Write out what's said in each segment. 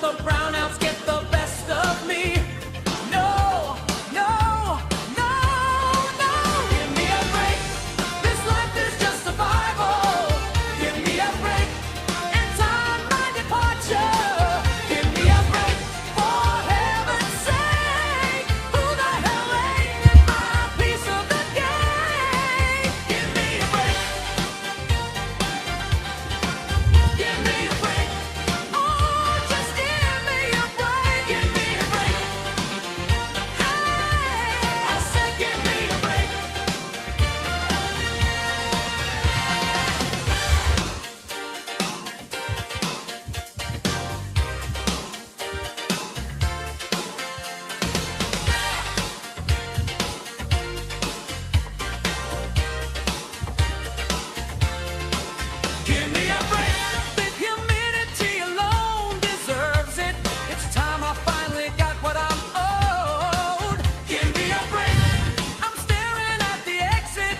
the brownouts get the best of me. No, no, no, no. Give me a break. This life is just survival. Give me a break. And time my departure. Give me a break. For heaven's sake. Who the hell ain't my piece of the cake? Give me a break. Give me a break. Oh, just give me a break. Give me a break. Hey, I said give me a break. Give me a break. The humidity alone deserves it. It's time I finally got what I'm owed. Give me a break. I'm staring at the exit.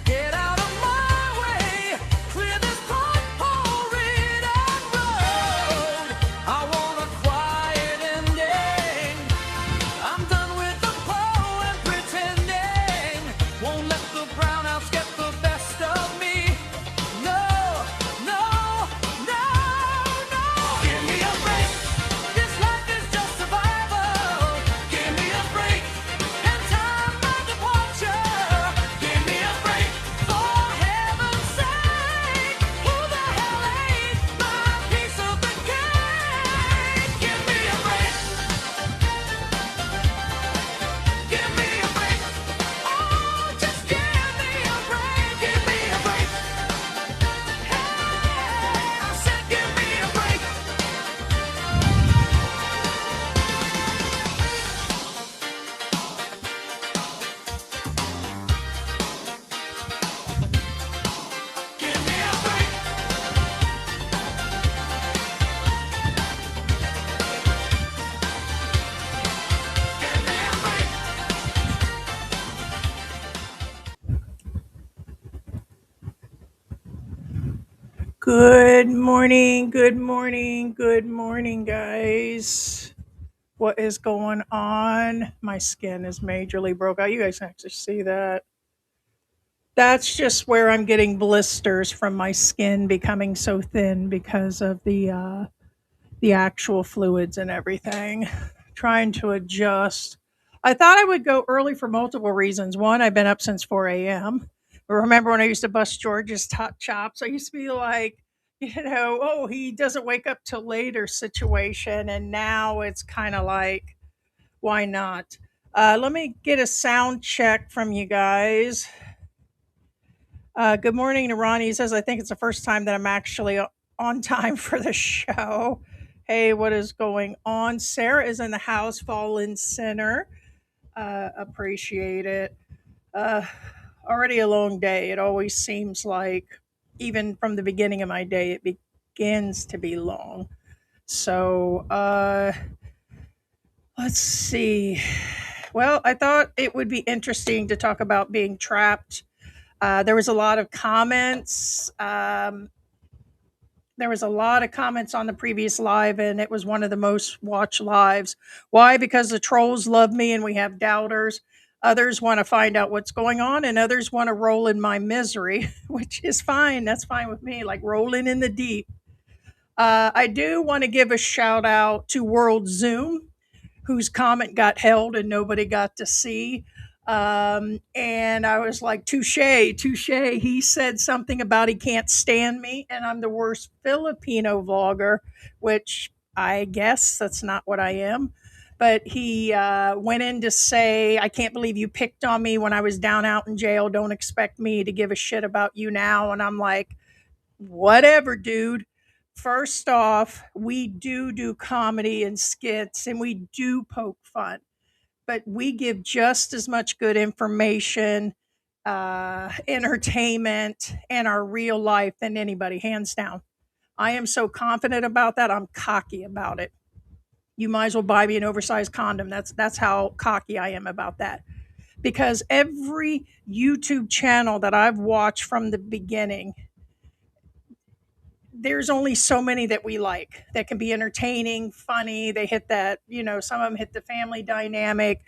Get out of my way. Clear this pothole-ridden road. I want a quiet ending. I'm done with the pro and pretending. Won't let the brownouts get the best of me. No, no, no, no. Give me a break. This life is just survival. Give me a break. And time my departure. Give me a break. For heaven's sake. Who the hell ain't my piece of the cake? Give me a break. Give me a break. Oh, just give me a break. Give me a break. Hey, I said give me a break. Give me a break. Give me a break. Good morning, guys. What is going on? My skin is majorly broke out. You guys can actually see that. That's just where I'm getting blisters from my skin becoming so thin because of the actual fluids and everything. Trying to adjust. I thought I would go early for multiple reasons. One, I've been up since 4 a.m. Remember when I used to bust George's top chops? I used to be like, oh, he doesn't wake up till later situation. And now it's kind of like, why not? Let me get a sound check from you guys. Good morning to Ronnie. He says, I think it's the first time that I'm actually on time for the show. Hey, what is going on? Sarah is in the house, fallen sinner. Appreciate it. Uh, Already a long day. It always seems like, even from the beginning of my day, it begins to be long. So, let's see. Well, I thought it would be interesting to talk about being trapped. There was a lot of comments. There was a lot of comments on the previous live, and it was one of the most watched lives. Why? Because the trolls love me and we have doubters. Others want to find out what's going on, and others want to roll in my misery, which is fine. That's fine with me, like rolling in the deep. I do want to give a shout out to World Zoom, whose comment got held and nobody got to see. And I was like, touche, touche. He said something about he can't stand me, and I'm the worst Filipino vlogger, which I guess that's not what I am. But he went in to say, I can't believe you picked on me when I was down out in jail. Don't expect me to give a shit about you now. And I'm like, whatever, dude. First off, we do comedy and skits, and we do poke fun, but we give just as much good information, entertainment, and our real life than anybody, hands down. I am so confident about that. I'm cocky about it. You might as well buy me an oversized condom. That's how cocky I am about that. Because every YouTube channel that I've watched from the beginning, there's only so many that we like that can be entertaining, funny. They hit that, some of them hit the family dynamic,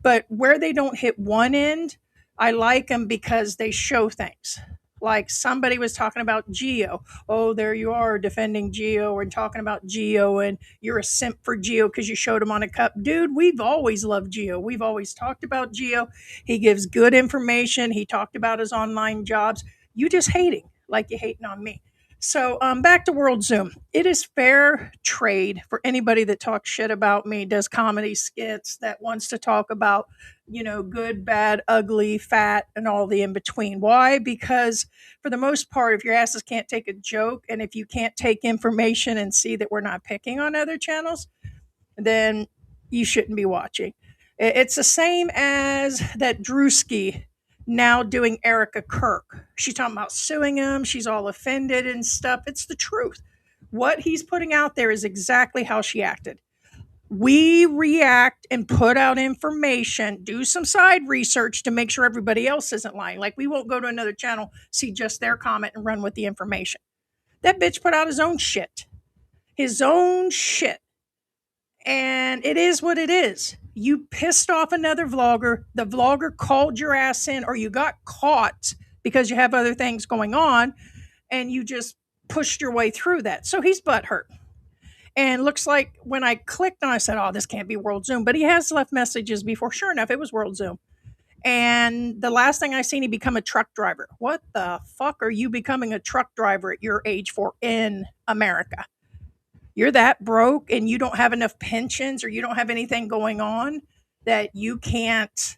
but where they don't hit one end, I like them because they show things. Like somebody was talking about Geo. Oh, there you are defending Geo and talking about Geo, and you're a simp for Geo because you showed him on a cup. Dude, we've always loved Geo. We've always talked about Geo. He gives good information. He talked about his online jobs. You just hating like you hating on me. So back to World Zoom. It is fair trade for anybody that talks shit about me, does comedy skits, that wants to talk about, good, bad, ugly, fat, and all the in between. Why? Because for the most part, if your asses can't take a joke and if you can't take information and see that we're not picking on other channels, then you shouldn't be watching. It's the same as that Drewski now doing Erica Kirk. She's talking about suing him. She's all offended and stuff. It's the truth. What he's putting out there is exactly how she acted. We react and put out information, do some side research to make sure everybody else isn't lying. Like we won't go to another channel, see just their comment and run with the information. That bitch put out his own shit. His own shit. And it is what it is. You pissed off another vlogger. The vlogger called your ass in, or you got caught because you have other things going on, and you just pushed your way through that. So he's butthurt. And looks like when I clicked on, I said, oh, this can't be World Zoom. But he has left messages before. Sure enough, it was World Zoom. And the last thing I seen, he become a truck driver. What the fuck are you becoming a truck driver at your age for in America? You're that broke and you don't have enough pensions or you don't have anything going on that you can't,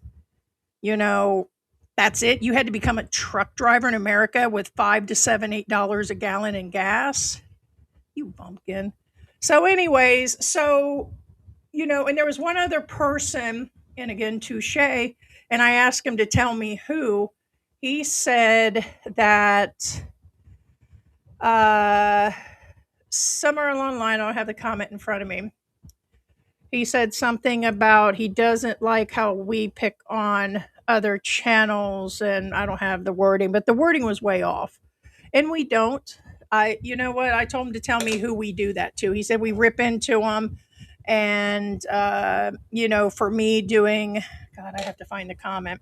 that's it. You had to become a truck driver in America with $5 to $7, $8 a gallon in gas. You bumpkin. So anyways, and there was one other person, and again, touche, and I asked him to tell me who. He said that, somewhere along the line, I don't have the comment in front of me. He said something about he doesn't like how we pick on other channels, and I don't have the wording, but the wording was way off. And we don't. You know what? I told him to tell me who we do that to. He said we rip into them, and for me doing, God, I have to find the comment.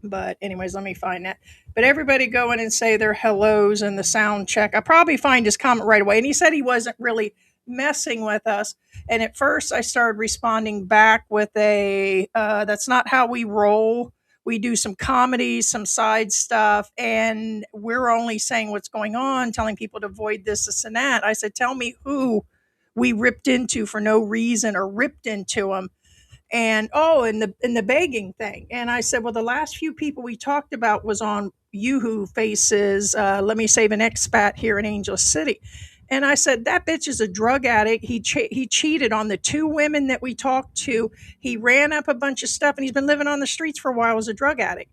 But anyways, let me find that. But everybody go in and say their hellos and the sound check. I probably find his comment right away. And he said he wasn't really messing with us. And at first I started responding back with that's not how we roll. We do some comedy, some side stuff, and we're only saying what's going on, telling people to avoid this, and that. I said, tell me who we ripped into for no reason or ripped into them. And in the begging thing. And I said, well, the last few people we talked about was on Yoo-Hoo Faces, Let Me Save an Expat here in Angel City. And I said, that bitch is a drug addict. He cheated on the two women that we talked to. He ran up a bunch of stuff, and he's been living on the streets for a while as a drug addict.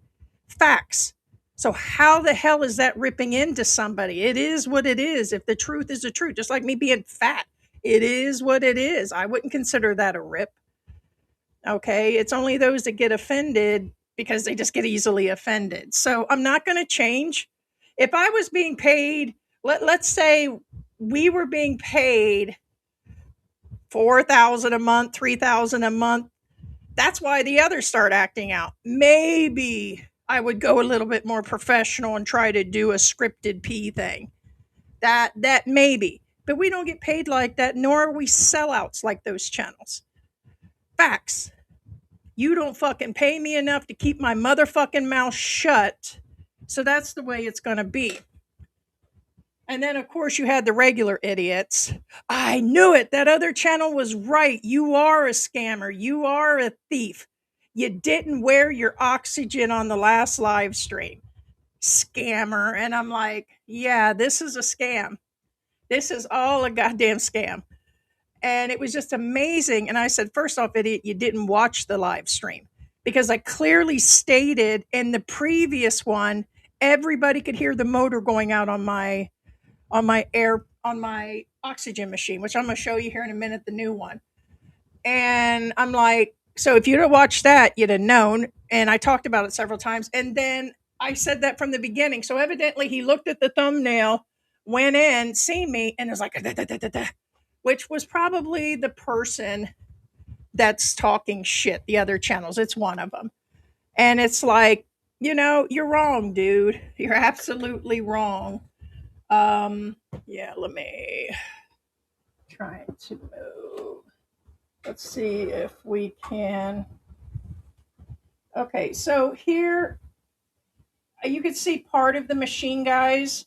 Facts. So how the hell is that ripping into somebody? It is what it is. If the truth is the truth, just like me being fat, it is what it is. I wouldn't consider that a rip. Okay, it's only those that get offended because they just get easily offended. So I'm not going to change. If I was being paid, let's say we were being paid $4,000 a month, $3,000 a month. That's why the others start acting out. Maybe I would go a little bit more professional and try to do a scripted P thing. That maybe. But we don't get paid like that, nor are we sellouts like those channels. Facts. You don't fucking pay me enough to keep my motherfucking mouth shut. So that's the way it's going to be. And then, of course, you had the regular idiots. I knew it. That other channel was right. You are a scammer. You are a thief. You didn't wear your oxygen on the last live stream. Scammer. And I'm like, yeah, this is a scam. This is all a goddamn scam. And it was just amazing. And I said, first off, idiot, you didn't watch the live stream. Because I clearly stated in the previous one, everybody could hear the motor going out on my oxygen machine, which I'm going to show you here in a minute, the new one. And I'm like, so if you'd have watched that, you'd have known. And I talked about it several times. And then I said that from the beginning. So evidently he looked at the thumbnail went in, seen me, and was like, "Da, da, da, da, da," which was probably the person that's talking shit, the other channels. It's one of them. And it's like, you're wrong, dude. You're absolutely wrong. Yeah, let me try to move. Let's see if we can. Okay, so here you can see part of the machine, guys.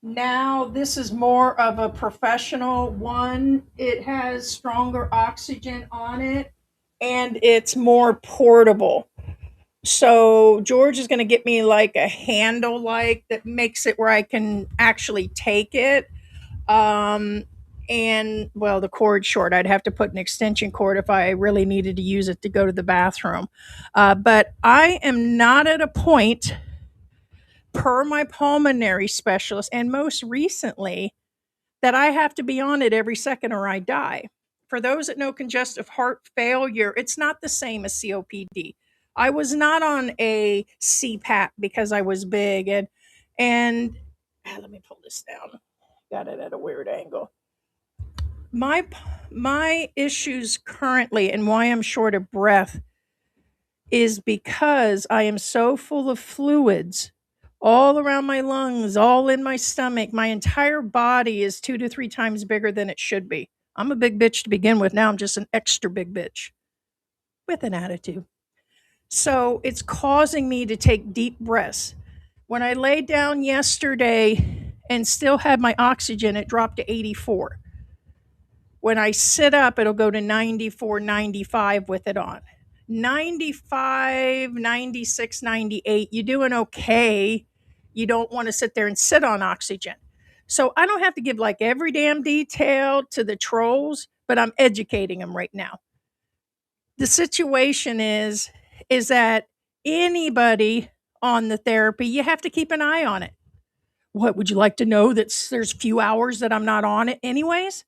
Now, this is more of a professional one. It has stronger oxygen on it and it's more portable. So, George is going to get me like a handle like that makes it where I can actually take it. Um, and well, the cord's short. I'd have to put an extension cord if I really needed to use it to go to the bathroom. But I am not at a point, per my pulmonary specialist, and most recently, that I have to be on it every second or I die. For those that know congestive heart failure, it's not the same as COPD. I was not on a CPAP because I was big and let me pull this down. Got it at a weird angle. My issues currently and why I'm short of breath is because I am so full of fluids all around my lungs, all in my stomach. My entire body is 2 to 3 times bigger than it should be. I'm a big bitch to begin with. Now I'm just an extra big bitch with an attitude. So it's causing me to take deep breaths. When I laid down yesterday and still had my oxygen, it dropped to 84. When I sit up, it'll go to 94, 95 with it on. 95, 96, 98, you're doing okay. You don't want to sit there and sit on oxygen. So I don't have to give like every damn detail to the trolls, but I'm educating them right now. The situation is that anybody on the therapy, you have to keep an eye on it. What would you like to know? That there's few hours that I'm not on it anyways?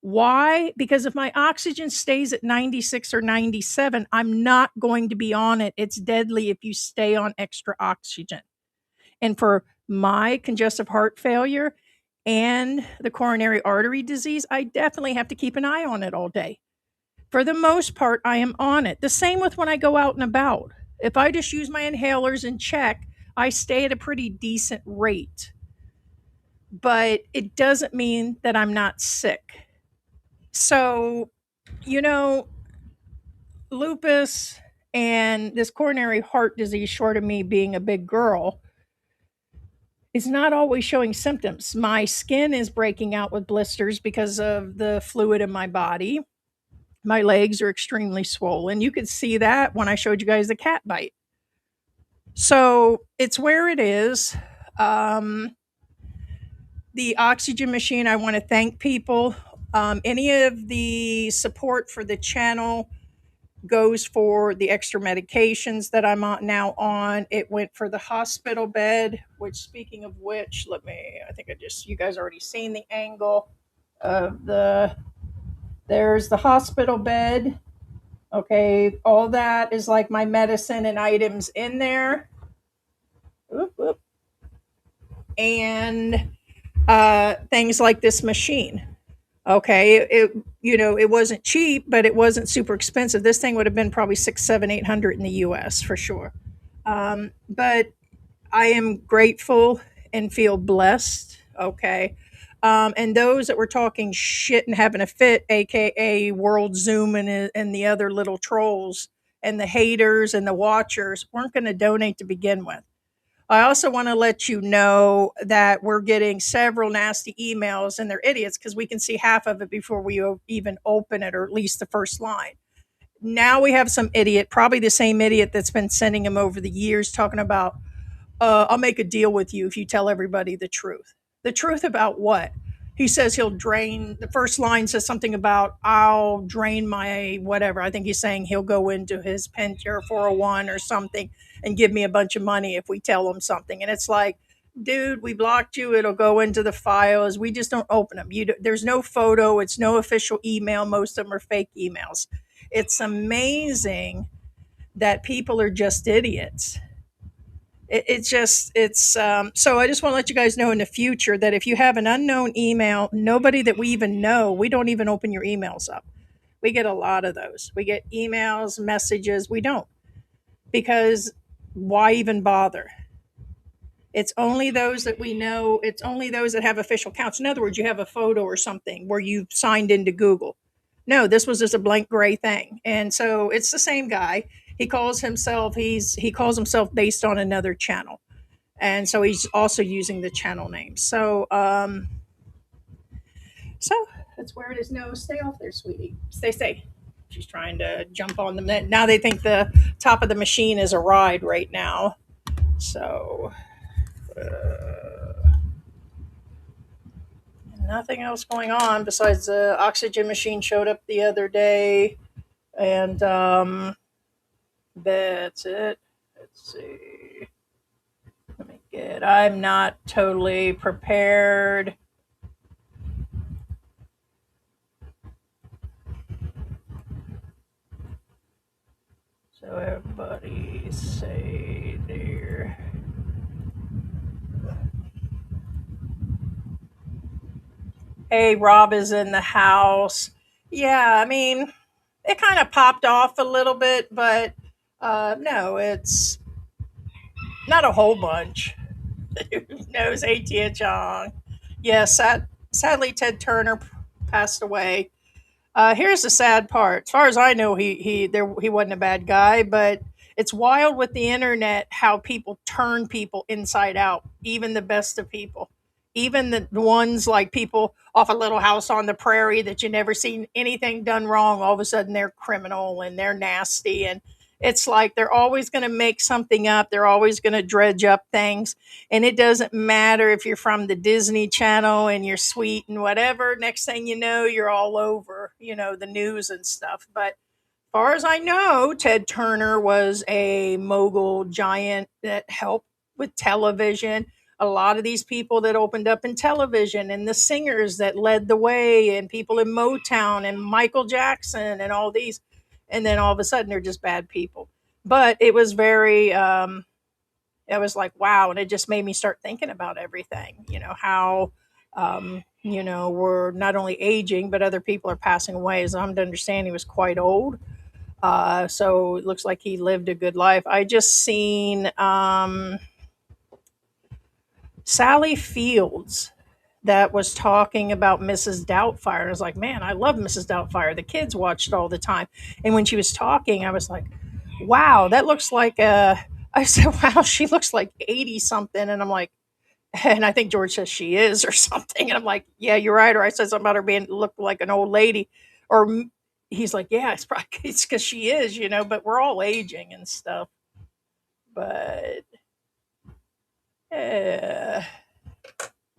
Why? Because if my oxygen stays at 96 or 97, I'm not going to be on it. It's deadly if you stay on extra oxygen. And for my congestive heart failure and the coronary artery disease, I definitely have to keep an eye on it all day. For the most part, I am on it. The same with when I go out and about. If I just use my inhalers and check, I stay at a pretty decent rate. But it doesn't mean that I'm not sick. So, lupus and this coronary heart disease, short of me being a big girl, is not always showing symptoms. My skin is breaking out with blisters because of the fluid in my body. My legs are extremely swollen. You could see that when I showed you guys the cat bite. So it's where it is. The oxygen machine, I want to thank people. Any of the support for the channel goes for the extra medications that I'm now on. It went for the hospital bed, which, speaking of which, you guys already seen the angle of there's the hospital bed. Okay, all that is like my medicine and items in there. Oop, oop. And things like this machine. Okay, it wasn't cheap, but it wasn't super expensive. This thing would have been probably 6, 7, 800 in the U.S. for sure. But I am grateful and feel blessed. Okay, and those that were talking shit and having a fit, aka World Zoom and the other little trolls and the haters and the watchers, weren't going to donate to begin with. I also want to let you know that we're getting several nasty emails, and they're idiots because we can see half of it before we even open it, or at least the first line. Now we have some idiot, probably the same idiot that's been sending them over the years, talking about, I'll make a deal with you if you tell everybody the truth. The truth about what? He says he'll drain, the first line says something about, I'll drain my whatever. I think he's saying he'll go into his pension or 401 or something and give me a bunch of money if we tell him something. And it's like, dude, we blocked you. It'll go into the files. We just don't open them. There's no photo. It's no official email. Most of them are fake emails. It's amazing that people are just idiots. It's just so I just want to let you guys know in the future that if you have an unknown email, nobody that we even know, we don't even open your emails up. We get a lot of those. We get emails, messages. We don't, because why even bother? It's only those that we know. It's only those that have official accounts. In other words, you have a photo or something where you've signed into Google. No, this was just a blank gray thing. And so it's the same guy. He calls himself based on another channel. And so he's also using the channel name. So that's where it is. No, stay off there, sweetie. Stay. She's trying to jump on them. Now they think the top of the machine is a ride right now. So nothing else going on besides the oxygen machine showed up the other day, and that's it. Let's see. Let me get. I'm not totally prepared. So everybody say there. Hey, Rob is in the house. Yeah, I mean, it kind of popped off a little bit, but no, it's not a whole bunch. Who knows AT Chong? Yes, sadly, Ted Turner passed away. Here's the sad part. As far as I know, he wasn't a bad guy, but it's wild with the internet how people turn people inside out. Even the best of people, even the ones like people off a Little House on the Prairie that you never seen anything done wrong. All of a sudden, they're criminal and they're nasty, and it's like they're always going to make something up. They're always going to dredge up things, and it doesn't matter if you're from the Disney Channel and you're sweet and whatever. Next thing you know, you're all over, the news and stuff. But as far as I know, Ted Turner was a mogul giant that helped with television. A lot of these people that opened up in television and the singers that led the way and people in Motown and Michael Jackson and all these. And then all of a sudden they're just bad people. But it was very it was like wow, and it just made me start thinking about everything, how we're not only aging but other people are passing away. As I'm to understand, he was quite old, so it looks like he lived a good life. I just seen Sally Fields that was talking about Mrs. Doubtfire. I was like, man, I love Mrs. Doubtfire. The kids watched all the time. And when she was talking, I was like, wow, that looks like I said, wow, she looks like 80 something. And I'm like, and I think George says she is or something. And I'm like, yeah, you're right. Or I said something about her being look like an old lady. Or he's like, yeah, it's probably it's because she is, but we're all aging and stuff. But uh,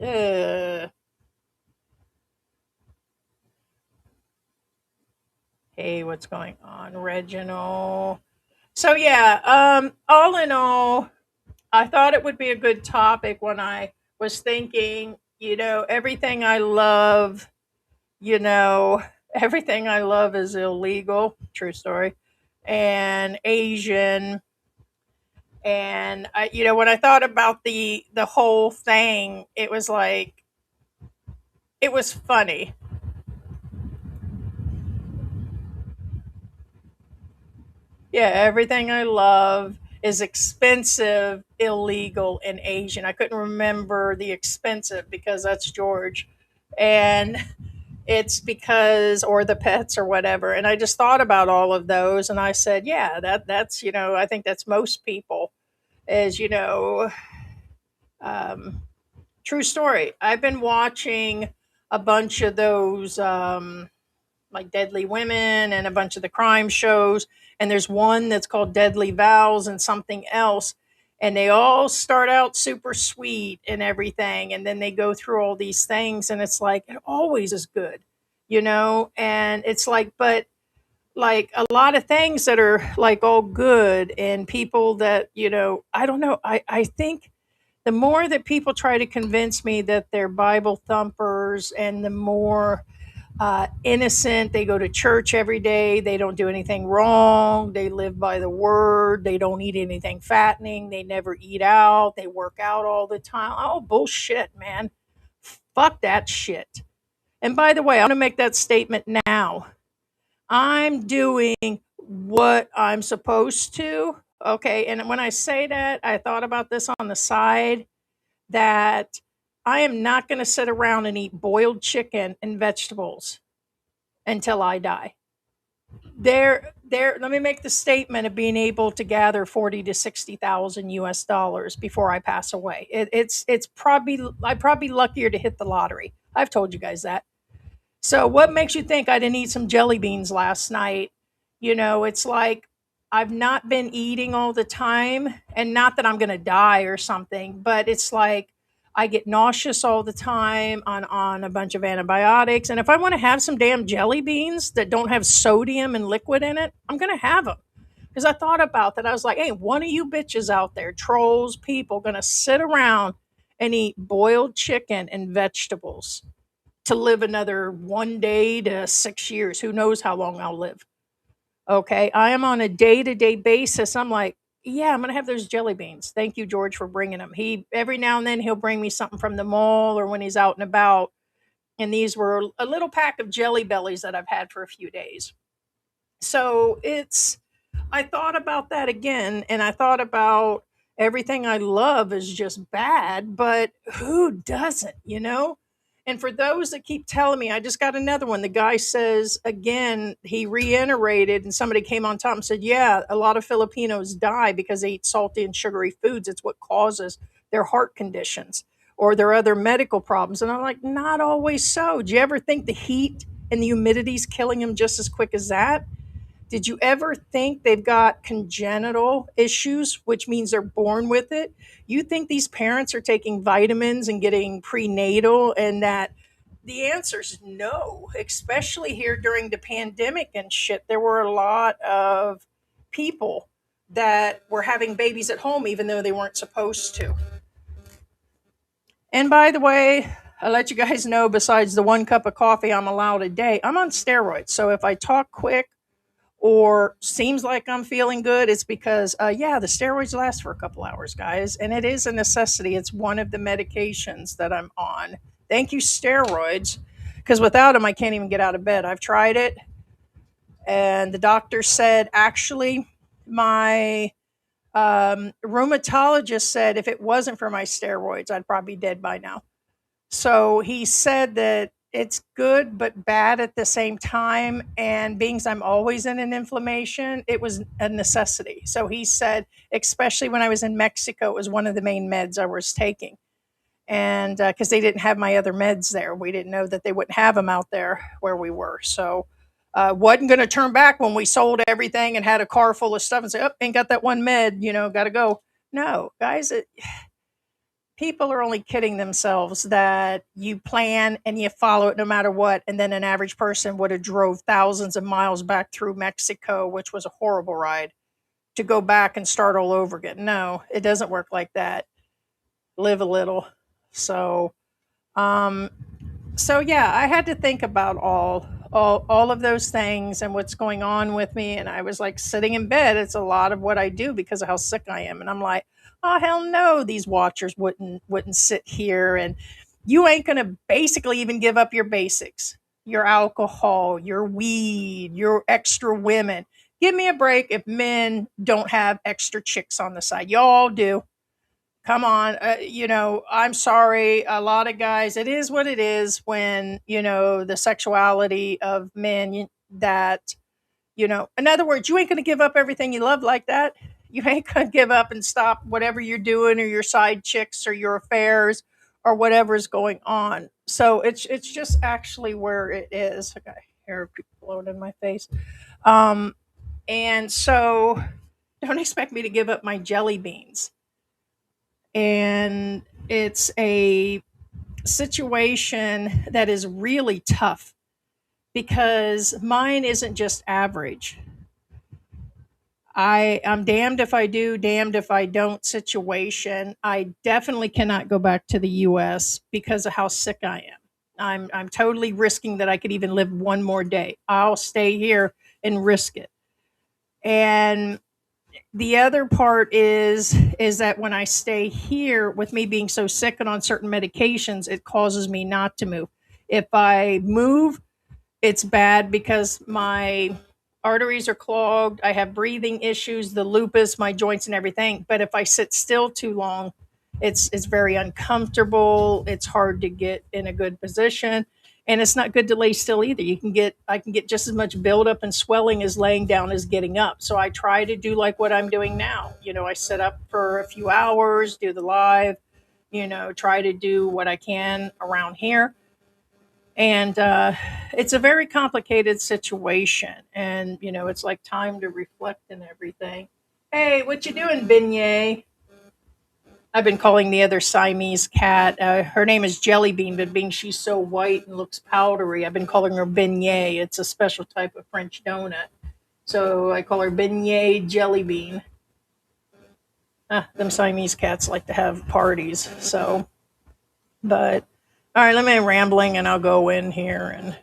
uh, hey, what's going on, Reginald? So yeah, all in all, I thought it would be a good topic when I was thinking, everything I love, you know, everything I love is illegal. True story. And Asian. And when I thought about the whole thing, it was like it was funny. Yeah, everything I love is expensive, illegal, and Asian. I couldn't remember the expensive because that's George. And it's because or the pets or whatever. And I just thought about all of those and I said, yeah, that's I think that's most people is um true story. I've been watching a bunch of those like Deadly Women and a bunch of the crime shows. And there's one that's called Deadly Vows and something else. And they all start out super sweet and everything. And then they go through all these things. And it's like, it always is good, And it's like, but like a lot of things that are like all good and people that, I don't know. I think the more that people try to convince me that they're Bible thumpers and the more innocent. They go to church every day. They don't do anything wrong. They live by the word. They don't eat anything fattening. They never eat out. They work out all the time. Oh, bullshit, man. Fuck that shit. And by the way, I'm going to make that statement now. I'm doing what I'm supposed to. Okay. And when I say that, I thought about this on the side that I am not going to sit around and eat boiled chicken and vegetables until I die. Let me make the statement of being able to gather 40 to 60,000 US dollars before I pass away. It's probably, I'd probably be luckier to hit the lottery. I've told you guys that. So what makes you think I didn't eat some jelly beans last night? It's like I've not been eating all the time, and not that I'm going to die or something, but it's like I get nauseous all the time on a bunch of antibiotics. And if I want to have some damn jelly beans that don't have sodium and liquid in it, I'm going to have them. Because I thought about that. I was like, hey, one of you bitches out there, trolls, people, going to sit around and eat boiled chicken and vegetables to live another 1 day to 6 years. Who knows how long I'll live? Okay. I am on a day-to-day basis. I'm like, yeah, I'm going to have those jelly beans. Thank you, George, for bringing them. He, every now and then, he'll bring me something from the mall or when he's out and about. And these were a little pack of Jelly Bellies that I've had for a few days. So I thought about that again, and I thought about everything I love is just bad, but who doesn't? And for those that keep telling me, I just got another one. The guy says, again, he reiterated, and somebody came on top and said, yeah, a lot of Filipinos die because they eat salty and sugary foods. It's what causes their heart conditions or their other medical problems. And I'm like, not always so. Do you ever think the heat and the humidity is killing them just as quick as that? Did you ever think they've got congenital issues, which means they're born with it? You think these parents are taking vitamins and getting prenatal, and that the answer is no, especially here during the pandemic and shit. There were a lot of people that were having babies at home even though they weren't supposed to. And by the way, I'll let you guys know, besides the 1 cup of coffee I'm allowed a day, I'm on steroids. So if I talk quick or seems like I'm feeling good, it's because, yeah, the steroids last for a couple hours, guys. And it is a necessity. It's one of the medications that I'm on. Thank you, steroids. Because without them, I can't even get out of bed. I've tried it. And the doctor said, actually, my rheumatologist said if it wasn't for my steroids, I'd probably be dead by now. So he said that it's good but bad at the same time. And being as I'm always in an inflammation, it was a necessity. So he said, especially when I was in Mexico, it was one of the main meds I was taking. And because they didn't have my other meds there, we didn't know that they wouldn't have them out there where we were. So wasn't going to turn back when we sold everything and had a car full of stuff and say, oh, ain't got that one med, got to go. No, guys, people are only kidding themselves that you plan and you follow it no matter what. And then an average person would have drove thousands of miles back through Mexico, which was a horrible ride, to go back and start all over again. No, it doesn't work like that. Live a little. So, um, so yeah, I had to think about all of those things and what's going on with me. And I was like sitting in bed. It's a lot of what I do because of how sick I am. And I'm like, oh hell no, these watchers wouldn't sit here, and you ain't gonna basically even give up your basics, your alcohol, your weed, your extra women. Give me a break if men don't have extra chicks on the side. Y'all do. Come on, I'm sorry. A lot of guys, it is what it is when, the sexuality of men that, in other words, you ain't going to give up everything you love like that. You ain't going to give up and stop whatever you're doing or your side chicks or your affairs or whatever's going on. So it's just actually where it is. I got hair blowing in my face. And so don't expect me to give up my jelly beans. And it's a situation that is really tough because mine isn't just average. I'm damned if I do, damned if I don't situation. I definitely cannot go back to the US because of how sick I am. I'm totally risking that I could even live one more day. I'll stay here and risk it. And the other part is that when I stay here, with me being so sick and on certain medications, it causes me not to move. If I move, it's bad because my arteries are clogged. I have breathing issues, the lupus, my joints and everything. But if I sit still too long, it's very uncomfortable. It's hard to get in a good position. And it's not good to lay still either. I can get just as much buildup and swelling as laying down as getting up. So I try to do like what I'm doing now. I sit up for a few hours, do the live, try to do what I can around here. And it's a very complicated situation. And it's like time to reflect and everything. Hey, what you doing, Beignet? I've been calling the other Siamese cat. Her name is Jelly Bean, but being she's so white and looks powdery, I've been calling her Beignet. It's a special type of French donut. So I call her Beignet Jelly Bean. Them Siamese cats like to have parties. So, but all right, let me rambling and I'll go in here and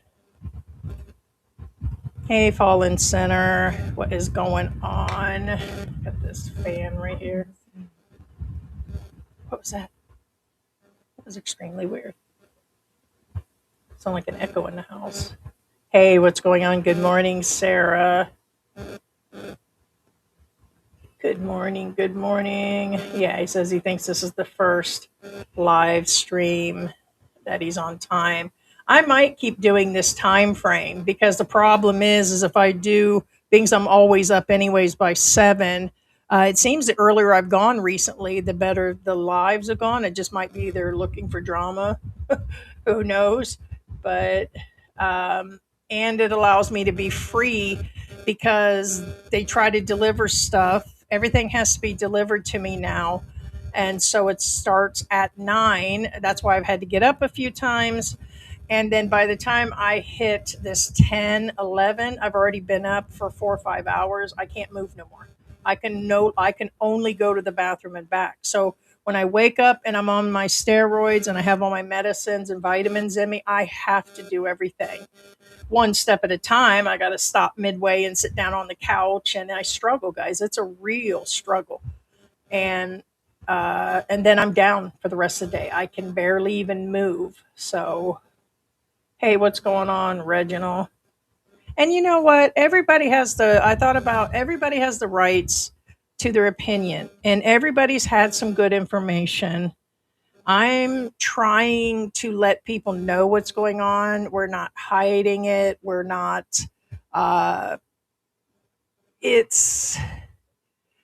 hey, Fallen Center, what is going on? Got this fan right here. What was that? That was extremely weird. Sound like an echo in the house. Hey, what's going on? Good morning, Sarah. Good morning. Good morning. Yeah, he says he thinks this is the first live stream that he's on time. I might keep doing this time frame because the problem is if I do things, I'm always up anyways by 7. It seems the earlier I've gone recently, the better the lives have gone. It just might be they're looking for drama. Who knows? But and it allows me to be free because they try to deliver stuff. Everything has to be delivered to me now. And so it starts at 9. That's why I've had to get up a few times. And then by the time I hit this 10, 11, I've already been up for 4 or 5 hours. I can't move no more. I can only go to the bathroom and back. So when I wake up and I'm on my steroids and I have all my medicines and vitamins in me, I have to do everything one step at a time. I got to stop midway and sit down on the couch, and I struggle, guys. It's a real struggle. And then I'm down for the rest of the day. I can barely even move. So, hey, what's going on, Reginald? And you know what? I thought about everybody has the rights to their opinion, and everybody's had some good information. I'm trying to let people know what's going on. We're not hiding it. We're not, uh, it's,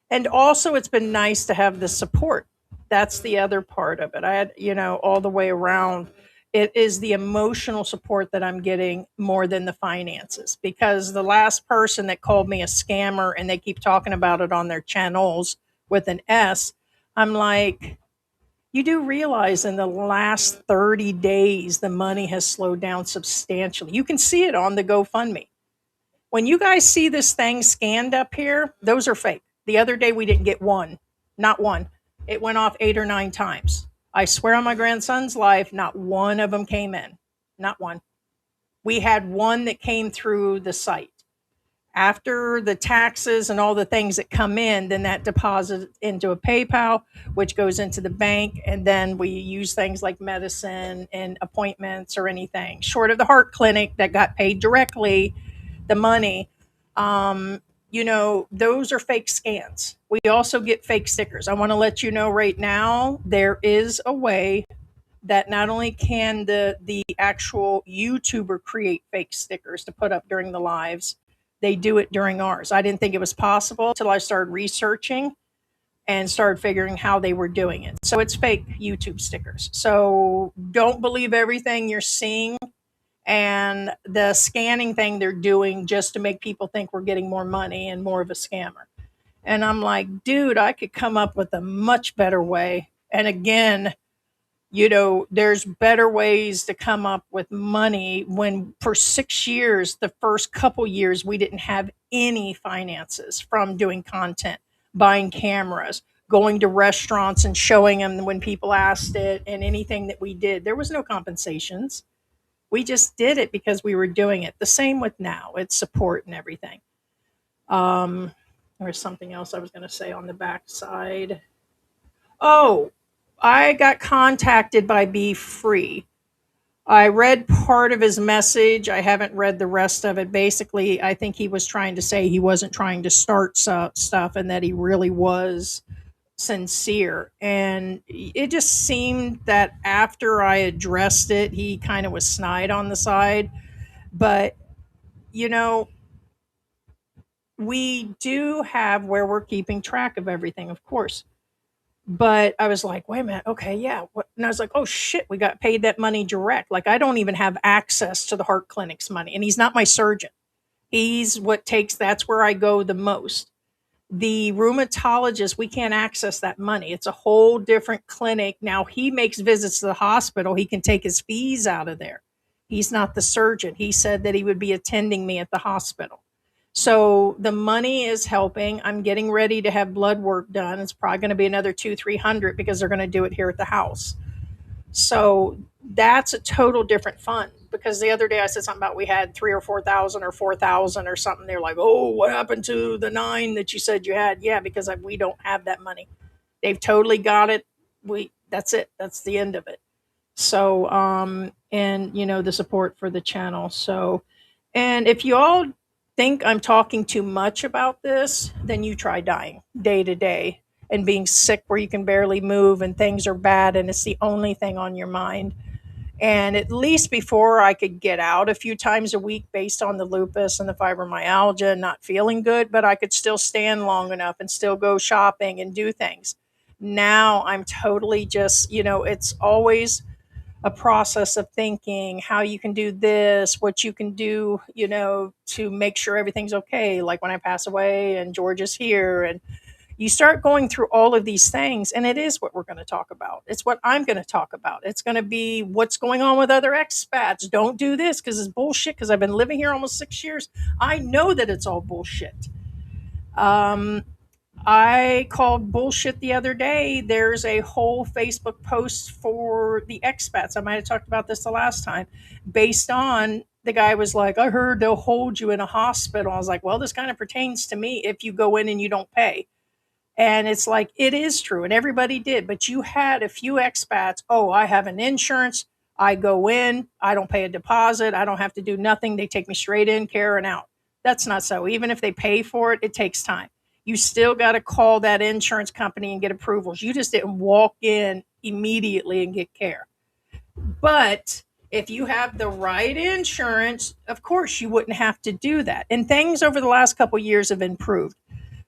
and also it's been nice to have the support. That's the other part of it. I had, all the way around. It is the emotional support that I'm getting more than the finances because the last person that called me a scammer and they keep talking about it on their channels with an S, I'm like, you do realize in the last 30 days, the money has slowed down substantially. You can see it on the GoFundMe. When you guys see this thing scanned up here, those are fake. The other day we didn't get one, not one. It went off 8 or 9 times. I swear on my grandson's life, not one of them came in. Not one. We had one that came through the site. After the taxes and all the things that come in, then that deposits into a PayPal, which goes into the bank. And then we use things like medicine and appointments or anything short of the heart clinic that got paid directly, the money. Those are fake scans. We also get fake stickers. I want to let you know right now, there is a way that not only can the actual YouTuber create fake stickers to put up during the lives, they do it during ours. I didn't think it was possible until I started researching and started figuring how they were doing it. So it's fake YouTube stickers. So don't believe everything you're seeing and the scanning thing they're doing just to make people think we're getting more money and more of a scammer. And I'm like, dude, I could come up with a much better way. And again, there's better ways to come up with money when for 6 years, the first couple years, we didn't have any finances from doing content, buying cameras, going to restaurants and showing them when people asked it and anything that we did. There was no compensations. We just did it because we were doing it. The same with now. It's support and everything. Um, there was something else I was going to say on the backside. Oh, I got contacted by Be Free. I read part of his message. I haven't read the rest of it. Basically, I think he was trying to say he wasn't trying to start stuff and that he really was sincere. And it just seemed that after I addressed it, he kind of was snide on the side. But, you know, we do have where we're keeping track of everything, of course. But I was like, wait a minute, okay, yeah. What? And I was like, oh shit, we got paid that money direct. Like, I don't even have access to the heart clinic's money. And he's not my surgeon. He's what takes, that's where I go the most. The rheumatologist, we can't access that money. It's a whole different clinic. Now, he makes visits to the hospital. He can take his fees out of there. He's not the surgeon. He said that he would be attending me at the hospital. So the money is helping. I'm getting ready to have blood work done. It's probably going to be another 200-300 because they're going to do it here at the house. So that's a total different fund, because the other day I said something about we had 3 or 4 thousand or 4,000 or something. They're like, oh, what happened to the 9 that you said you had? Yeah, because we don't have that money. They've totally got it. That's it. That's the end of it. So, and the support for the channel. So, and if you all think I'm talking too much about this, then you try dying day to day and being sick where you can barely move and things are bad and it's the only thing on your mind. And at least before, I could get out a few times a week based on the lupus and the fibromyalgia and not feeling good, but I could still stand long enough and still go shopping and do things. Now I'm totally just, it's always a process of thinking how you can do this, what you can do, to make sure everything's okay. Like when I pass away and George is here, and you start going through all of these things, and it is what we're going to talk about. It's what I'm going to talk about. It's going to be what's going on with other expats. Don't do this because it's bullshit, because I've been living here almost 6 years. I know that it's all bullshit. Um, I called bullshit the other day. There's a whole Facebook post for the expats. I might have talked about this the last time. Based on, the guy was like, I heard they'll hold you in a hospital. I was like, well, this kind of pertains to me if you go in and you don't pay. And it's like, it is true. And everybody did. But you had a few expats. Oh, I have an insurance. I go in. I don't pay a deposit. I don't have to do nothing. They take me straight in, care, and out. That's not so. Even if they pay for it, it takes time. You still got to call that insurance company and get approvals. You just didn't walk in immediately and get care. But if you have the right insurance, of course, you wouldn't have to do that. And things over the last couple of years have improved.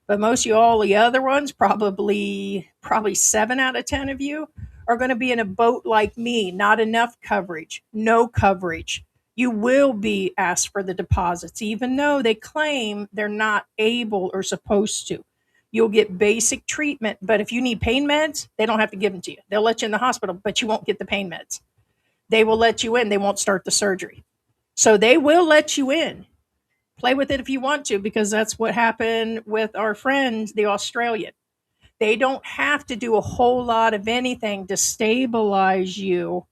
But most of all the other ones, probably 7 out of 10 of you, are going to be in a boat like me. Not enough coverage, no coverage. You will be asked for the deposits, even though they claim they're not able or supposed to. You'll get basic treatment, but if you need pain meds, they don't have to give them to you. They'll let you in the hospital, but you won't get the pain meds. They will let you in. They won't start the surgery. So they will let you in. Play with it if you want to, because that's what happened with our friend, the Australian. They don't have to do a whole lot of anything to stabilize you.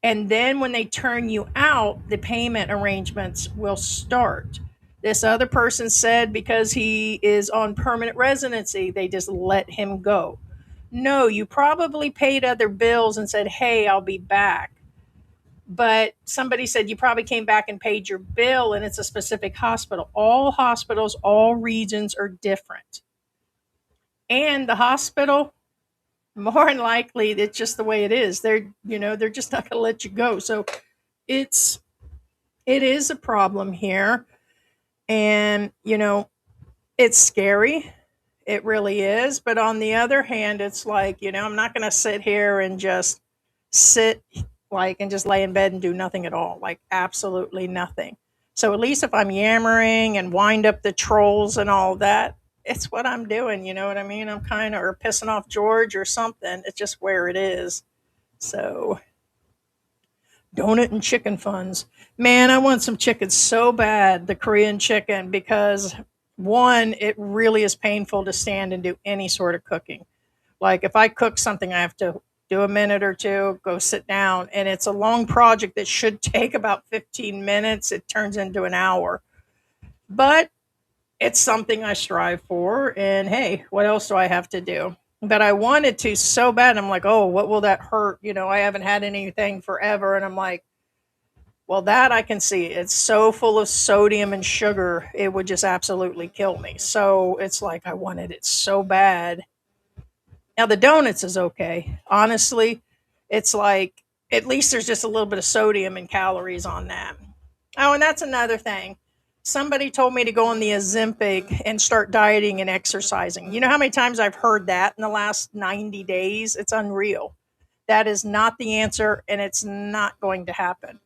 And then when they turn you out, the payment arrangements will start. This other person said because he is on permanent residency, they just let him go. No, you probably paid other bills and said, hey, I'll be back. But somebody said you probably came back and paid your bill and it's a specific hospital. All hospitals, all regions are different. And the hospital, more than likely, it's just the way it is. They're just not going to let you go. So it is a problem here. And, it's scary. It really is. But on the other hand, it's like, I'm not going to sit here and just sit and just lay in bed and do nothing at all, like absolutely nothing. So at least if I'm yammering and wind up the trolls and all that, it's what I'm doing. You know what I mean? I'm kind of, or pissing off George or something. It's just where it is. So donut and chicken funds. Man, I want some chicken so bad, the Korean chicken, because one, it really is painful to stand and do any sort of cooking. Like if I cook something, I have to do a minute or two, go sit down. And it's a long project that should take about 15 minutes. It turns into an hour. But it's something I strive for. And hey, what else do I have to do? But I wanted to so bad. I'm like, oh, what will that hurt? I haven't had anything forever. And I'm like, well, that I can see. It's so full of sodium and sugar, it would just absolutely kill me. So it's like I wanted it so bad. Now the donuts is okay. Honestly, it's like at least there's just a little bit of sodium and calories on that. Oh, and that's another thing. Somebody told me to go on the Ozempic and start dieting and exercising. You know how many times I've heard that in the last 90 days? It's unreal. That is not the answer, and it's not going to happen.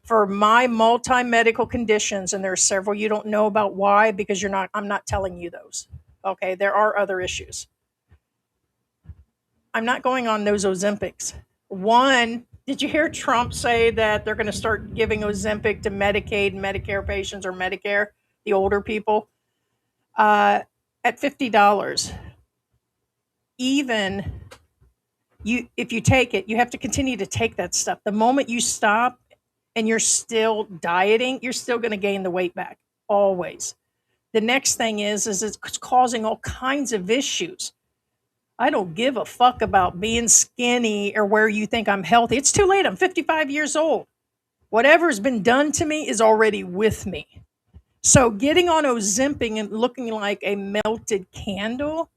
For my multi-medical conditions, and there are several you don't know about, why, because I'm not telling you those. Okay, there are other issues. I'm not going on those Ozempics. One, did you hear Trump say that they're going to start giving Ozempic to Medicaid and Medicare patients, or Medicare, the older people, uh, at $50? Even if you take it, you have to continue to take that stuff. The moment you stop and you're still dieting, you're still going to gain the weight back, always. The next thing is it's causing all kinds of issues. I don't give a fuck about being skinny or where you think I'm healthy. It's too late. I'm 55 years old. Whatever's been done to me is already with me. So getting on Ozempic and looking like a melted candle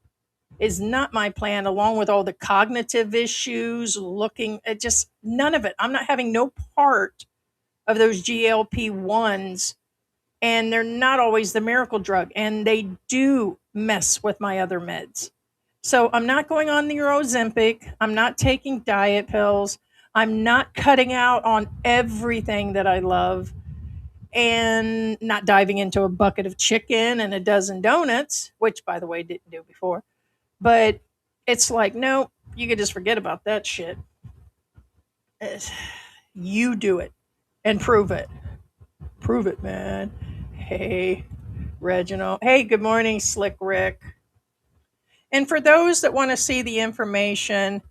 is not my plan, along with all the cognitive issues, looking at just none of it. I'm not having no part of those GLP-1s, and they're not always the miracle drug, and they do mess with my other meds. So I'm not going on the Ozempic. I'm not taking diet pills. I'm not cutting out on everything that I love, and not diving into a bucket of chicken and a dozen donuts, which, by the way, didn't do before. But it's like, no, you could just forget about that shit. You do it and prove it. Prove it, man. Hey, Reginald. Hey, good morning, Slick Rick. And for those that want to see the information,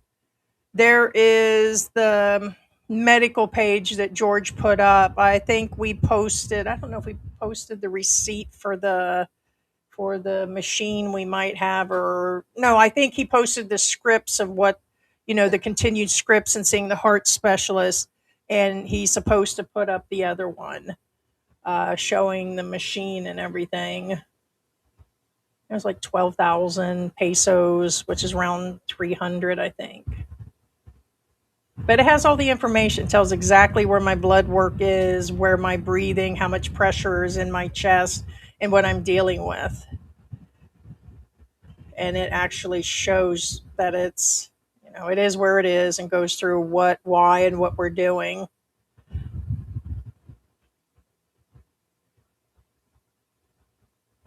there is the medical page that George put up. I think we posted, I don't know if we posted the receipt for the machine we might have, or no, I think he posted the scripts of what, the continued scripts and seeing the heart specialist, and he's supposed to put up the other one showing the machine and everything. It was like 12,000 pesos, which is around 300, I think. But it has all the information. It tells exactly where my blood work is, where my breathing, how much pressure is in my chest, and what I'm dealing with. And it actually shows that it's, it is where it is, and goes through what, why, and what we're doing.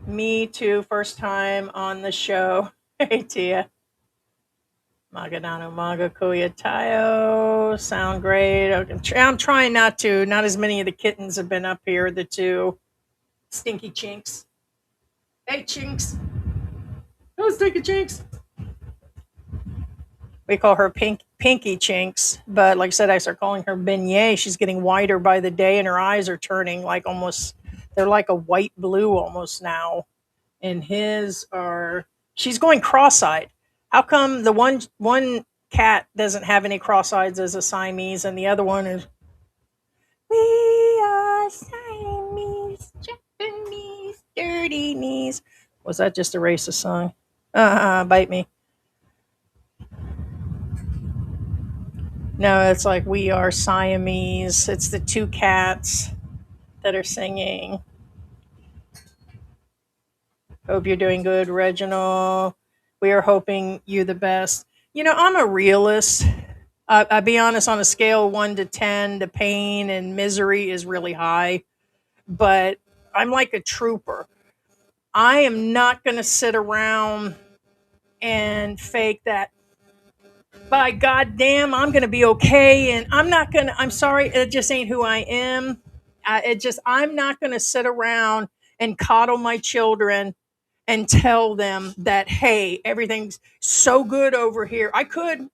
Me too, first time on the show. Hey, Tia. Magadano Maga Kuya Tayo. Sound great. I'm trying not to. Not as many of the kittens have been up here, the two stinky chinks. Hey, chinks. Oh, stinky chinks. We call her Pinky Chinks, but like I said, I start calling her Beignet. She's getting whiter by the day, and her eyes are turning like almost, they're like a white blue almost now. And she's going cross-eyed. How come the one cat doesn't have any cross-eyes as a Siamese, and the other one is, we are Siamese, Japanese, dirty knees. Was that just a racist song? Bite me. No, it's like we are Siamese. It's the two cats that are singing. Hope you're doing good, Reginald. We are hoping you the best. I'm a realist. I'll be honest, on a scale of 1 to 10, the pain and misery is really high. But I'm like a trooper. I am not going to sit around and fake that, by goddamn, I'm going to be okay. And I'm sorry, it just ain't who I am. I'm not going to sit around and coddle my children and tell them that, hey, everything's so good over here. I could.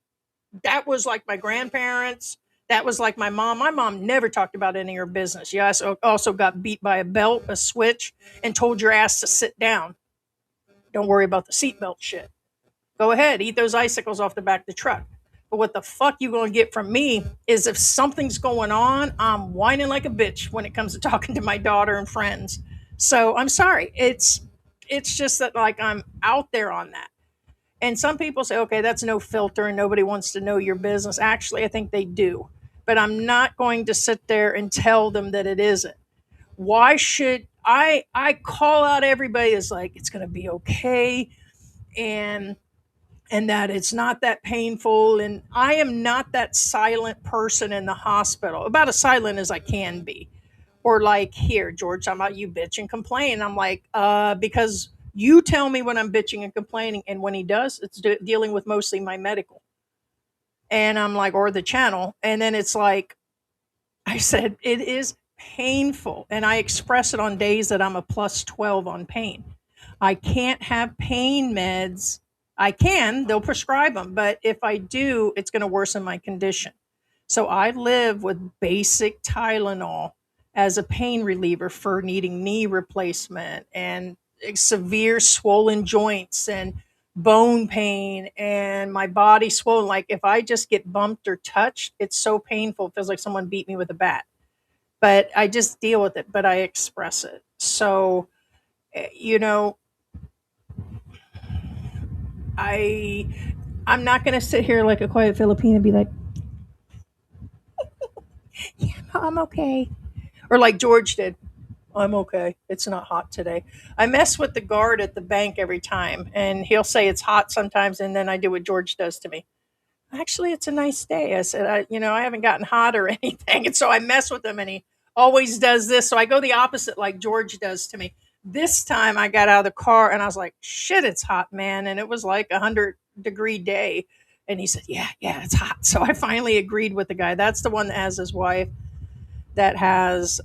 That was like my grandparents. That was like my mom. My mom never talked about any of her business. You also got beat by a belt, a switch, and told your ass to sit down. Don't worry about the seatbelt shit. Go ahead, eat those icicles off the back of the truck. But what the fuck you gonna get from me is if something's going on, I'm whining like a bitch when it comes to talking to my daughter and friends. So I'm sorry. It's just that like I'm out there on that. And some people say, okay, that's no filter and nobody wants to know your business. Actually, I think they do. But I'm not going to sit there and tell them that it isn't. Why should I call out everybody as like it's gonna be okay, and that it's not that painful, and I am not that silent person in the hospital, about as silent as I can be. Or like, here, George, I'm about you bitch and complain. I'm like, because you tell me when I'm bitching and complaining, and when he does, it's dealing with mostly my medical. And I'm like, or the channel, and then it's like, I said, it is painful, and I express it on days that I'm a plus 12 on pain. I can't have pain meds. I can, they'll prescribe them, but if I do, it's going to worsen my condition. So I live with basic Tylenol as a pain reliever for needing knee replacement and severe swollen joints and bone pain and my body swollen. Like if I just get bumped or touched, it's so painful. It feels like someone beat me with a bat. But I just deal with it, but I express it. So, you know, I I'm not going to sit here like a quiet Filipino and be like, yeah, I'm okay. Or like George did. I'm okay. It's not hot today. I mess with the guard at the bank every time, and he'll say it's hot sometimes, and then I do what George does to me. Actually, it's a nice day. I said, I haven't gotten hot or anything. And so I mess with him, and he always does this. So I go the opposite, like George does to me. This time I got out of the car and I was like, shit, it's hot, man. And it was like 100-degree day. And he said, yeah, it's hot. So I finally agreed with the guy. That's the one that has his wife that has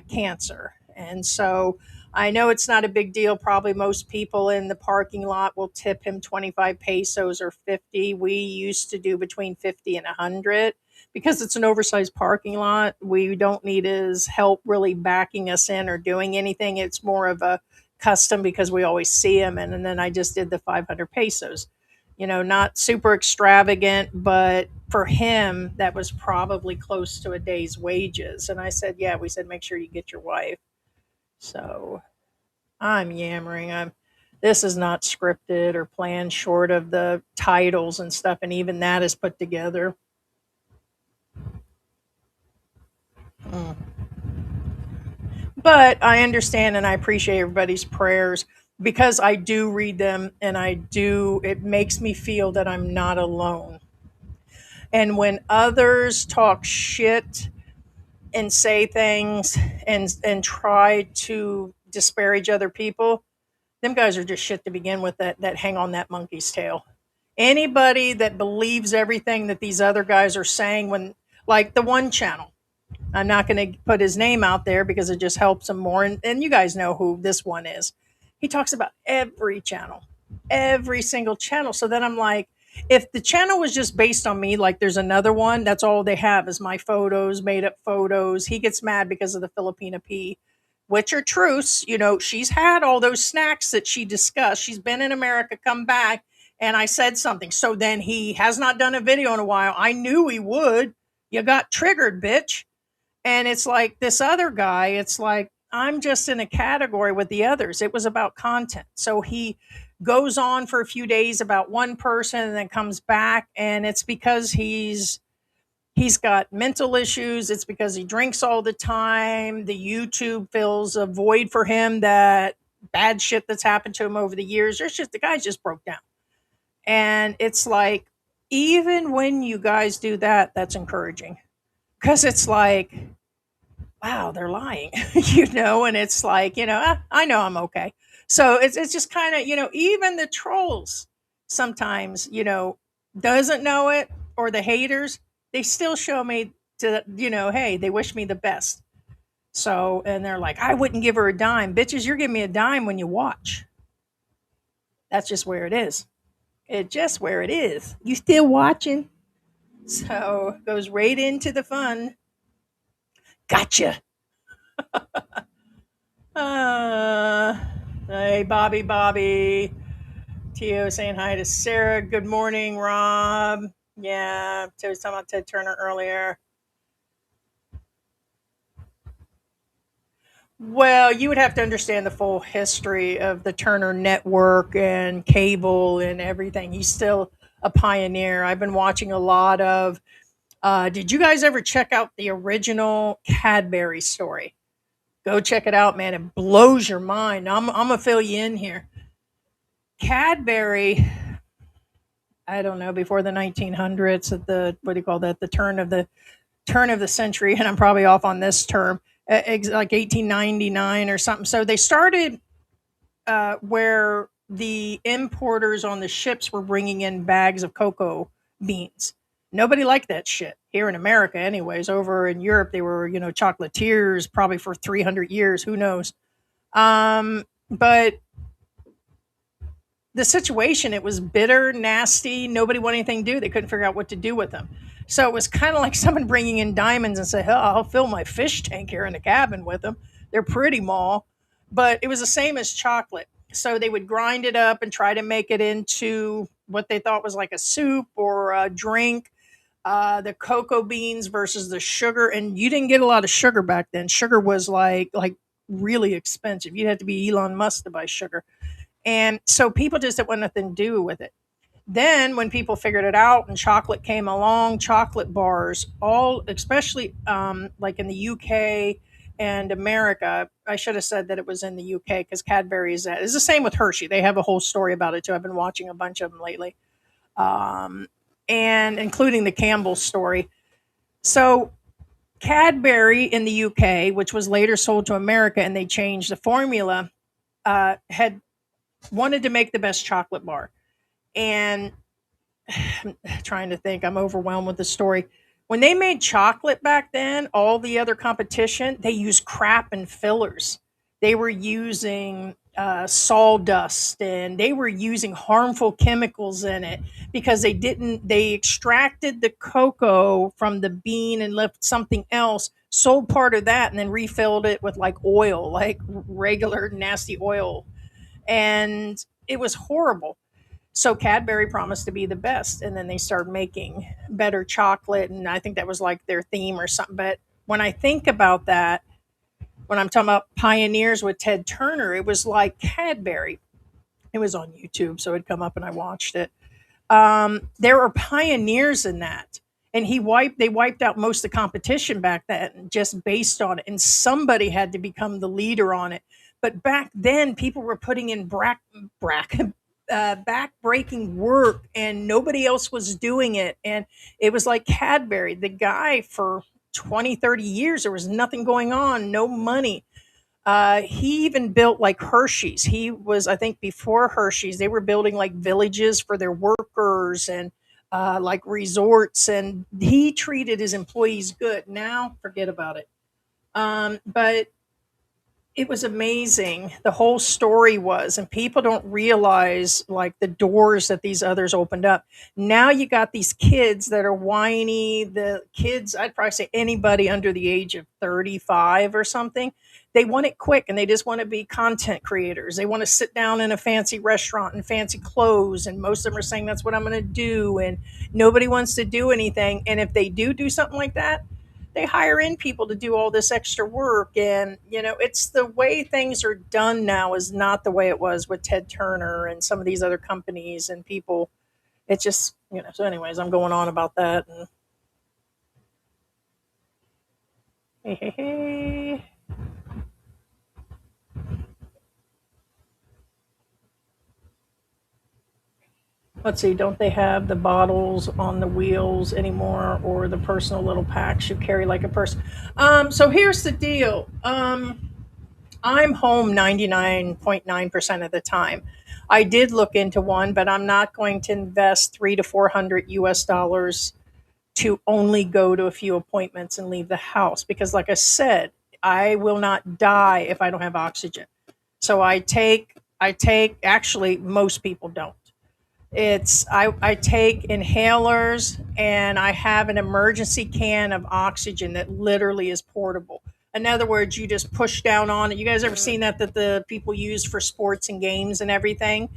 cancer. And so I know it's not a big deal. Probably most people in the parking lot will tip him 25 pesos or 50. We used to do between 50 and 100 because it's an oversized parking lot. We don't need his help really backing us in or doing anything. It's more of a custom because we always see him. And then I just did the 500 pesos. Not super extravagant, but for him, that was probably close to a day's wages. And I said, yeah, we said, make sure you get your wife. So I'm yammering. This is not scripted or planned short of the titles and stuff. And even that is put together. Mm. But I understand and I appreciate everybody's prayers because I do read them and it makes me feel that I'm not alone. And when others talk shit and say things and try to disparage other people, them guys are just shit to begin with that hang on that monkey's tail. Anybody that believes everything that these other guys are saying when like the one channel. I'm not going to put his name out there because it just helps him more. And you guys know who this one is. He talks about every channel, every single channel. So then I'm like, if the channel was just based on me, like there's another one, that's all they have is my photos, made up photos. He gets mad because of the Filipina P, which are truths. She's had all those snacks that she discussed. She's been in America, come back, and I said something. So then he has not done a video in a while. I knew he would. You got triggered, bitch. And it's like this other guy, it's like, I'm just in a category with the others. It was about content. So he goes on for a few days about one person and then comes back. And it's because he's got mental issues. It's because he drinks all the time. The YouTube fills a void for him, that bad shit that's happened to him over the years. The guy just broke down. And it's like, even when you guys do that, that's encouraging. Because it's like, wow, they're lying, and it's like, I know I'm okay. So it's just kind of, even the trolls sometimes, doesn't know it, or the haters, they still show me to, hey, they wish me the best. So, and they're like, I wouldn't give her a dime. Bitches, you're giving me a dime when you watch. That's just where it is. It just where it is. You still watching? So goes right into the fun. Gotcha. Uh, hey, Bobby. Tio saying hi to Sarah. Good morning, Rob. Yeah, I was talking about Ted Turner earlier. Well, you would have to understand the full history of the Turner network and cable and everything. He's still a pioneer. I've been watching a lot of. Did you guys ever check out the original Cadbury story? Go check it out, man. It blows your mind. I'm gonna fill you in here. Cadbury, I don't know, before the 1900s, at the what do you call that? The turn of the century, and I'm probably off on this term, like 1899 or something. So they started where the importers on the ships were bringing in bags of cocoa beans. Nobody liked that shit here in America, anyways. Over in Europe, they were, chocolatiers probably for 300 years. Who knows? But the situation, it was bitter, nasty. Nobody wanted anything to do. They couldn't figure out what to do with them. So it was kind of like someone bringing in diamonds and say, "Hell, I'll fill my fish tank here in the cabin with them. They're pretty small." But it was the same as chocolate. So they would grind it up and try to make it into what they thought was like a soup or a drink. The cocoa beans versus the sugar, and you didn't get a lot of sugar back then. Sugar was like really expensive. You'd have to be Elon Musk to buy sugar. And so people just didn't want nothing to do with it. Then when people figured it out and chocolate came along, chocolate bars, all especially like in the UK and America. I should have said that it was in the UK because Cadbury is that. It's the same with Hershey. They have a whole story about it too. I've been watching a bunch of them lately, and including the Campbell story. So Cadbury in the UK, which was later sold to America, and they changed the formula, had wanted to make the best chocolate bar. And I'm trying to think, I'm overwhelmed with the story. When they made chocolate back then, all the other competition, they used crap and fillers. They were using sawdust, and they were using harmful chemicals in it because they extracted the cocoa from the bean and left something else, sold part of that, and then refilled it with like oil, like regular nasty oil. And it was horrible. So Cadbury promised to be the best, and then they started making better chocolate, and I think that was like their theme or something. But when I think about that, when I'm talking about pioneers with Ted Turner, it was like Cadbury. It was on YouTube, so it'd come up and I watched it. There were pioneers in that, and they wiped out most of the competition back then just based on it, and somebody had to become the leader on it. But back then, people were putting in back breaking work, and nobody else was doing it. And it was like Cadbury, the guy for 20, 30 years, there was nothing going on, no money. He even built like Hershey's. He was, I think, before Hershey's, they were building like villages for their workers and like resorts, and he treated his employees good. Now, forget about it. But it was amazing. The whole story was, and people don't realize like the doors that these others opened up. Now you got these kids that are whiny. The kids, I'd probably say anybody under the age of 35 or something, they want it quick and they just want to be content creators. They want to sit down in a fancy restaurant in fancy clothes. And most of them are saying that's what I'm going to do. And nobody wants to do anything. And if they do something like that, they hire in people to do all this extra work. And it's the way things are done now is not the way it was with Ted Turner and some of these other companies and people. It's just, so anyways, I'm going on about that. And hey. Let's see, don't they have the bottles on the wheels anymore, or the personal little packs you carry like a purse? So here's the deal. I'm home 99.9% of the time. I did look into one, but I'm not going to invest 300 to 400 US dollars to only go to a few appointments and leave the house because, like I said, I will not die if I don't have oxygen. So I take, actually, most people don't. I take inhalers, and I have an emergency can of oxygen that literally is portable. In other words, you just push down on it. You guys ever seen that the people use for sports and games and everything?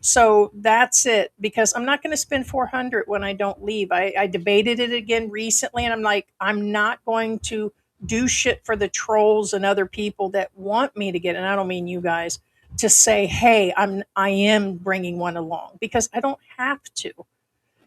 So that's it, because I'm not going to spend 400 when I don't leave. I debated it again recently, and I'm like, I'm not going to do shit for the trolls and other people that want me to get, and I don't mean you guys, to say, hey, I am bringing one along, because I don't have to.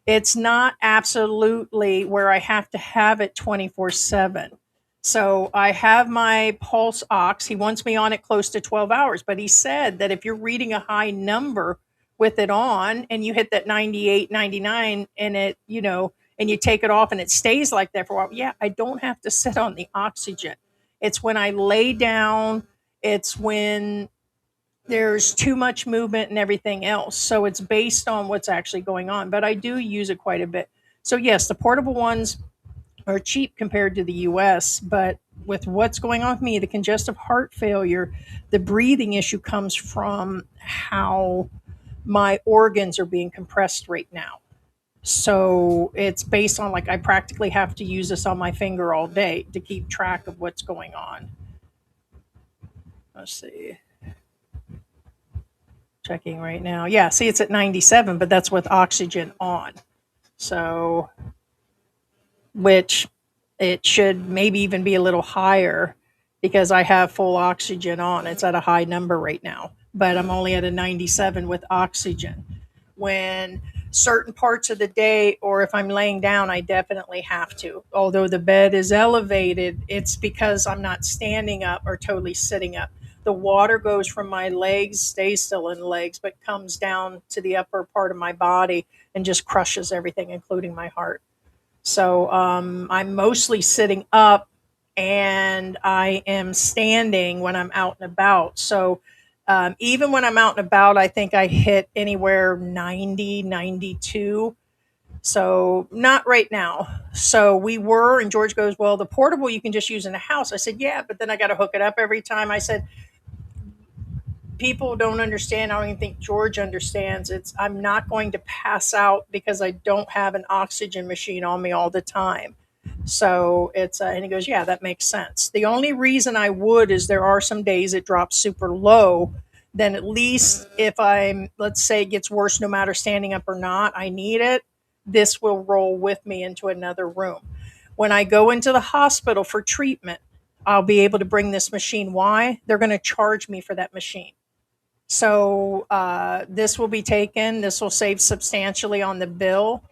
It's not absolutely where I have to have it 24/7. So I have my pulse ox. He wants me on it close to 12 hours, but he said that if you're reading a high number with it on and you hit that 98, 99, and and you take it off and it stays like that for a while, yeah, I don't have to sit on the oxygen. It's when I lay down, it's when there's too much movement and everything else. So it's based on what's actually going on. But I do use it quite a bit. So yes, the portable ones are cheap compared to the US, but with what's going on with me, the congestive heart failure, the breathing issue comes from how my organs are being compressed right now. So it's based on, like, I practically have to use this on my finger all day to keep track of what's going on. Let's see. Checking right now. Yeah, see, it's at 97, but that's with oxygen on. So, which it should maybe even be a little higher, because I have full oxygen on. It's at a high number right now, but I'm only at a 97 with oxygen. When certain parts of the day, or if I'm laying down, I definitely have to. Although the bed is elevated, it's because I'm not standing up or totally sitting up. The water goes from my legs, stays still in the legs, but comes down to the upper part of my body and just crushes everything, including my heart. So I'm mostly sitting up, and I am standing when I'm out and about. So even when I'm out and about, I think I hit anywhere 90, 92. So not right now. So we were, and George goes, well, the portable you can just use in the house. I said, yeah, but then I got to hook it up every time. I said, people don't understand. I don't even think George understands. I'm not going to pass out because I don't have an oxygen machine on me all the time. So and he goes, yeah, that makes sense. The only reason I would is there are some days it drops super low. Then at least if let's say, it gets worse no matter standing up or not, I need it. This will roll with me into another room. When I go into the hospital for treatment, I'll be able to bring this machine. Why? They're going to charge me for that machine. So this will be taken. This will save substantially on the bill.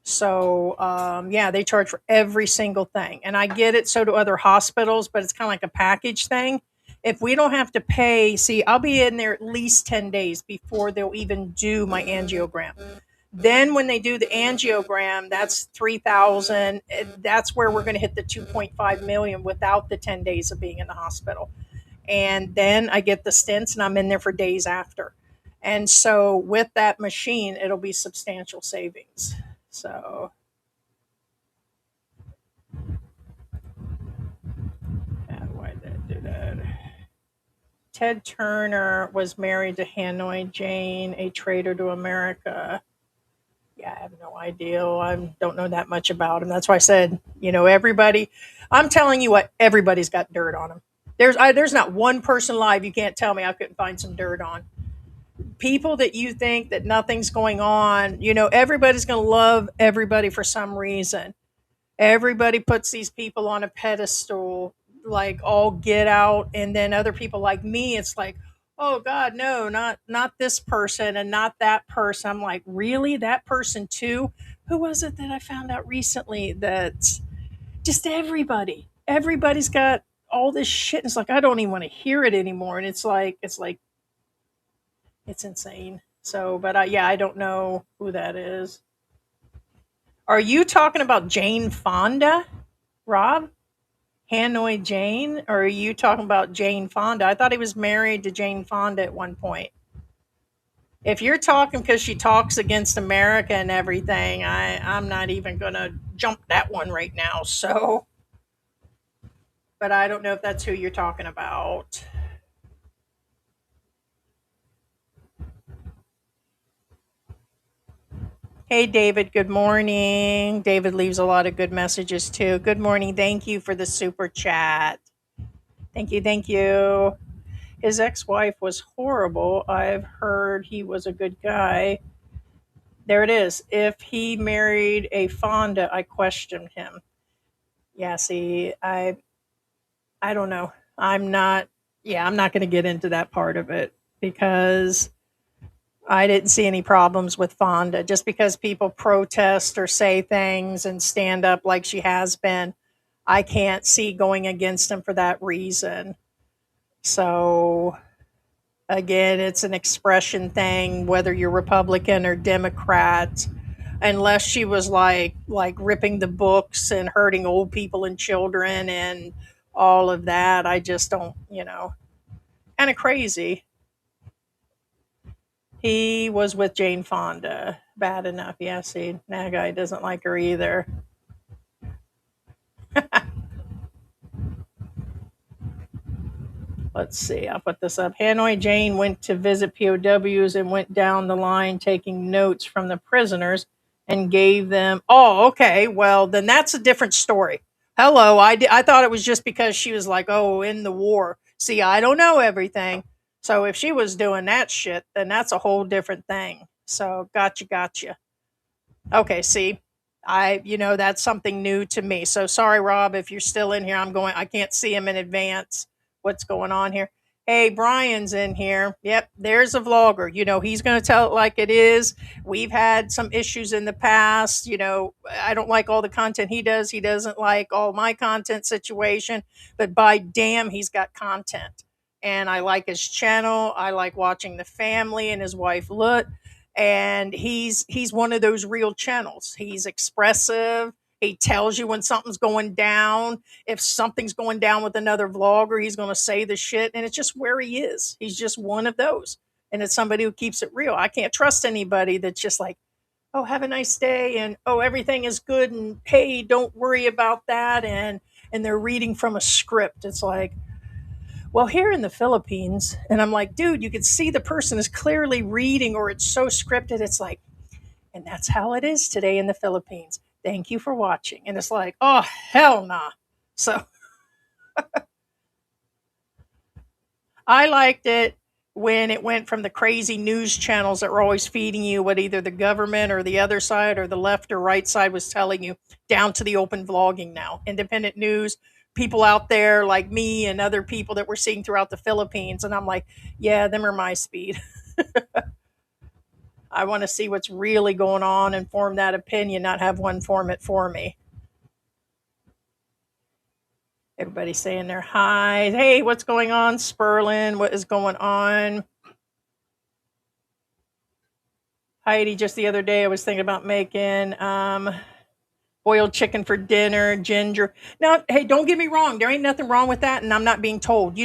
So yeah, they charge for every single thing, and I get it. So do other hospitals, but it's kind of like a package thing. If we don't have to pay, see, I'll be in there at least 10 days before they'll even do my angiogram. Then when they do the angiogram, that's 3,000. That's where we're going to hit the 2.5 million without the 10 days of being in the hospital. And then I get the stents, and I'm in there for days after. And so with that machine, it'll be substantial savings. So why did I do that? Ted Turner was married to Hanoi Jane, a traitor to America. Yeah, I have no idea. I don't know that much about him. That's why I said, everybody. I'm telling you what, everybody's got dirt on him. There's not one person alive you can't tell me I couldn't find some dirt on. People that you think that nothing's going on, everybody's going to love everybody for some reason. Everybody puts these people on a pedestal, like all get out, and then other people like me, it's like, oh God, no, not this person and not that person. I'm like, really, that person too? Who was it that I found out recently that just everybody's got all this shit? It's like, I don't even want to hear it anymore. And it's insane. So, but yeah, I don't know who that is. Are you talking about Jane Fonda, Rob? Hanoi Jane? Or are you talking about Jane Fonda? I thought he was married to Jane Fonda at one point. If you're talking because she talks against America and everything, I'm not even going to jump that one right now. So, but I don't know if that's who you're talking about. Hey, David. Good morning. David leaves a lot of good messages too. Good morning. Thank you for the super chat. Thank you. Thank you. His ex wife was horrible. I've heard he was a good guy. There it is. If he married a Fonda, I questioned him. Yeah, see, I don't know. I'm not yeah, I'm not going to get into that part of it because I didn't see any problems with Fonda. Just because people protest or say things and stand up like she has been, I can't see going against them for that reason. So again, it's an expression thing, whether you're Republican or Democrat. Unless she was like ripping the books and hurting old people and children and all of that, I just don't, kind of crazy. He was with Jane Fonda. Bad enough. Yeah, see, that guy doesn't like her either. Let's see, I'll put this up. Hanoi Jane went to visit POWs and went down the line taking notes from the prisoners and gave them. Oh, okay. Well, then that's a different story. Hello. I thought it was just because she was like, oh, in the war. See, I don't know everything. So if she was doing that shit, then that's a whole different thing. So gotcha, gotcha. Okay, see, that's something new to me. So sorry, Rob, if you're still in here. I can't see him in advance. What's going on here? Hey, Brian's in here. Yep, there's a vlogger. He's going to tell it like it is. We've had some issues in the past. I don't like all the content he does. He doesn't like all my content situation, but by damn, he's got content. And I like his channel. I like watching the family and his wife, Lut, and he's one of those real channels. He's expressive. He tells you when something's going down. If something's going down with another vlogger, he's going to say the shit, and it's just where he is. He's just one of those, and it's somebody who keeps it real. I can't trust anybody that's just like, oh, have a nice day, and oh, everything is good, and hey, don't worry about that, and they're reading from a script. It's like, well, here in the Philippines, and I'm like, dude, you can see the person is clearly reading, or it's so scripted. It's like, and that's how it is today in the Philippines. Thank you for watching. And it's like, oh, hell nah. So I liked it when it went from the crazy news channels that were always feeding you what either the government or the other side or the left or right side was telling you, down to the open vlogging now. Independent news, people out there like me and other people that we're seeing throughout the Philippines. And I'm like, yeah, them are my speed. I want to see what's really going on and form that opinion, not have one form it for me. Everybody saying their hi. Hey, what's going on, Sperlin? What is going on? Heidi, just the other day I was thinking about making boiled chicken for dinner, ginger. Now, hey, don't get me wrong. There ain't nothing wrong with that, and I'm not being told.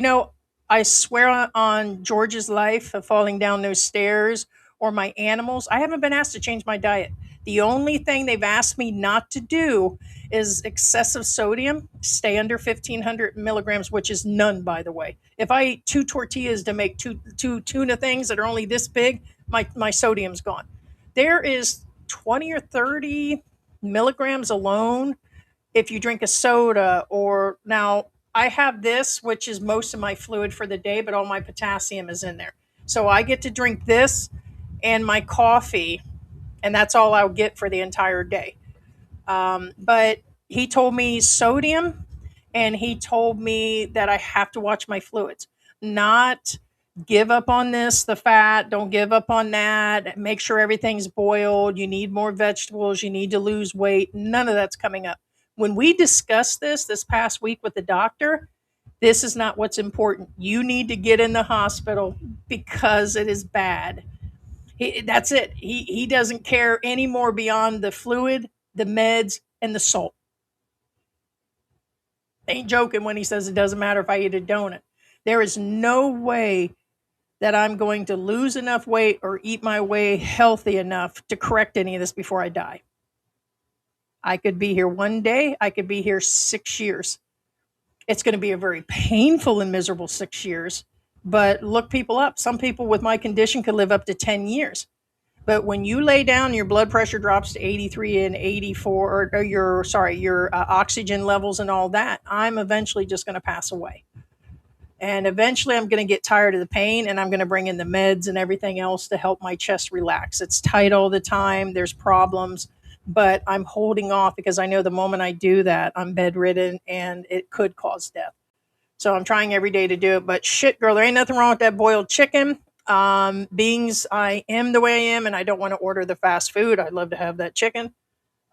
I swear on George's life of falling down those stairs or my animals, I haven't been asked to change my diet. The only thing they've asked me not to do is excessive sodium, stay under 1,500 milligrams, which is none, by the way. If I eat two tortillas to make two tuna things that are only this big, my sodium's gone. There is 20 or 30 milligrams alone if you drink a soda. Or now I have this, which is most of my fluid for the day, but all my potassium is in there. So I get to drink this and my coffee, and that's all I'll get for the entire day. But he told me sodium, and he told me that I have to watch my fluids, not give up on this, the fat, don't give up on that, make sure everything's boiled, you need more vegetables, you need to lose weight. None of that's coming up. When we discussed this past week with the doctor, this is not what's important. You need to get in the hospital because it is bad. That's it. He doesn't care anymore beyond the fluid, the meds, and the salt. Ain't joking when he says it doesn't matter if I eat a donut. There is no way that I'm going to lose enough weight or eat my way healthy enough to correct any of this before I die. I could be here one day. I could be here 6 years. It's going to be a very painful and miserable 6 years. But look people up. Some people with my condition could live up to 10 years. But when you lay down, your blood pressure drops to 83 and 84, or your oxygen levels and all that. I'm eventually just going to pass away. And eventually I'm going to get tired of the pain, and I'm going to bring in the meds and everything else to help my chest relax. It's tight all the time. There's problems, but I'm holding off because I know the moment I do that, I'm bedridden and it could cause death. So I'm trying every day to do it. But shit, girl, there ain't nothing wrong with that boiled chicken. Beings, I am the way I am, and I don't want to order the fast food. I'd love to have that chicken.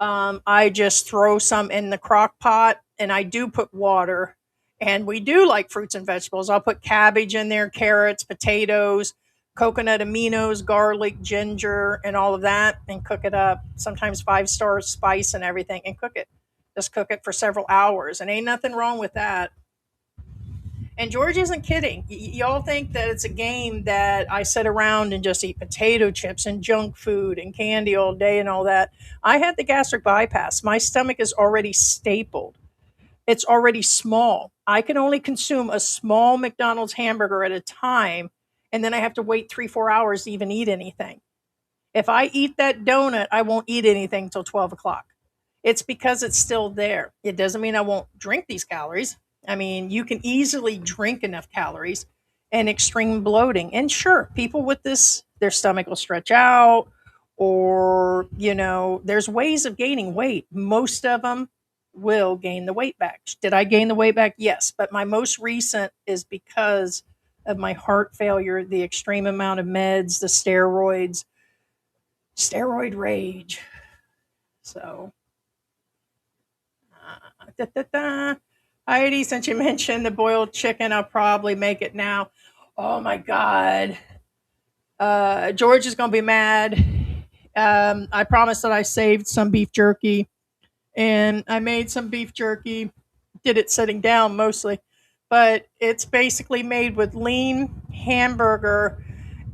I just throw some in the crock pot, and I do put water. And we do like fruits and vegetables. I'll put cabbage in there, carrots, potatoes, coconut aminos, garlic, ginger, and all of that, and cook it up. Sometimes 5-star spice and everything, and cook it. Just cook it for several hours, and ain't nothing wrong with that. And George isn't kidding. Y'all think that it's a game that I sit around and just eat potato chips and junk food and candy all day and all that. I had the gastric bypass. My stomach is already stapled. It's already small. I can only consume a small McDonald's hamburger at a time, and then I have to wait 3, 4 hours to even eat anything. If I eat that donut, I won't eat anything till 12 o'clock. It's because it's still there. It doesn't mean I won't drink these calories. I mean, you can easily drink enough calories and extreme bloating. And sure, people with this, their stomach will stretch out, or, there's ways of gaining weight. Most of them will gain the weight back. Did I gain the weight back? Yes. But my most recent is because of my heart failure, the extreme amount of meds, the steroids, steroid rage. So, da, da, da. Heidi, since you mentioned the boiled chicken, I'll probably make it now. Oh my God. George is going to be mad. I promised that I saved some beef jerky, and I made some beef jerky, did it sitting down mostly, but it's basically made with lean hamburger,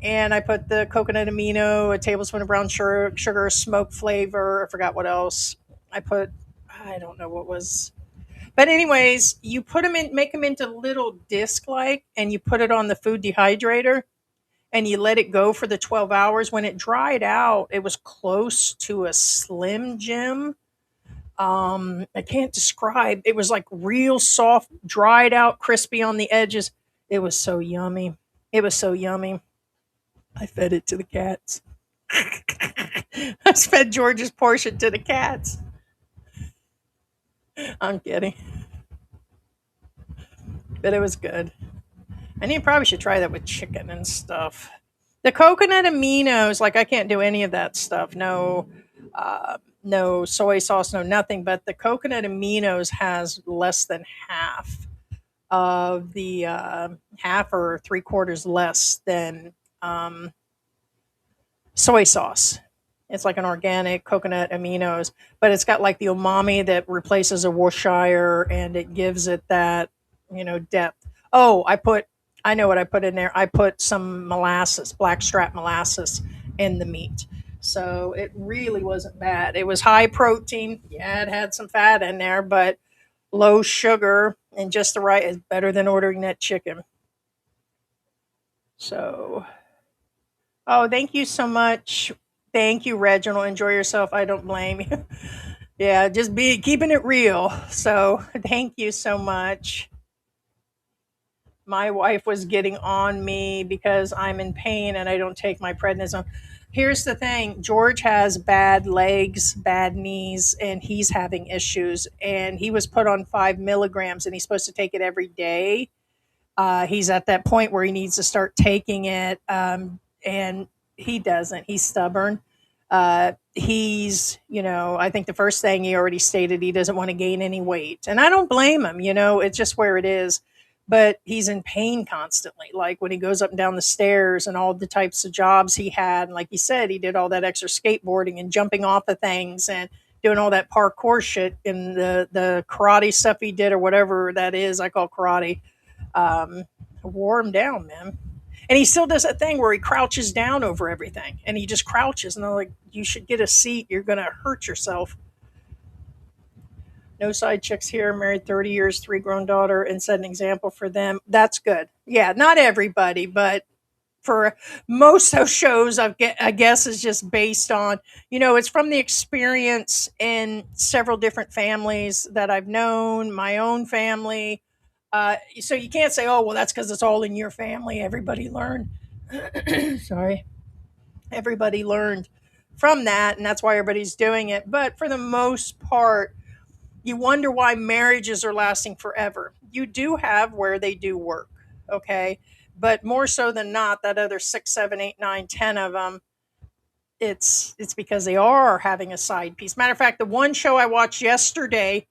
and I put the coconut amino, a tablespoon of brown sugar, smoke flavor. I forgot what else. I don't know what was. But anyways, you put them in, make them into little disc like, and you put it on the food dehydrator, and you let it go for the 12 hours. When it dried out, it was close to a Slim Jim. I can't describe. It was like real soft, dried out, crispy on the edges. It was so yummy. It was so yummy. I fed it to the cats. I fed George's portion to the cats. I'm kidding, but it was good. And you probably should try that with chicken and stuff. The coconut aminos, like I can't do any of that stuff. No, no soy sauce, no nothing. But the coconut aminos has less than half of the half or 3/4 less than soy sauce. It's like an organic coconut aminos, but it's got like the umami that replaces a Worcestershire, and it gives it that, depth. Oh, I know what I put in there. I put some molasses, blackstrap molasses in the meat. So it really wasn't bad. It was high protein. Yeah, it had some fat in there, but low sugar and just the right is better than ordering that chicken. So, oh, thank you so much. Thank you, Reginald. Enjoy yourself. I don't blame you. Yeah, just be keeping it real. So, thank you so much. My wife was getting on me because I'm in pain and I don't take my prednisone. Here's the thing: George has bad legs, bad knees, and he's having issues. And he was put on 5 milligrams, and he's supposed to take it every day. He's at that point where he needs to start taking it, and he doesn't. He's stubborn. I think the first thing he already stated, he doesn't want to gain any weight. And I don't blame him, it's just where it is. But he's in pain constantly. Like when he goes up and down the stairs and all the types of jobs he had. And like he said, he did all that extra skateboarding and jumping off of things and doing all that parkour shit and the karate stuff he did or whatever that is. I call karate. Wore him down, man. And he still does that thing where he crouches down over everything and he just crouches. And they're like, you should get a seat. You're going to hurt yourself. No side chicks here, married 30 years, 3 grown daughter, and set an example for them. That's good. Yeah, not everybody, but for most of those shows, I guess is just based on, it's from the experience in several different families that I've known, my own family. So you can't say, oh, well, that's because it's all in your family. Everybody learned. Sorry. Everybody learned from that, and that's why everybody's doing it. But for the most part, you wonder why marriages are lasting forever. You do have where they do work, okay? But more so than not, that other six, seven, eight, nine, 10 of them, it's because they are having a side piece. Matter of fact, the one show I watched yesterday,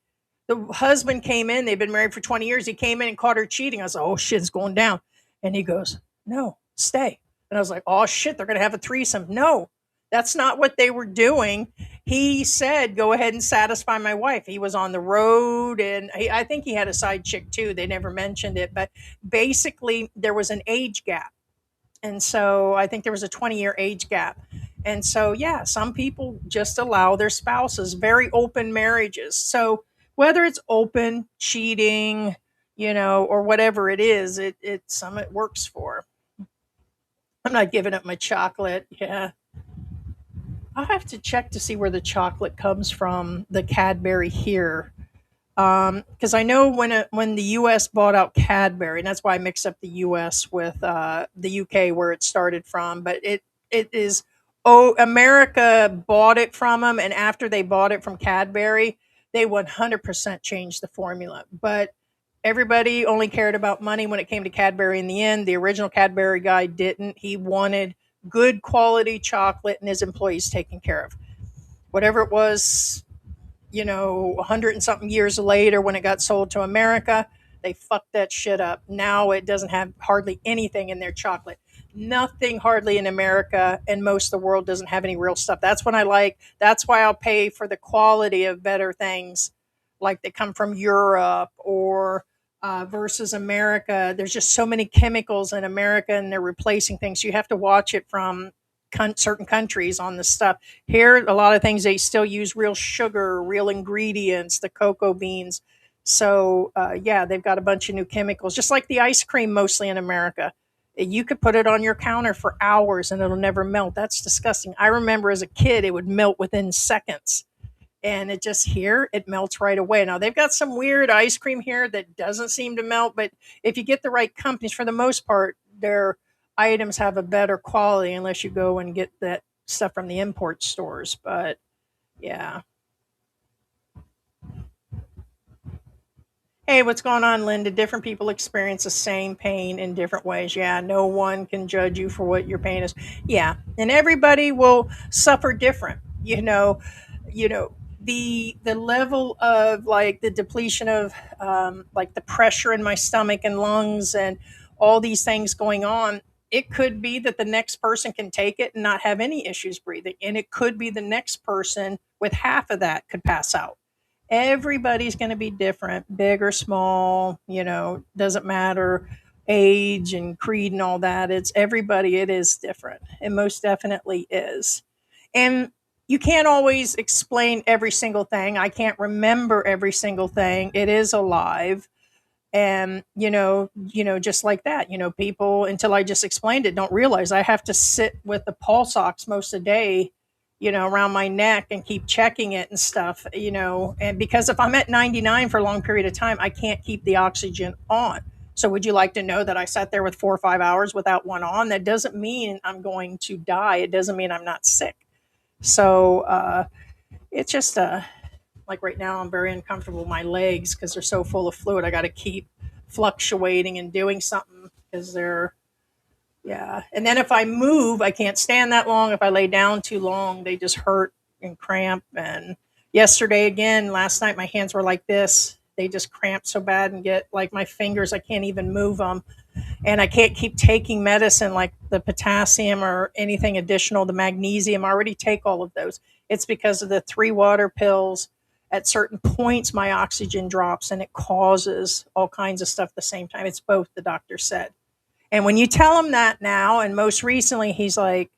the husband came in. They've been married for 20 years. He came in and caught her cheating. I was like, oh shit, it's going down. And he goes, no, stay. And I was like, oh shit, they're gonna have a threesome. No, that's not what they were doing. He said, go ahead and satisfy my wife. He was on the road, and I think he had a side chick too. They never mentioned it, but basically there was an age gap. And so I think there was a 20-year age gap. And so, yeah, some people just allow their spouses, very open marriages. So whether it's open, cheating, or whatever it is, some it works for. I'm not giving up my chocolate. Yeah. I'll have to check to see where the chocolate comes from, the Cadbury here. Because I know when the U.S. bought out Cadbury, and that's why I mix up the U.S. with the U.K. where it started from. But it is, oh, America bought it from them, and after they bought it from Cadbury, they 100% changed the formula. But everybody only cared about money when it came to Cadbury. In the end, the original Cadbury guy didn't. He wanted good quality chocolate and his employees taken care of. Whatever it was, 100 and something years later when it got sold to America, they fucked that shit up. Now it doesn't have hardly anything in their chocolate. Nothing hardly in America, and most of the world doesn't have any real stuff. That's why I'll pay for the quality of better things like they come from Europe or versus America. There's just so many chemicals in America and they're replacing things. You have to watch it from certain countries on the stuff. Here, a lot of things they still use real sugar, real ingredients, the cocoa beans. So, yeah, they've got a bunch of new chemicals, just like the ice cream mostly in America. You could put it on your counter for hours and it'll never melt. That's disgusting. I remember as a kid, it would melt within seconds. And it just here, it melts right away. Now, they've got some weird ice cream here that doesn't seem to melt, but if you get the right companies, for the most part, their items have a better quality unless you go and get that stuff from the import stores. But yeah. Hey, what's going on, Linda? Different people experience the same pain in different ways. Yeah, no one can judge you for what your pain is. Yeah, and everybody will suffer different. The level of like the depletion of like the pressure in my stomach and lungs and all these things going on. It could be that the next person can take it and not have any issues breathing, and it could be the next person with half of that could pass out. Everybody's going to be different, big or small, doesn't matter age and creed and all that. It's everybody, it is different. It most definitely is. And you can't always explain every single thing. I can't remember every single thing. It is alive. And just like that, people, until I just explained it, don't realize I have to sit with the pulse ox most of the day, around my neck and keep checking it and stuff, and because if I'm at 99 for a long period of time, I can't keep the oxygen on. So would you like to know that I sat there with 4 or 5 hours without one on? That doesn't mean I'm going to die. It doesn't mean I'm not sick. So it's just like right now, I'm very uncomfortable with my legs because they're so full of fluid. I got to keep fluctuating and doing something because they're, yeah. And then if I move, I can't stand that long. If I lay down too long, they just hurt and cramp. And yesterday, again, last night, my hands were like this. They just cramp so bad and get like my fingers, I can't even move them. And I can't keep taking medicine like the potassium or anything additional, the magnesium. I already take all of those. It's because of the 3 water pills. At certain points, my oxygen drops and it causes all kinds of stuff at the same time. It's both, the doctor said. And when you tell him that now, and most recently, he's like,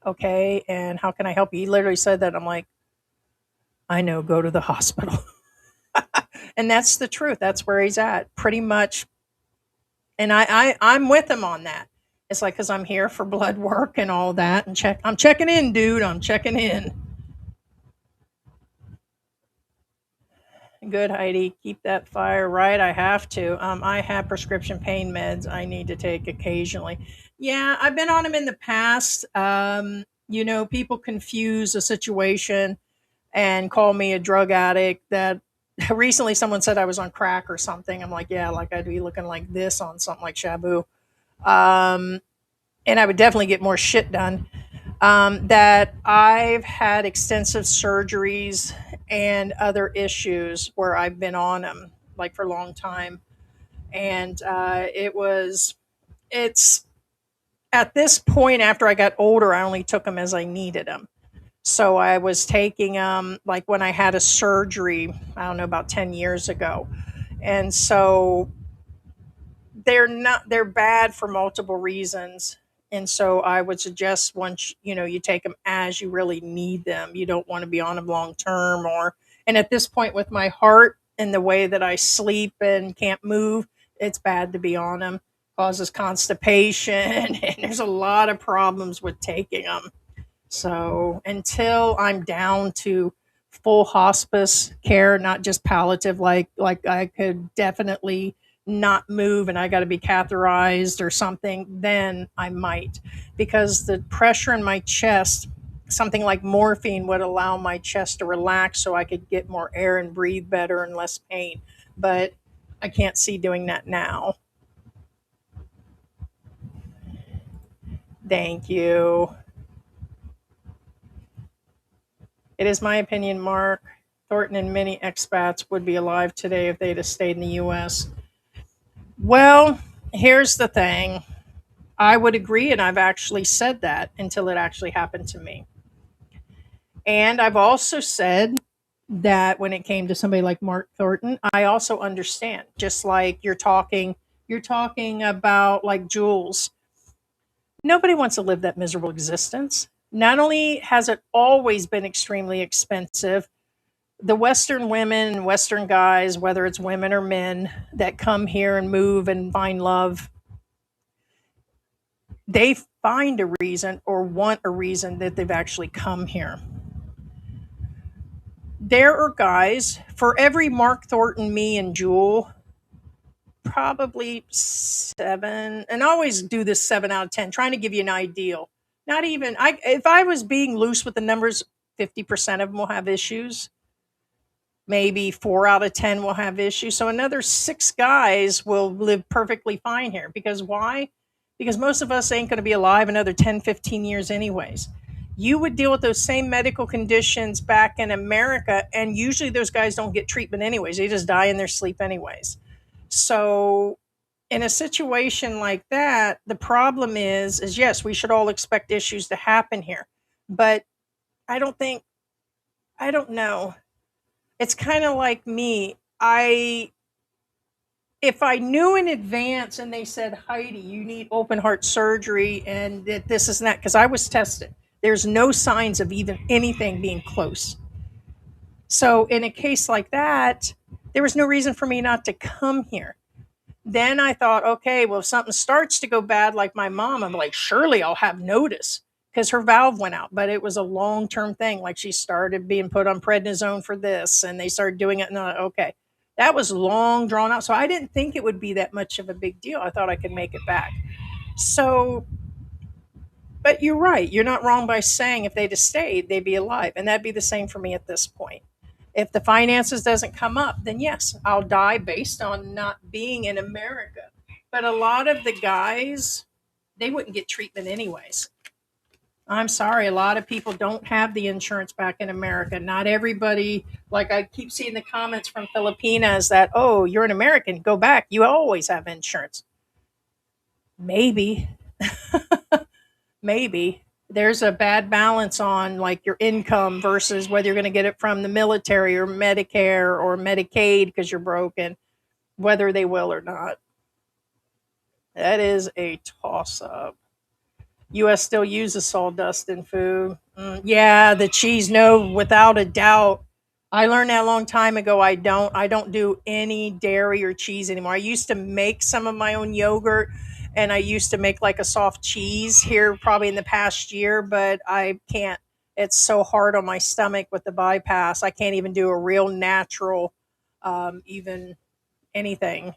okay, and how can I help you? He literally said that. I'm like, I know, go to the hospital. And that's the truth. That's where he's at, pretty much. And I'm with him on that. It's like, because I'm here for blood work and all that, and I'm checking in, dude. I'm checking in. Good, Heidi. Keep that fire right. I have to. I have prescription pain meds I need to take occasionally. Yeah, I've been on them in the past. People confuse a situation and call me a drug addict. That recently someone said I was on crack or something. I'm like, yeah, like I'd be looking like this on something like Shabu. Um, and I would definitely get more shit done. That I've had extensive surgeries and other issues where I've been on them like for a long time. And it's at this point after I got older, I only took them as I needed them. So I was taking them like when I had a surgery, I don't know, about 10 years ago. And so they're bad for multiple reasons. And so I would suggest once you take them as you really need them. You don't want to be on them long term. Or and at this point with my heart and the way that I sleep and can't move, it's bad to be on them. Causes constipation and there's a lot of problems with taking them. So until I'm down to full hospice care, not just palliative, like I could definitely not move and I got to be catheterized or something, then I might, because the pressure in my chest, something like morphine would allow my chest to relax so I could get more air and breathe better and less pain. But I can't see doing that now. Thank you. It is my opinion, Mark. Thornton and many expats would be alive today if they'd have stayed in the US. Well, here's the thing. I would agree, and I've actually said that until it actually happened to me. And I've also said that when it came to somebody like Mark Thornton, I also understand. Just like you're talking about like Jules. Nobody wants to live that miserable existence. Not only has it always been extremely expensive, the Western women and Western guys, whether it's women or men that come here and move and find love, they find a reason or want a reason that they've actually come here. There are guys, for every Mark Thornton, me, and Jewel, probably seven, and I always do this 7 out of 10, trying to give you an ideal. Not even, if I was being loose with the numbers, 50% of them will have issues. Maybe 4 out of 10 will have issues. So another 6 guys will live perfectly fine here. Because why? Because most of us ain't going to be alive another 10, 15 years, anyways. You would deal with those same medical conditions back in America, and usually those guys don't get treatment, anyways. They just die in their sleep, anyways. So, in a situation like that, the problem is yes, we should all expect issues to happen here. But I don't think, I don't know, it's kind of like me. If I knew in advance and they said, Heidi, you need open heart surgery and that this is that, because I was tested, there's no signs of even anything being close. So in a case like that, there was no reason for me not to come here. Then I thought, okay, well, if something starts to go bad, like my mom, I'm like, surely I'll have notice because her valve went out. But it was a long term thing. Like she started being put on prednisone for this, and they started doing it. And I'm like, okay, that was long drawn out. So I didn't think it would be that much of a big deal. I thought I could make it back. So, but you're right. You're not wrong by saying if they'd have stayed, they'd be alive, and that'd be the same for me at this point. If the finances doesn't come up, then yes, I'll die based on not being in America. But a lot of the guys, they wouldn't get treatment anyways. I'm sorry, a lot of people don't have the insurance back in America. Not everybody, like I keep seeing the comments from Filipinas that, oh, you're an American, go back. You always have insurance. Maybe, maybe. There's a bad balance on like your income versus whether you're going to get it from the military or Medicare or Medicaid because you're broken, whether they will or not. That is a toss up. US still uses sawdust in food. Yeah, the cheese, no, without a doubt. I learned that a long time ago. I don't do any dairy or cheese anymore. I used to make some of my own yogurt and I used to make like a soft cheese here probably in the past year, but I can't. It's so hard on my stomach with the bypass. I can't even do a real natural, even anything.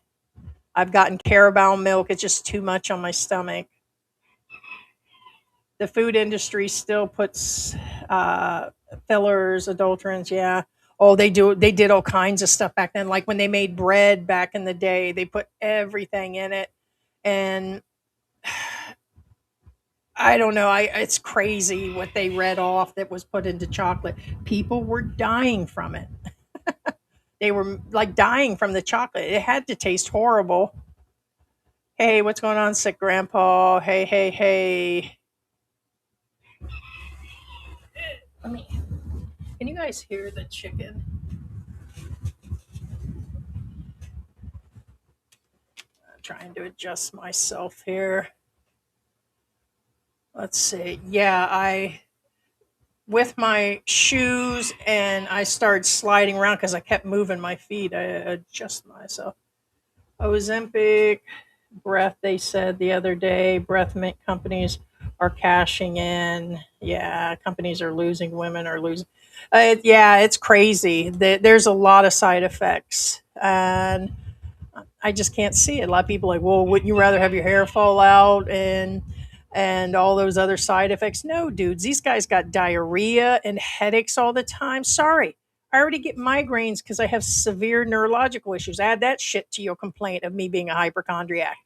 I've gotten Carabao milk. It's just too much on my stomach. The food industry still puts uh, fillers, adulterants. Yeah. Oh, they do. They did all kinds of stuff back then. Like when they made bread back in the day, they put everything in it, and I don't know. It's crazy what they read off that was put into chocolate. People were dying from it. They were like dying from the chocolate. It had to taste horrible. Hey, what's going on, sick grandpa? Hey, hey, hey. Let me. Can you guys hear the chicken? I'm trying to adjust myself here. Let's see. Yeah, I with my shoes and I started sliding around because I kept moving my feet. I adjust myself. Ozempic, breath. They said the other day, breath mint companies are cashing in. Yeah, companies are losing. Women are losing. Yeah, it's crazy. There's a lot of side effects, and I just can't see it. A lot of people are like, well, wouldn't you rather have your hair fall out and all those other side effects? No, dudes, these guys got diarrhea and headaches all the time. Sorry. I already get migraines because I have severe neurological issues. Add that shit to your complaint of me being a hypochondriac.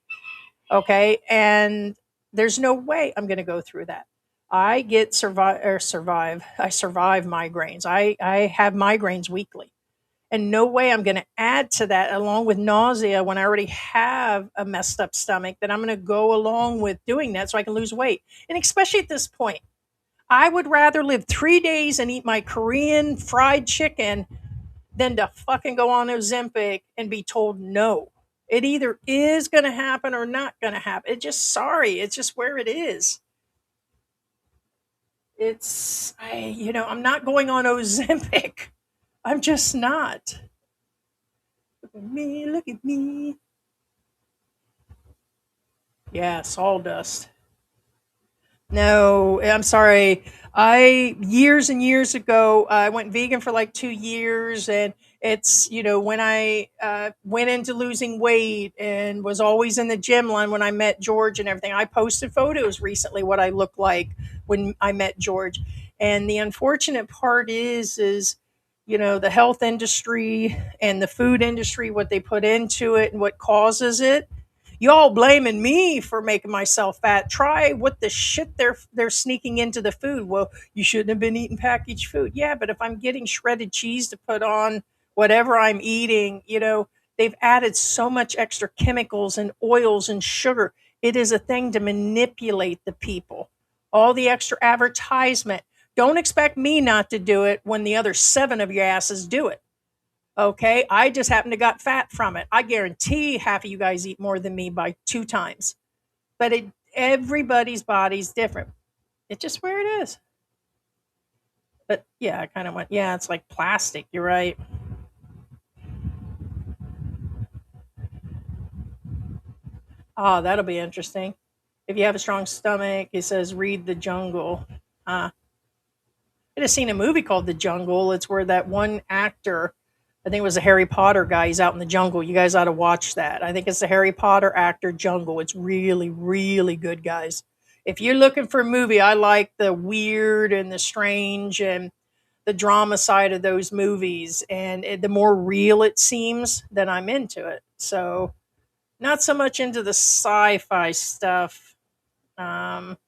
Okay. And there's no way I'm going to go through that. I get survive. I survive migraines. I have migraines weekly, and no way I'm going to add to that along with nausea when I already have a messed up stomach that I'm going to go along with doing that so I can lose weight. And especially at this point, I would rather live 3 days and eat my Korean fried chicken than to fucking go on Ozempic and be told no. It either is going to happen or not going to happen. It just, sorry, it's just where it is. I'm not going on Ozempic. I'm just not. Look at me, look at me. Yeah, sawdust. No, I'm sorry. I years and years ago, I went vegan for like 2 years, and it's when I went into losing weight and was always in the gym line when I met George and everything. I posted photos recently what I looked like when I met George, and the unfortunate part is the health industry and the food industry, what they put into it and what causes it. Y'all blaming me for making myself fat. Try what the shit they're sneaking into the food. Well, you shouldn't have been eating packaged food. Yeah, but if I'm getting shredded cheese to put on whatever I'm eating, they've added so much extra chemicals and oils and sugar. It is a thing to manipulate the people. All the extra advertisement. Don't expect me not to do it when the other seven of your asses do it. Okay, I just happen to got fat from it. I guarantee half of you guys eat more than me by 2 times. But everybody's body's different. It's just where it is. But yeah, I kind of went, yeah, it's like plastic. You're right. Oh, that'll be interesting. If you have a strong stomach, it says read The Jungle. I just seen a movie called The Jungle. It's where that one actor, I think it was a Harry Potter guy, he's out in the jungle. You guys ought to watch that. I think it's the Harry Potter actor Jungle. It's really, really good, guys. If you're looking for a movie, I like the weird and the strange and the drama side of those movies. And the more real it seems, then I'm into it. So, not so much into the sci fi stuff. Um,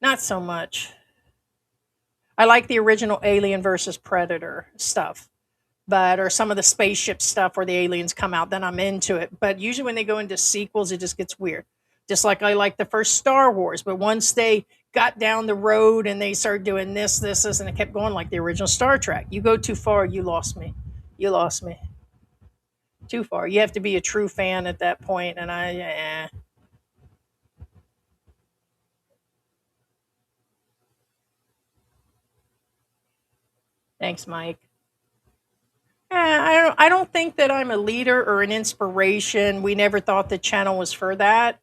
not so much. I like the original Alien versus Predator stuff, but or some of the spaceship stuff where the aliens come out, then I'm into it. But usually when they go into sequels, it just gets weird. Just like I like the first Star Wars, but once they got down the road and they started doing this, and it kept going like the original Star Trek. You go too far, you lost me. You lost me too far. You have to be a true fan at that point, and thanks, Mike. I don't think that I'm a leader or an inspiration. We never thought the channel was for that.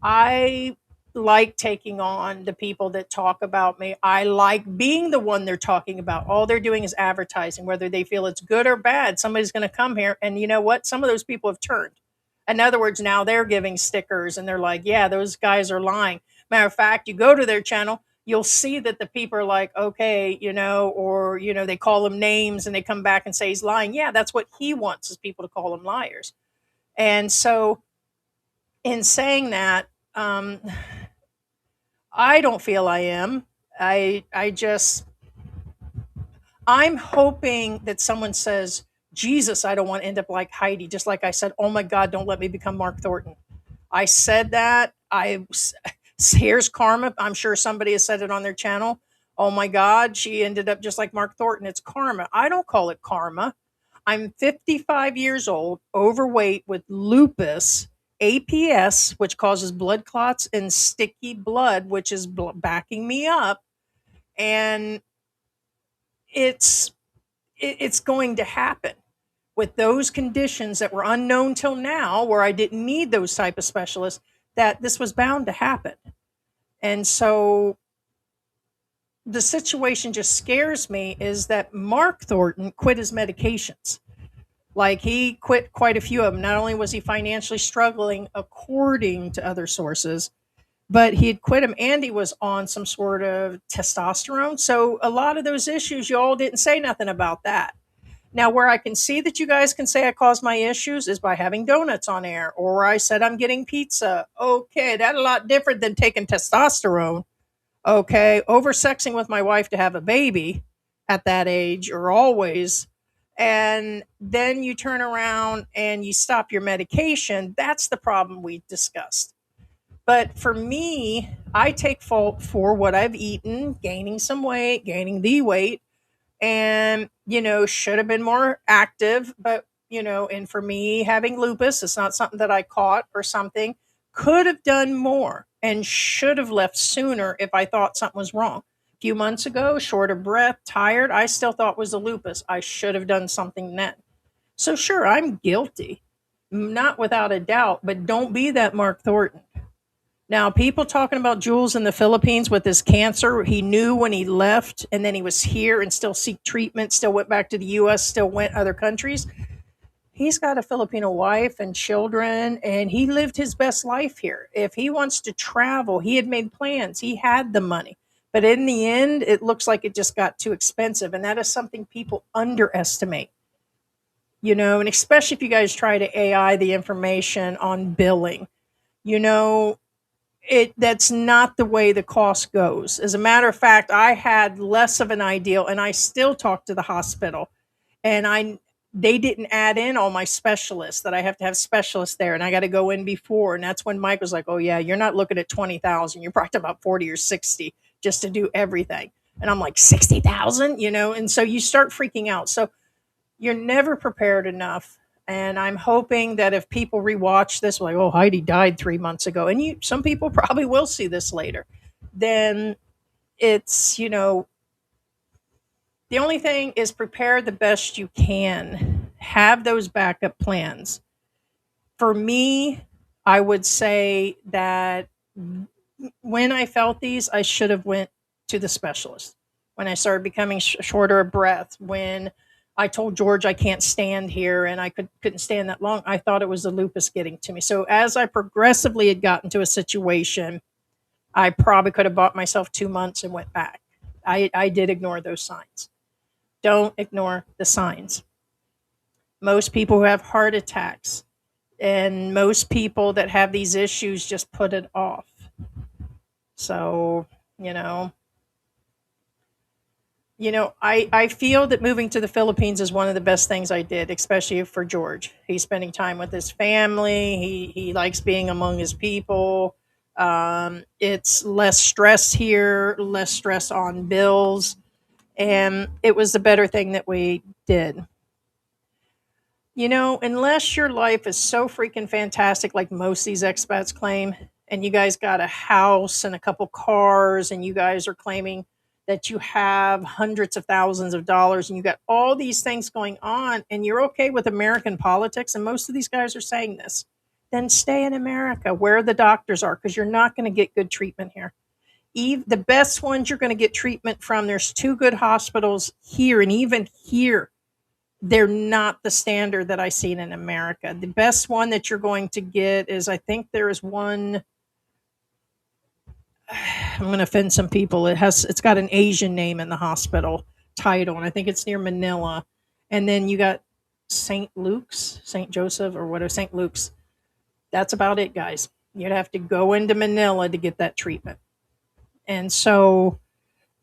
I like taking on the people that talk about me. I like being the one they're talking about. All they're doing is advertising, whether they feel it's good or bad. Somebody's going to come here. And you know what? Some of those people have turned. In other words, now they're giving stickers and they're like, yeah, those guys are lying. Matter of fact, you go to their channel, you'll see that the people are like, okay, or, they call him names and they come back and say he's lying. Yeah, that's what he wants, is people to call him liars. And so, in saying that, um, I don't feel I am. I just I'm hoping that someone says, Jesus, I don't want to end up like Heidi. Just like I said, oh my God, don't let me become Mark Thornton. I said that. Here's karma. I'm sure somebody has said it on their channel. Oh my God, she ended up just like Mark Thornton. It's karma. I don't call it karma. I'm 55 years old, overweight, with lupus, APS, which causes blood clots, and sticky blood, which is backing me up. And it's it's going to happen with those conditions that were unknown till now, where I didn't need those type of specialists, that this was bound to happen. And so the situation just scares me, is that Mark Thornton quit his medications. Like, he quit quite a few of them. Not only was he financially struggling, according to other sources, but he had quit them and he was on some sort of testosterone. So a lot of those issues, you all didn't say nothing about that. Now, where I can see that you guys can say I caused my issues is by having donuts on air, or where I said I'm getting pizza. Okay, that's a lot different than taking testosterone. Okay, oversexing with my wife to have a baby at that age, or always. And then you turn around and you stop your medication. That's the problem we discussed. But for me, I take fault for what I've eaten, gaining some weight, gaining the weight, and should have been more active. But and for me, having lupus, it's not something that I caught or something. Could have done more and should have left sooner if I thought something was wrong. A few months ago, short of breath, tired, I still thought was the lupus. I should have done something then. So sure, I'm guilty, not without a doubt, but don't be that Mark Thornton. Now, people talking about Jules in the Philippines with his cancer, he knew when he left, and then he was here and still seek treatment, still went back to the US, still went other countries. He's got a Filipino wife and children, and he lived his best life here. If he wants to travel, he had made plans, he had the money. But in the end, it looks like it just got too expensive. And that is something people underestimate, and especially if you guys try to AI the information on billing. You know, that's not the way the cost goes. As a matter of fact, I had less of an ideal, and I still talked to the hospital, and they didn't add in all my specialists, that I have to have specialists there, and I got to go in before. And that's when Mike was like, "Oh yeah, you're not looking at 20,000. You're probably about 40 or 60 just to do everything." And I'm like, 60,000, And so you start freaking out. So you're never prepared enough. And I'm hoping that if people rewatch this, like, oh, Heidi died 3 months ago, and some people probably will see this later, then it's, the only thing is prepare the best you can. Have those backup plans. For me, I would say that when I felt these, I should have went to the specialist. When I started becoming shorter of breath, when I told George I can't stand here and I couldn't stand that long, I thought it was the lupus getting to me. So as I progressively had gotten to a situation, I probably could have bought myself 2 months and went back. I did ignore those signs. Don't ignore the signs. Most people who have heart attacks and most people that have these issues just put it off. So, I feel that moving to the Philippines is one of the best things I did, especially for George. He's spending time with his family. He likes being among his people. It's less stress here, less stress on bills, and it was the better thing that we did. Unless your life is so freaking fantastic, like most of these expats claim, and you guys got a house and a couple cars, and you guys are claiming that you have hundreds of thousands of dollars, and you got all these things going on, and you're okay with American politics, and most of these guys are saying this. then stay in America where the doctors are, because you're not going to get good treatment here. The best ones you're going to get treatment from, there's two good hospitals here, and even here, they're not the standard that I seen in America. The best one that you're going to get is, I think there is one. I'm going to offend some people. It's got an Asian name in the hospital title, and I think it's near Manila. And then you got St. Luke's, St. Joseph, or whatever, St. Luke's. That's about it, guys. You'd have to go into Manila to get that treatment. And so,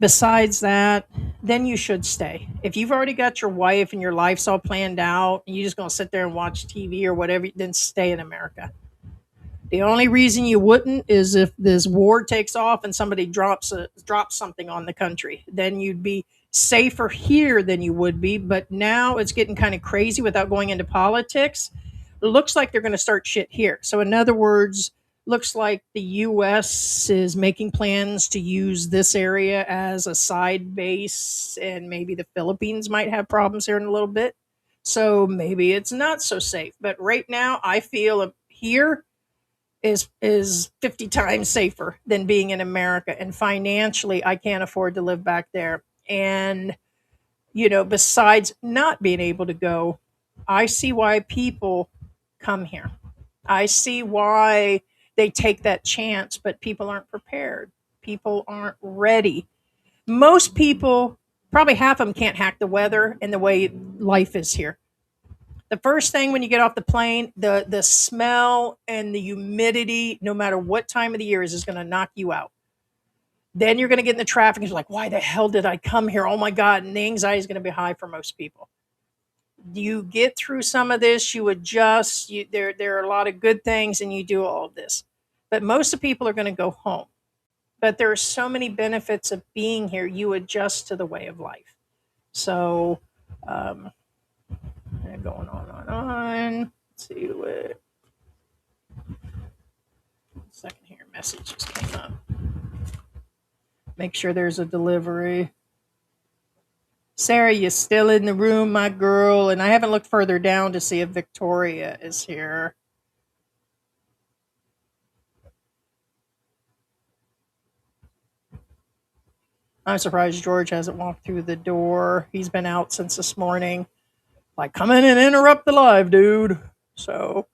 besides that, then you should stay. If you've already got your wife and your life's all planned out, and you're just going to sit there and watch TV or whatever, then stay in America. The only reason you wouldn't is if this war takes off and somebody drops something on the country. Then you'd be safer here than you would be. But now it's getting kind of crazy without going into politics. It looks like they're going to start shit here. So in other words, looks like the U.S. is making plans to use this area as a side base, and maybe the Philippines might have problems here in a little bit. So maybe it's not so safe. But right now, I feel here is 50 times safer than being in America. And financially, I can't afford to live back there. And, besides not being able to go, I see why people come here. I see why they take that chance, but people aren't prepared. People aren't ready. Most people, probably half of them, can't hack the weather and the way life is here. The first thing when you get off the plane, the smell and the humidity, no matter what time of the year is going to knock you out. Then you're going to get in the traffic and you're like, why the hell did I come here? Oh my God. And the anxiety is going to be high for most people. You get through some of this, you adjust, there are a lot of good things, and you do all of this. But most of the people are going to go home. But there are so many benefits of being here, you adjust to the way of life. So, going on. Let's see what. Second here, message just came up. Make sure there's a delivery. Sarah, you still in the room, my girl? And I haven't looked further down to see if Victoria is here. I'm surprised George hasn't walked through the door. He's been out since this morning. Like, come in and interrupt the live, dude. So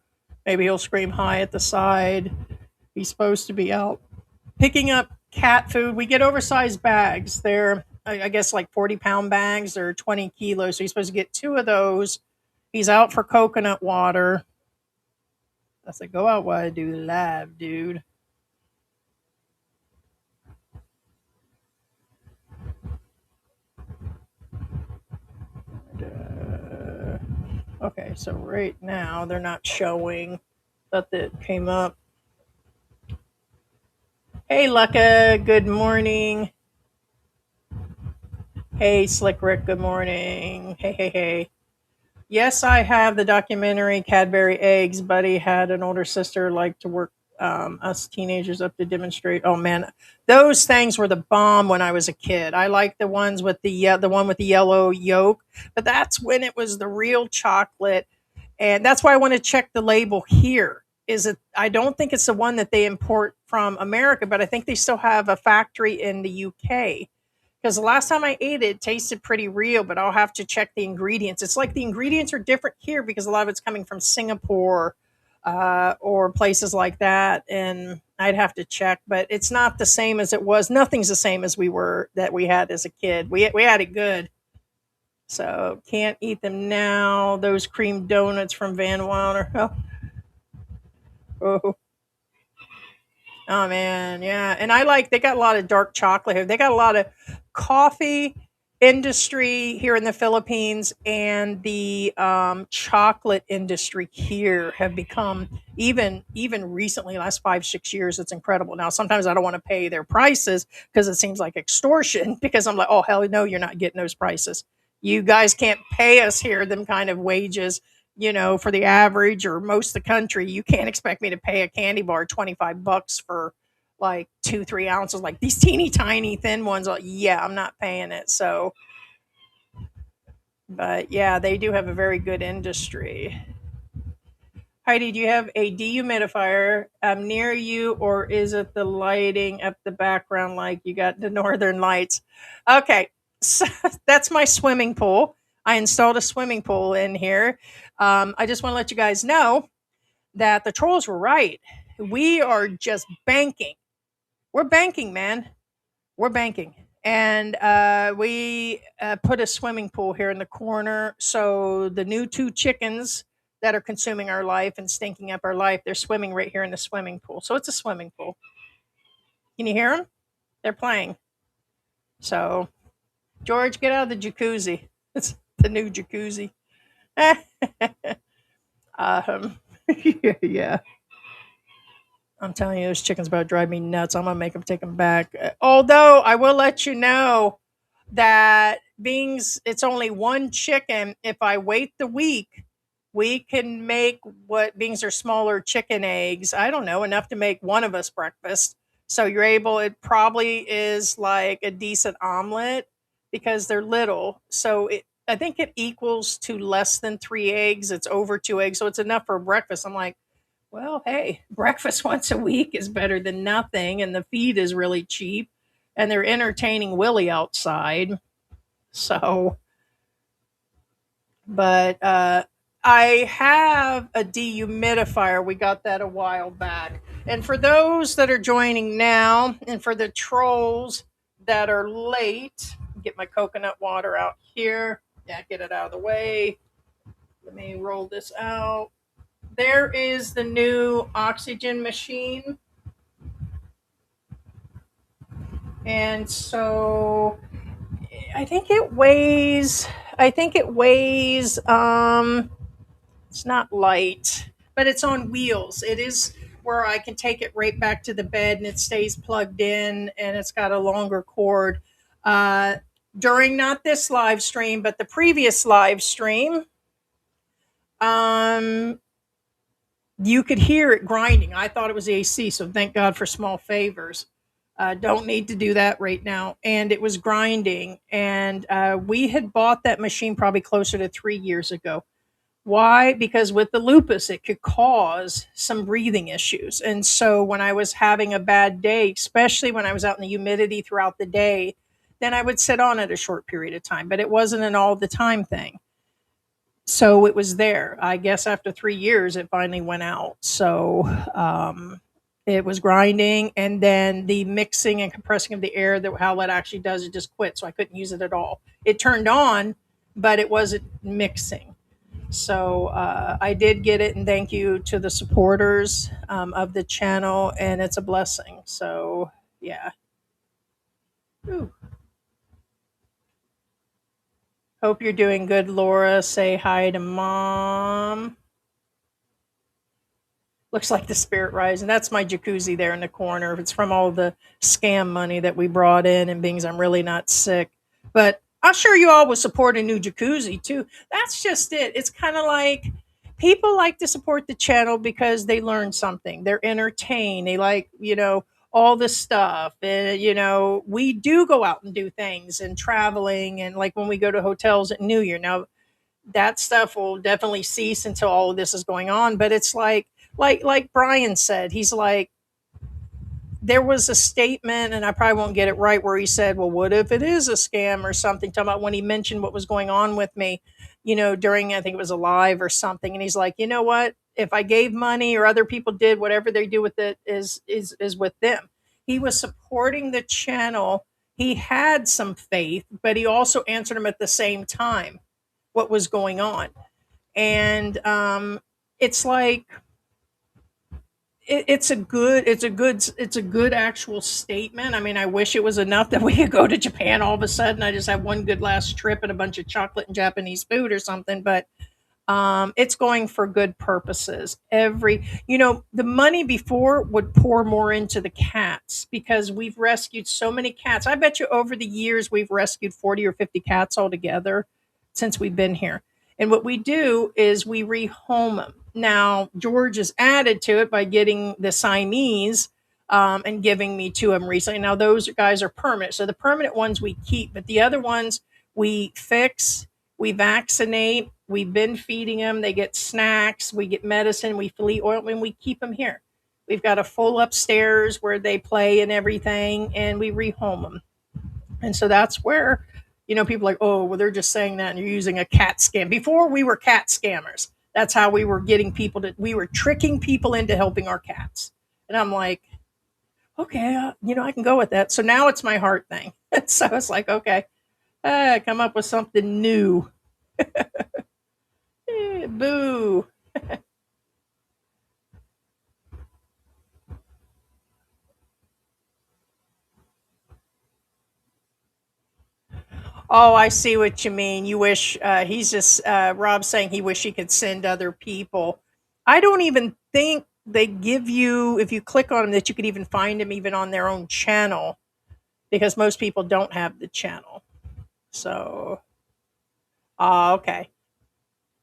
maybe he'll scream hi at the side. He's supposed to be out picking up cat food. We get oversized bags. They're, I guess, like 40-pound bags. They're 20 kilos. So he's supposed to get 2 of those. He's out for coconut water. I said, go out while I do live, dude. Okay, so right now they're not showing that it came up. Hey, Lucca, good morning. Hey, Slick Rick, good morning. Hey. Yes, I have the documentary Cadbury Eggs. Buddy had an older sister like to work us teenagers up to demonstrate. Oh man, those things were the bomb when I was a kid. I like the ones with the one with the yellow yolk, but that's when it was the real chocolate, and that's why I want to check the label here. Is it? I don't think it's the one that they import from America, but I think they still have a factory in the UK. Because the last time I ate it, it tasted pretty real, but I'll have to check the ingredients. It's like the ingredients are different here because a lot of it's coming from Singapore or places like that, and I'd have to check. But it's not the same as it was. Nothing's the same as we had as a kid. We had it good. So can't eat them now. Those cream donuts from Van Wilder. Oh. Oh man, yeah. And they got a lot of dark chocolate here. They got a lot of coffee industry here in the Philippines, and the chocolate industry here have become even recently, last 5-6 years, it's incredible. Now sometimes I don't want to pay their prices because it seems like extortion, because I'm like, oh hell no, you're not getting those prices. You guys can't pay us here them kind of wages. For the average or most of the country, you can't expect me to pay a candy bar $25 for like 2-3 ounces, like these teeny tiny thin ones. Yeah, I'm not paying it. So, but yeah, they do have a very good industry. Heidi, do you have a dehumidifier near you, or is it the lighting up the background like you got the northern lights? Okay, so that's my swimming pool. I installed a swimming pool in here. I just want to let you guys know that the trolls were right. We are just banking. We're banking, man. We're banking. And we put a swimming pool here in the corner. So the new two chickens that are consuming our life and stinking up our life, they're swimming right here in the swimming pool. So it's a swimming pool. Can you hear them? They're playing. So, George, get out of the jacuzzi. It's the new jacuzzi. um, yeah. I'm telling you, those chickens about to drive me nuts. I'm gonna make them take them back. Although I will let you know that beings, it's only one chicken. If I wait the week, we can make what beings are smaller chicken eggs. I don't know, enough to make one of us breakfast. So you're able. It probably is like a decent omelet because they're little. So I think it equals to less than 3 eggs. It's over 2 eggs, so it's enough for breakfast. I'm like, well, hey, breakfast once a week is better than nothing, and the feed is really cheap, and they're entertaining Willie outside. So, but I have a dehumidifier. We got that a while back. And for those that are joining now, and for the trolls that are late, get my coconut water out here. Yeah, get it out of the way. Let me roll this out. There is the new oxygen machine. And so I think it weighs it's not light, but it's on wheels. It is where I can take it right back to the bed and it stays plugged in, and it's got a longer cord. Uh During not this live stream, but the previous live stream, um you could hear it grinding. I thought it was AC, so thank God for small favors. Don't need to do that right now. And it was grinding. And we had bought that machine probably closer to 3 years ago. Why? Because with the lupus, it could cause some breathing issues. And so when I was having a bad day, especially when I was out in the humidity throughout the day, then I would sit on it a short period of time. But it wasn't an all the time thing. So it was there. I guess after 3 years, it finally went out. So it was grinding, and then the mixing and compressing of the air, that how that actually does it, just quit. So I couldn't use it at all. It turned on, but it wasn't mixing. So I did get it, and thank you to the supporters of the channel, and it's a blessing. So yeah. Ooh. Hope you're doing good, Laura. Say hi to mom. Looks like the spirit rise, and that's my jacuzzi there in the corner. It's from all the scam money that we brought in, and being I'm really not sick. But I'm sure you all will support a new jacuzzi too. That's just it. It's kind of like people like to support the channel because they learn something. They're entertained. They like, all this stuff. And, we do go out and do things and traveling, and like when we go to hotels at New Year. Now, that stuff will definitely cease until all of this is going on. But it's like Brian said, he's like, there was a statement, and I probably won't get it right, where he said, well, what if it is a scam or something, talking about when he mentioned what was going on with me, during, I think it was a live or something. And he's like, you know what? If I gave money or other people did, whatever they do with it is with them. He was supporting the channel. He had some faith, but he also answered him at the same time what was going on. And it's like, it's a good actual statement. I mean, I wish it was enough that we could go to Japan all of a sudden. I just have one good last trip and a bunch of chocolate and Japanese food or something. But it's going for good purposes. The money before would pour more into the cats because we've rescued so many cats. I bet you over the years we've rescued 40 or 50 cats altogether since we've been here. And what we do is we rehome them. Now, George has added to it by getting the Siamese and giving me two of them recently. Now, those guys are permanent. So the permanent ones we keep, but the other ones we fix, we vaccinate, We've been feeding them. They get snacks. We get medicine. We flea ointment. We keep them here. We've got a full upstairs where they play and everything, and we rehome them. And so that's where, people are like, oh, well, they're just saying that and you're using a cat scam. Before we were cat scammers. That's how we were getting we were tricking people into helping our cats. And I'm like, okay, I can go with that. So now it's my heart thing. So it's like, okay, come up with something new. Boo. Oh, I see what you mean. You wish he's just Rob's saying he wish he could send other people. I don't even think they give you if you click on them that you could even find them even on their own channel because most people don't have the channel. So, okay.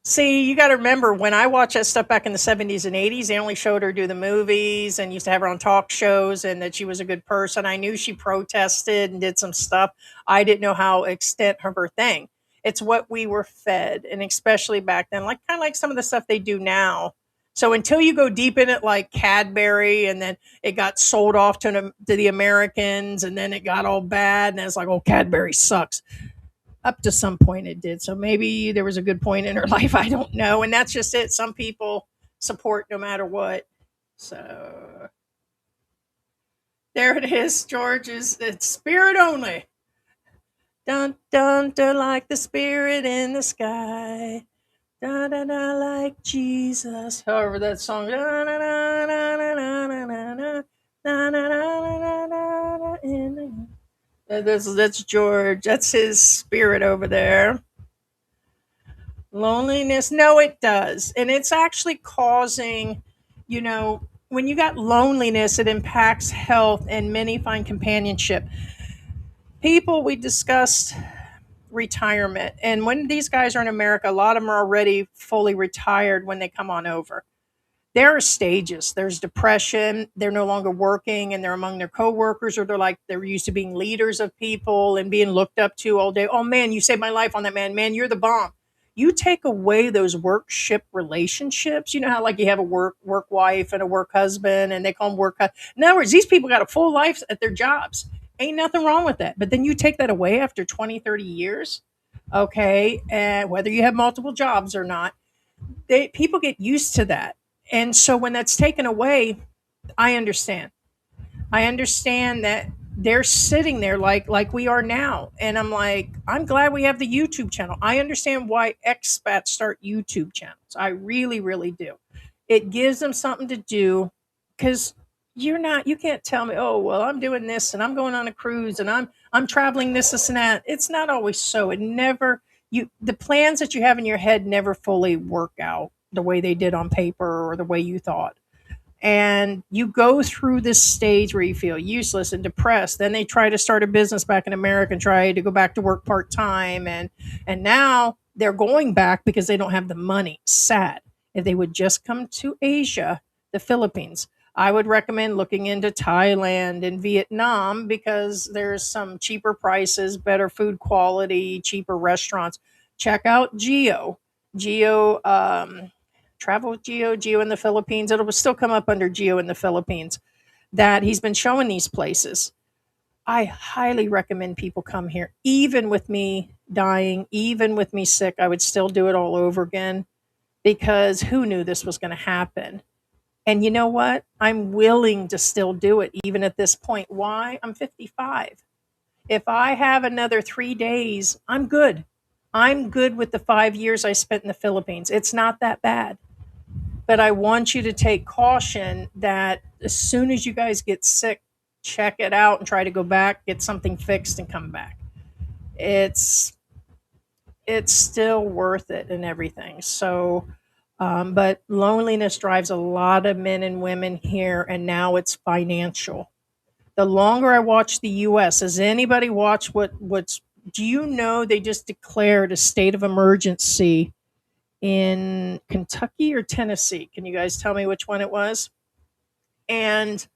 See, you got to remember when I watched that stuff back in the 70s and 80s, they only showed her do the movies and used to have her on talk shows and that she was a good person. I knew she protested and did some stuff. I didn't know how extent of her thing. It's what we were fed, and especially back then, like kind of like some of the stuff they do now. So until you go deep in it, like Cadbury, and then it got sold off to the Americans, and then it got all bad, and it's like, oh, Cadbury sucks up to some point it did. So maybe there was a good point in her life. I don't know. And that's just it. Some people support no matter what. So there it is, George. It's spirit only. Dun dun dun like the spirit in the sky. Dun dun dun like Jesus. However that song. Dun, dun, dun, dun, dun, dun, dun, dun, dun, dun, dun, dun, dun, that's George. That's his spirit over there. Loneliness. No, it does. And it's actually causing, when you got loneliness, it impacts health and many find companionship. People, we discussed retirement. And when these guys are in America, a lot of them are already fully retired when they come on over. There are stages. There's depression. They're no longer working and they're among their coworkers, or they're used to being leaders of people and being looked up to all day. Oh man, you saved my life on that, man. Man, you're the bomb. You take away those work-ship relationships. You know how like you have a work wife and a work husband and they call them in other words, these people got a full life at their jobs. Ain't nothing wrong with that. But then you take that away after 20, 30 years. Okay. And whether you have multiple jobs or not, people get used to that. And so when that's taken away, I understand. I understand that they're sitting there like we are now. And I'm like, I'm glad we have the YouTube channel. I understand why expats start YouTube channels. I really, really do. It gives them something to do because you can't tell me, oh, well, I'm doing this and I'm going on a cruise and I'm traveling this and that. It's not always so. It never the plans that you have in your head never fully work out the way they did on paper or the way you thought. And you go through this stage where you feel useless and depressed. Then they try to start a business back in America and try to go back to work part-time, and now they're going back because they don't have the money. Sad. If they would just come to Asia, the Philippines, I would recommend looking into Thailand and Vietnam because there's some cheaper prices, better food quality, cheaper restaurants. Check out Geo Travel with Geo in the Philippines. It'll still come up under Geo in the Philippines that he's been showing these places. I highly recommend people come here. Even with me dying, even with me sick, I would still do it all over again because who knew this was going to happen? And you know what? I'm willing to still do it even at this point. Why? I'm 55. If I have another 3 days, I'm good. I'm good with the 5 years I spent in the Philippines. It's not that bad. But I want you to take caution that as soon as you guys get sick, check it out and try to go back, get something fixed and come back. It's still worth it and everything. So, but loneliness drives a lot of men and women here, and now it's financial. The longer I watch the U.S., has anybody watched what's? Do you know they just declared a state of emergency in Kentucky or Tennessee? Can you guys tell me which one it was? And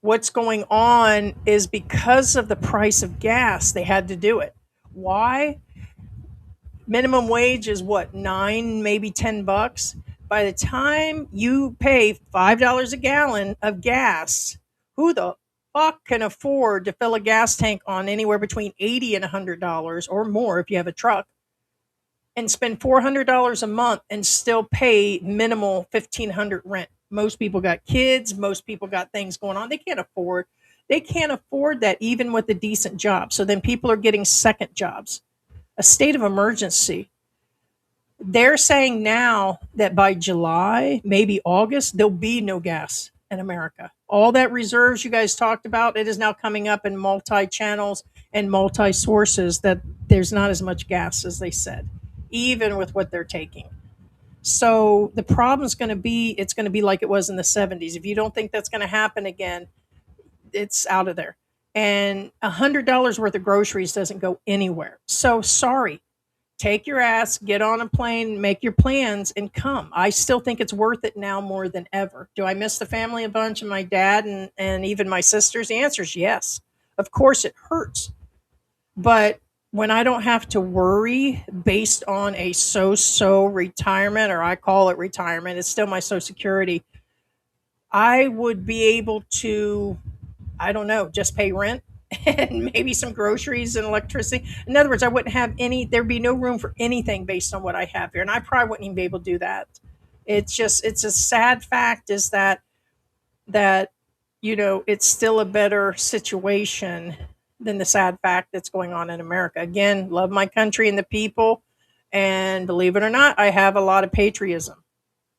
what's going on is because of the price of gas, they had to do it. Why? Minimum wage is what, 9, maybe $10. By the time you pay $5 a gallon of gas, who the fuck can afford to fill a gas tank on anywhere between 80 and $100 or more if you have a truck, and spend $400 a month and still pay minimal 1,500 rent? Most people got kids, most people got things going on. They can't afford that even with a decent job. So then people are getting second jobs. A state of emergency. They're saying now that by July, maybe August, there'll be no gas in America. All that reserves you guys talked about, it is now coming up in multi channels and multi sources that there's not as much gas as they said, even with what they're taking. So the problem's going to be, it's going to be like it was in the 70s. If you don't think that's going to happen again, it's out of there. And $100 worth of groceries doesn't go anywhere. So sorry, take your ass, get on a plane, make your plans, and come. I still think it's worth it now more than ever. Do I miss the family a bunch and my dad and even my sisters? The answer is yes. Of course, it hurts. But when I don't have to worry based on a so so retirement, or I call it retirement, it's still my Social Security, I would be able to, I don't know, just pay rent and maybe some groceries and electricity. In other words, I wouldn't have any, there'd be no room for anything based on what I have here. And I probably wouldn't even be able to do that. It's just, it's a sad fact is that, it's still a better situation than the sad fact that's going on in America. Again, love my country and the people. And believe it or not, I have a lot of patriotism,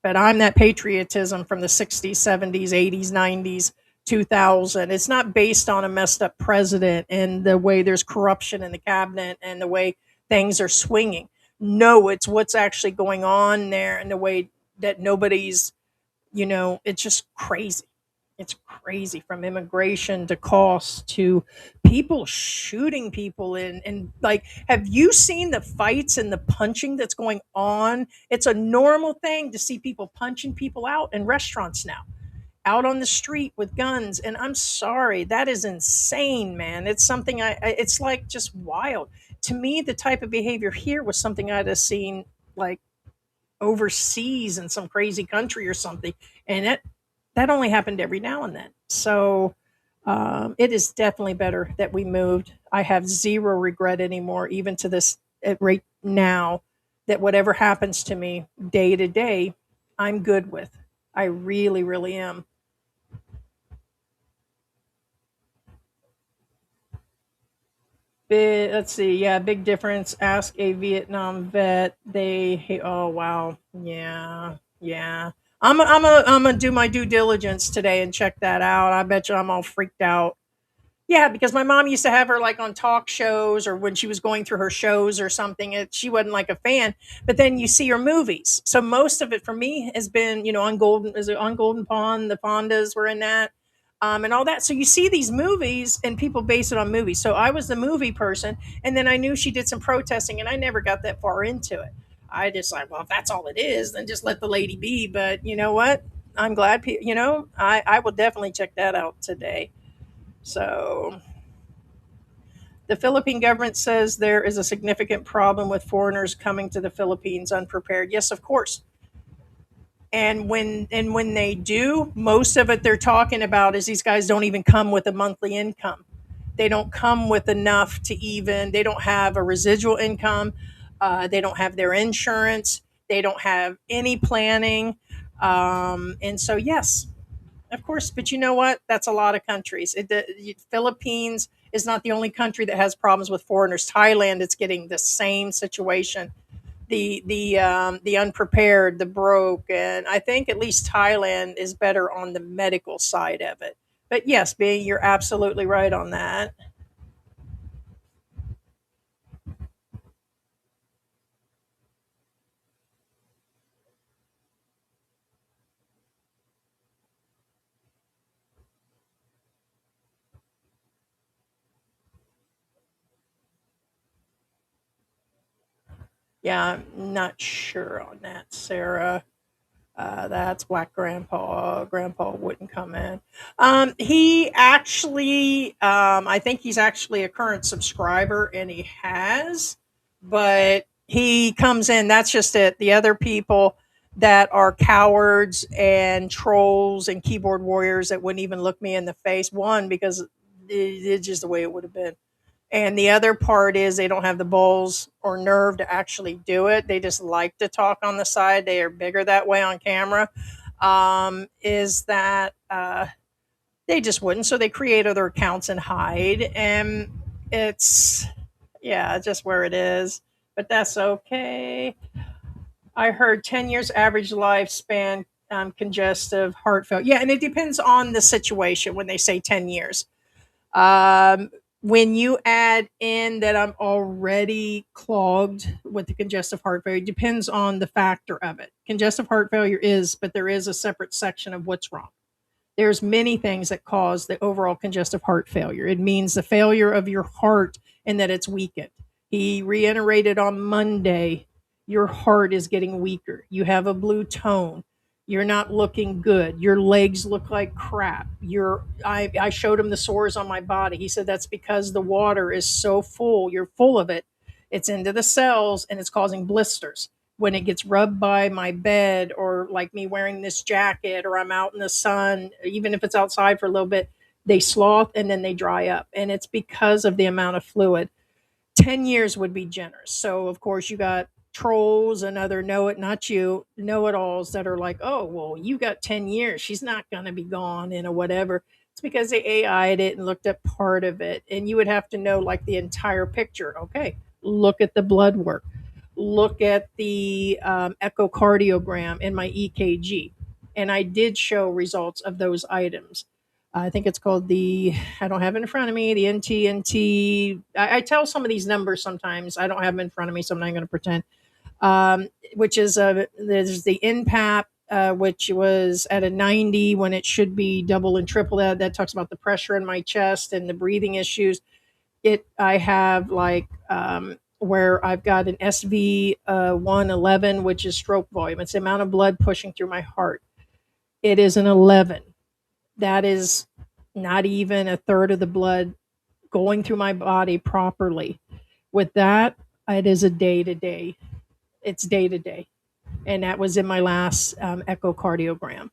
but I'm that patriotism from the 60s, 70s, 80s, 90s, 2000. It's not based on a messed up president and the way there's corruption in the cabinet and the way things are swinging. No, it's what's actually going on there and the way that nobody's, it's just crazy. It's crazy, from immigration to costs to people shooting people in. And like, have you seen the fights and the punching that's going on? It's a normal thing to see people punching people out in restaurants now, out on the street with guns. And I'm sorry, that is insane, man. It's something it's like just wild. To me, the type of behavior here was something I'd have seen like overseas in some crazy country or something. And that only happened every now and then. So it is definitely better that we moved. I have zero regret anymore, even to this right now, that whatever happens to me day to day, I'm good with. I really, really am. Let's see. Yeah, big difference. Ask a Vietnam vet. They hate. Oh wow. Yeah, yeah. I'm gonna do my due diligence today and check that out. I bet you I'm all freaked out. Yeah, because my mom used to have her like on talk shows or when she was going through her shows or something. She wasn't like a fan, but then you see her movies. So most of it for me has been, on Golden, is it on Golden Pond? The Fondas were in that, and all that. So you see these movies and people base it on movies. So I was the movie person, and then I knew she did some protesting, and I never got that far into it. I just like, well, if that's all it is, then just let the lady be. But you know what? I'm glad, I will definitely check that out today. So the Philippine government says there is a significant problem with foreigners coming to the Philippines unprepared. Yes, of course. And when they do, most of it they're talking about is these guys don't even come with a monthly income. They don't come with enough to even. They don't have a residual income. They don't have their insurance. They don't have any planning. And so, yes, of course, but you know what? That's a lot of countries. The Philippines is not the only country that has problems with foreigners. Thailand is getting the same situation. The unprepared, the broke, and I think at least Thailand is better on the medical side of it. But yes, B, you're absolutely right on that. Yeah, I'm not sure on that, Sarah. That's whack grandpa. Grandpa wouldn't come in. He actually, I think he's actually a current subscriber and he has, but He comes in. That's just it. The other people that are cowards and trolls and keyboard warriors that wouldn't even look me in the face. One, because it's just the way it would have been. And the other part is they don't have the balls or nerve to actually do it. They just like to talk on the side. They are bigger that way on camera. Is that they just wouldn't. So they create other accounts and hide. And it's, yeah, just where it is. But that's okay. I heard 10 years average lifespan, congestive heart failure. Yeah, and it depends on the situation when they say 10 years. Um, when you add in that I'm already clogged with the congestive heart failure, it depends on the factor of it. Congestive heart failure is, but there is a separate section of what's wrong. There's many things that cause the overall congestive heart failure. It means the failure of your heart and that it's weakened. He reiterated on Monday, your heart is getting weaker. You have a blue tone. You're not looking good. Your legs look like crap. I showed him the sores on my body. He said that's because the water is so full. You're full of it. It's into the cells and it's causing blisters when it gets rubbed by my bed, or like me wearing this jacket, or I'm out in the sun, even if it's outside for a little bit, they sloth and then they dry up. And it's because of the amount of fluid. 10 years would be generous. So, of course, you got trolls and other know it, not you, know it alls that are like, oh, well, you got 10 years. She's not going to be gone in or whatever. It's because they AI'd it and looked at part of it. And you would have to know like the entire picture. Okay, look at the blood work, look at the echocardiogram and my EKG. And I did show results of those items. I think it's called I don't have it in front of me, the NTNT. I tell some of these numbers sometimes. I don't have them in front of me, so I'm not going to pretend. Which is, there's the NPAP, which was at a 90 when it should be double and triple that. That talks about the pressure in my chest and the breathing issues. I have like, where I've got an SV 111, which is stroke volume. It's the amount of blood pushing through my heart. It is an 11. That is not even a third of the blood going through my body properly. With that, it is a day to day. It's day to day. And that was in my last echocardiogram.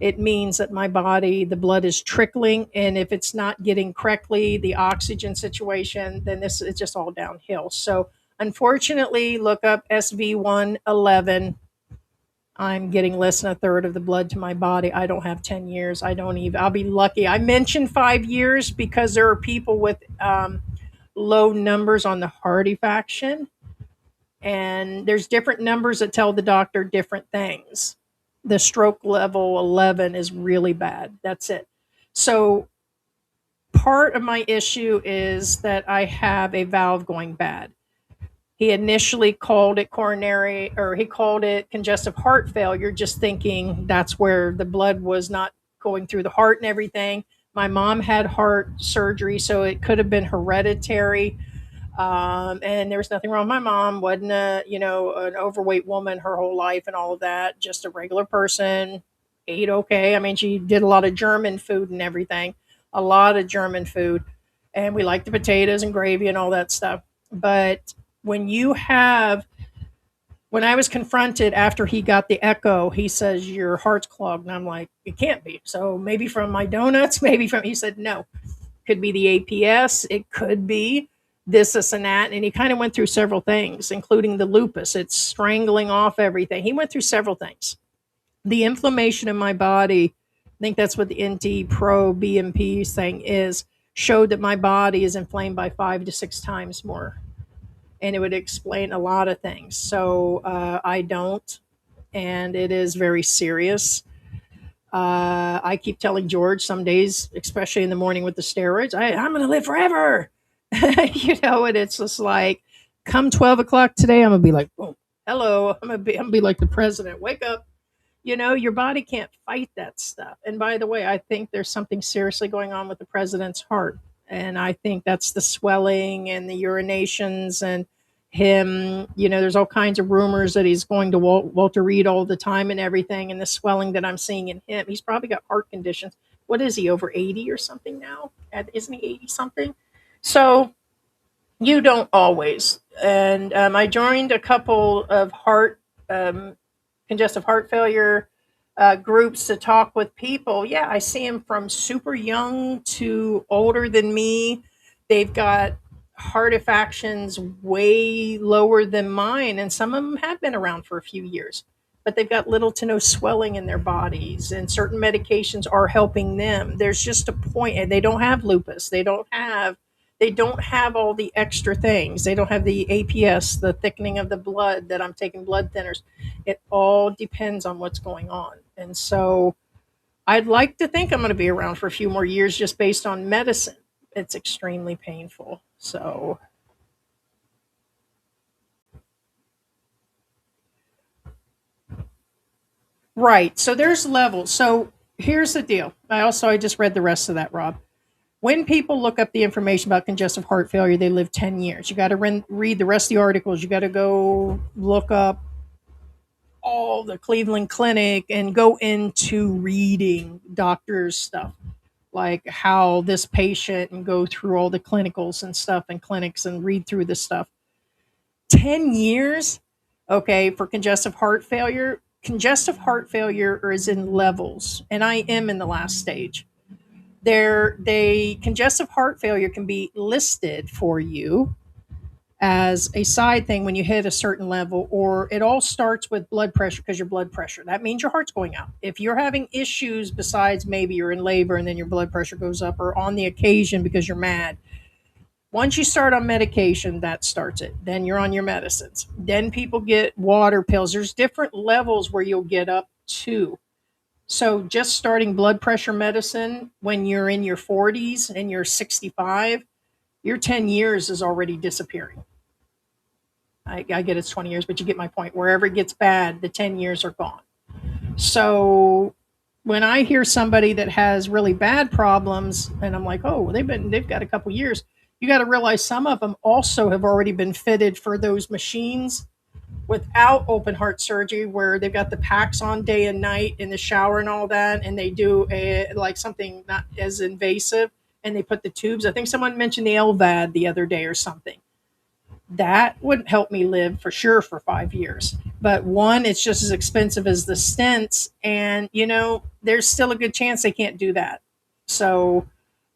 It means that my body, the blood is trickling. And if it's not getting correctly, the oxygen situation, then this is just all downhill. So unfortunately, look up SV111. I'm getting less than a third of the blood to my body. I don't have 10 years. I'll be lucky. I mentioned 5 years because there are people with low numbers on the Hardy faction. And there's different numbers that tell the doctor different things. The stroke level 11 is really bad. That's it. So part of my issue is that I have a valve going bad. He initially called it coronary, or he called it congestive heart failure, just thinking that's where the blood was not going through the heart and everything. My mom had heart surgery, so it could have been hereditary. And there was nothing wrong. My mom wasn't an overweight woman her whole life and all of that. Just a regular person, ate okay. I mean, she did a lot of German food and everything, a lot of German food, and we liked the potatoes and gravy and all that stuff. But when you have, when I was confronted after he got the echo, he says your heart's clogged, and I'm like, it can't be. So maybe from my donuts, maybe from. He said no, could be the APS, it could be this and that. And he kind of went through several things, including the lupus. It's strangling off everything. He went through several things. The inflammation in my body, I think that's what the NT Pro BMP thing is, showed that my body is inflamed by 5 to 6 times more. And it would explain a lot of things. So I don't, and it is very serious. I keep telling George some days, especially in the morning with the steroids, I'm going to live forever. And it's just like, come 12 o'clock today, I'm going to be like, boom, hello. I'm going to be like the president. Wake up. Your body can't fight that stuff. And by the way, I think there's something seriously going on with the president's heart. And I think that's the swelling and the urinations and him. There's all kinds of rumors that he's going to Walter Reed all the time and everything. And the swelling that I'm seeing in him, he's probably got heart conditions. What is he, over 80 or something now? Isn't he 80 something? So you don't always, and I joined a couple of um, congestive heart failure groups to talk with people. Yeah, I see them from super young to older than me. They've got heart affections way lower than mine, and some of them have been around for a few years. But they've got little to no swelling in their bodies, and certain medications are helping them. There's just a point, and they don't have lupus. They don't have all the extra things. They don't have the APS, the thickening of the blood that I'm taking blood thinners. It all depends on what's going on. And so I'd like to think I'm going to be around for a few more years just based on medicine. It's extremely painful. So, right. So there's levels. So here's the deal. I just read the rest of that, Rob. When people look up the information about congestive heart failure, they live 10 years. You got to read the rest of the articles. You got to go look up all the Cleveland Clinic and go into reading doctors' stuff, like how this patient, and go through all the clinicals and stuff and clinics and read through this stuff. 10 years, okay, for congestive heart failure. Congestive heart failure is in levels, and I am in the last stage. Congestive heart failure can be listed for you as a side thing when you hit a certain level, or it all starts with blood pressure because your blood pressure. That means your heart's going out. If you're having issues besides maybe you're in labor and then your blood pressure goes up, or on the occasion because you're mad, once you start on medication, that starts it. Then you're on your medicines. Then people get water pills. There's different levels where you'll get up to. So just starting blood pressure medicine when you're in your 40s and you're 65, your 10 years is already disappearing. I get it's 20 years, but you get my point. Wherever it gets bad, the 10 years are gone. So when I hear somebody that has really bad problems, and I'm like, oh, well, they've got a couple years, you got to realize some of them also have already been fitted for those machines without open heart surgery, where they've got the packs on day and night in the shower and all that, and they do a like something not as invasive, and they put the tubes. I think someone mentioned the LVAD the other day or something. That wouldn't help me live for sure for 5 years. But one, it's just as expensive as the stents, and there's still a good chance they can't do that. So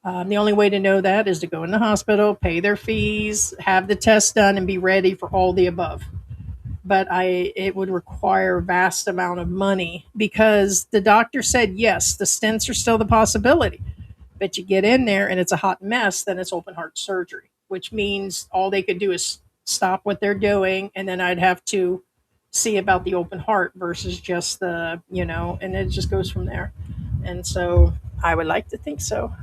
the only way to know that is to go in the hospital, pay their fees, have the test done, and be ready for all the above. But it would require a vast amount of money, because the doctor said yes, the stents are still the possibility, but you get in there and it's a hot mess, then it's open heart surgery, which means all they could do is stop what they're doing, and then I'd have to see about the open heart versus just and it just goes from there. And so I would like to think so.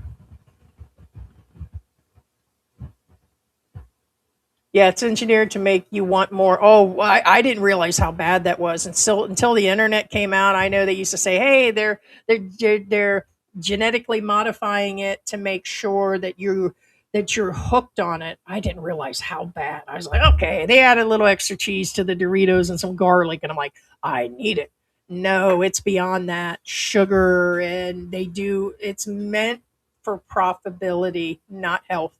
Yeah, it's engineered to make you want more. Oh, I didn't realize how bad that was until the internet came out. I know they used to say, "Hey, they're genetically modifying it to make sure that you're hooked on it." I didn't realize how bad. I was like, "Okay, they added a little extra cheese to the Doritos and some garlic," and I'm like, "I need it." No, it's beyond that. Sugar, and it's meant for profitability, not health.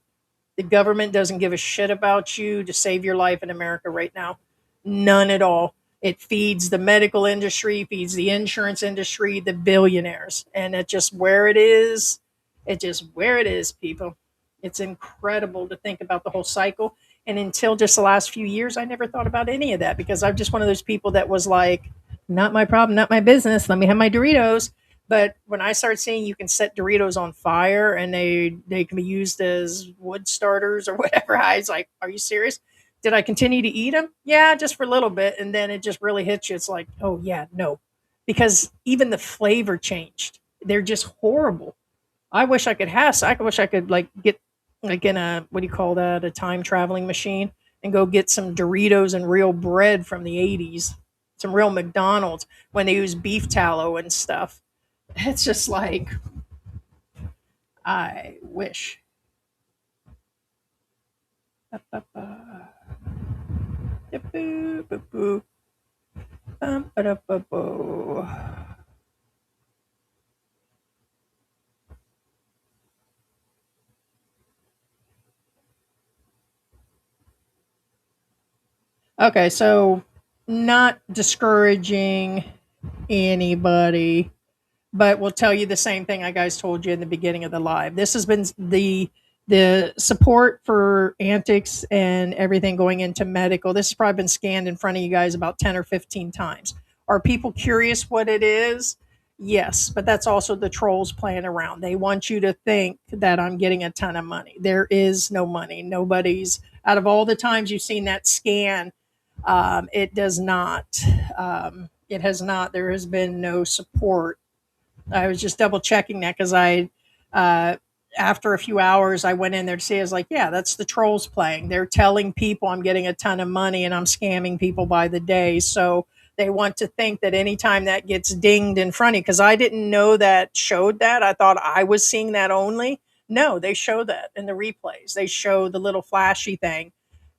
The government doesn't give a shit about you to save your life in America right now. None at all. It feeds the medical industry, feeds the insurance industry, the billionaires. And it's just where it is. It's just where it is, people. It's incredible to think about the whole cycle. And until just the last few years, I never thought about any of that, because I'm just one of those people that was like, not my problem, not my business. Let me have my Doritos. But when I started seeing you can set Doritos on fire and they can be used as wood starters or whatever, I was like, "Are you serious?" Did I continue to eat them? Yeah, just for a little bit, and then it just really hits you. It's like, oh yeah, no, because even the flavor changed. They're just horrible. I wish I could like get like in a, what do you call that, a time traveling machine, and go get some Doritos and real bread from the '80s, some real McDonald's when they use beef tallow and stuff. It's just like, I wish. Okay, so not discouraging anybody, but we'll tell you the same thing I guys told you in the beginning of the live. This has been the support for Antics and everything going into medical. This has probably been scanned in front of you guys about 10 or 15 times. Are people curious what it is? Yes, but that's also the trolls playing around. They want you to think that I'm getting a ton of money. There is no money. Nobody's, out of all the times you've seen that scan, it does not. It has not. There has been no support. I was just double checking that because uh, after a few hours, I went in there to see. I was like, yeah, that's the trolls playing. They're telling people I'm getting a ton of money and I'm scamming people by the day. So they want to think that anytime that gets dinged in front of you, because I didn't know that showed that. I thought I was seeing that only. No, they show that in the replays. They show the little flashy thing.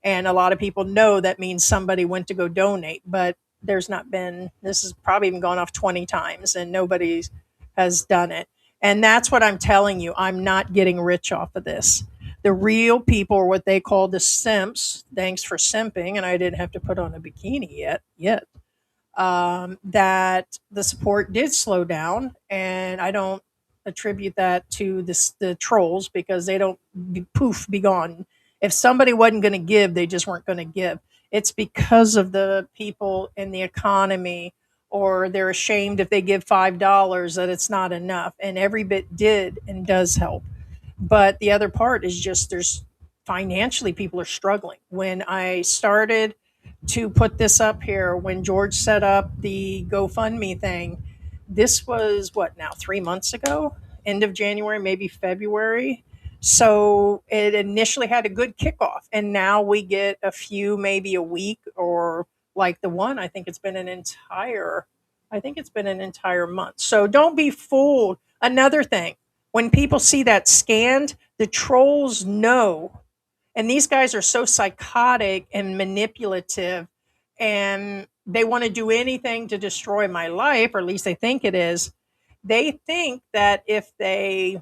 And a lot of people know that means somebody went to go donate, but there's not been, this has probably even gone off 20 times and nobody's has done it. And that's what I'm telling you. I'm not getting rich off of this. The real people are what they call the simps. Thanks for simping. And I didn't have to put on a bikini yet. That the support did slow down. And I don't attribute that to the trolls because they don't be gone. If somebody wasn't going to give, they just weren't going to give. It's because of the people in the economy, or they're ashamed if they give $5 that it's not enough. And every bit did and does help. But the other part is just there's financially people are struggling. When I started to put this up here, when George set up the GoFundMe thing, this was what now, 3 months ago, end of January, maybe February. So it initially had a good kickoff, and now we get a few, maybe a week, or like the one, I think it's been an entire month. So don't be fooled. Another thing, when people see that scanned, the trolls know, and these guys are so psychotic and manipulative, and they want to do anything to destroy my life, or at least they think it is. They think that if they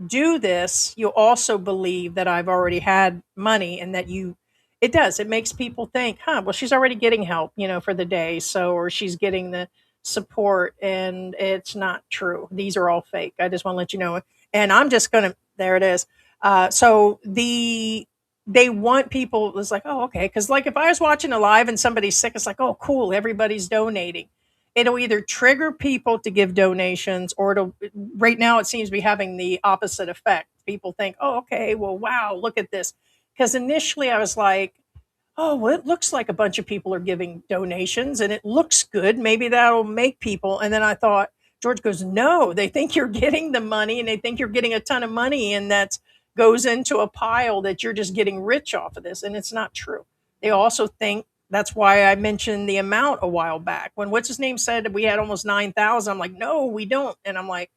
do this, you'll also believe that I've already had money, and that you, it does. It makes people think, huh, well, she's already getting help, for the day. So, or she's getting the support, and it's not true. These are all fake. I just want to let you know. And I'm just going to, there it is. They want people, it's like, oh, okay. Cause like if I was watching a live and somebody's sick, it's like, oh, cool. Everybody's donating. It'll either trigger people to give donations, or it'll, right now it seems to be having the opposite effect. People think, oh, okay, well, wow, look at this. Because initially I was like, oh, well, it looks like a bunch of people are giving donations and it looks good. Maybe that'll make people. And then I thought, George goes, no, they think you're getting the money and they think you're getting a ton of money, and that goes into a pile that you're just getting rich off of this. And it's not true. They also think, that's why I mentioned the amount a while back when what's his name said we had almost 9,000. I'm like, no, we don't. And I'm like,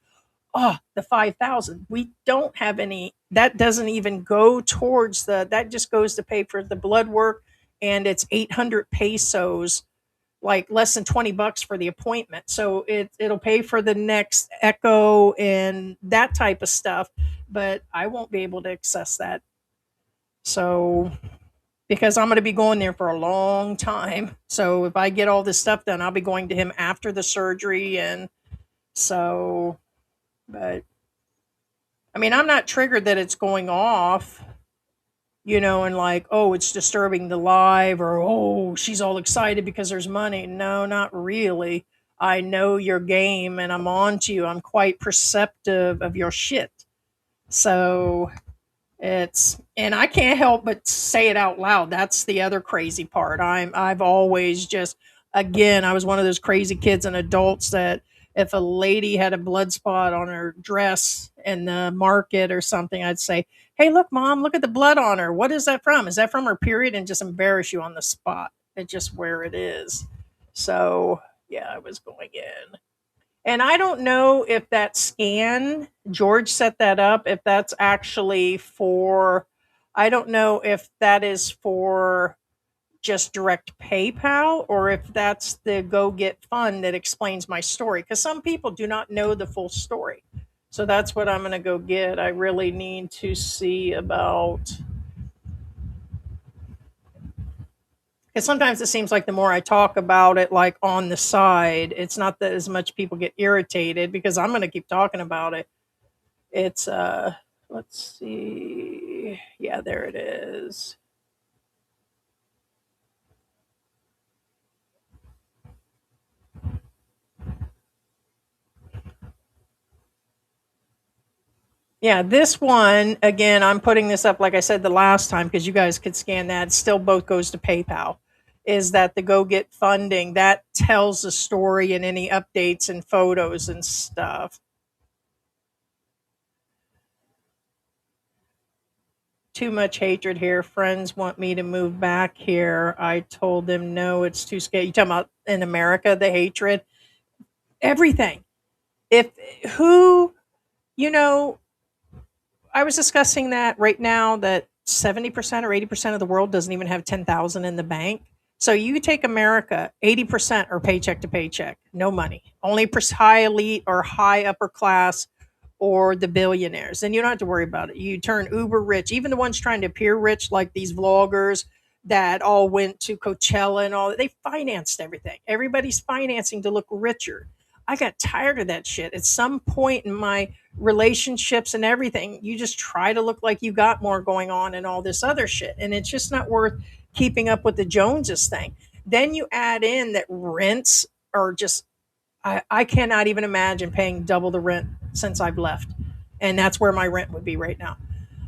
oh, the 5,000. We don't have any. That doesn't even go towards that just goes to pay for the blood work, and it's 800 pesos, like less than $20 for the appointment. So it'll pay for the next echo and that type of stuff, but I won't be able to access that. So because I'm going to be going there for a long time. So if I get all this stuff done, I'll be going to him after the surgery. And so, but I mean, I'm not triggered that it's going off, and like, oh, it's disturbing the live, or oh, she's all excited because there's money. No, not really. I know your game and I'm on to you. I'm quite perceptive of your shit. So and I can't help but say it out loud. That's the other crazy part. I've always just, again, I was one of those crazy kids and adults that if a lady had a blood spot on her dress in the market or something, I'd say, hey, look, mom, look at the blood on her. What is that from? Is that from her period? And just embarrass you on the spot. It's just where it is. So yeah, I was going in. And I don't know if that scan, George set that up, if that's actually for, I don't know if that is for just direct PayPal, or if that's the Go Get Fund that explains my story. Because some people do not know the full story. So that's what I'm going to go get. I really need to see about Because sometimes it seems like the more I talk about it, like on the side, it's not that as much people get irritated because I'm going to keep talking about it. It's let's see, yeah, there it is. Yeah, this one again, I'm putting this up like I said the last time because you guys could scan that. Still, both goes to PayPal. Is that the Go Get funding that tells the story and any updates and photos and stuff. Too much hatred here. Friends want me to move back here. I told them no, it's too scary. You talking about in America, the hatred? Everything. If who, you know, I was discussing that right now that 70% or 80% of the world doesn't even have 10,000 in the bank. So you take America, 80% are paycheck to paycheck, no money. Only high elite or high upper class or the billionaires. Then you don't have to worry about it. You turn uber rich, even the ones trying to appear rich, like these vloggers that all went to Coachella and all that. They financed everything. Everybody's financing to look richer. I got tired of that shit. At some point in my relationships and everything, you just try to look like you got more going on and all this other shit. And it's just not worth keeping up with the Joneses thing. Then you add in that rents are just, I cannot even imagine paying double the rent since I've left. And that's where my rent would be right now.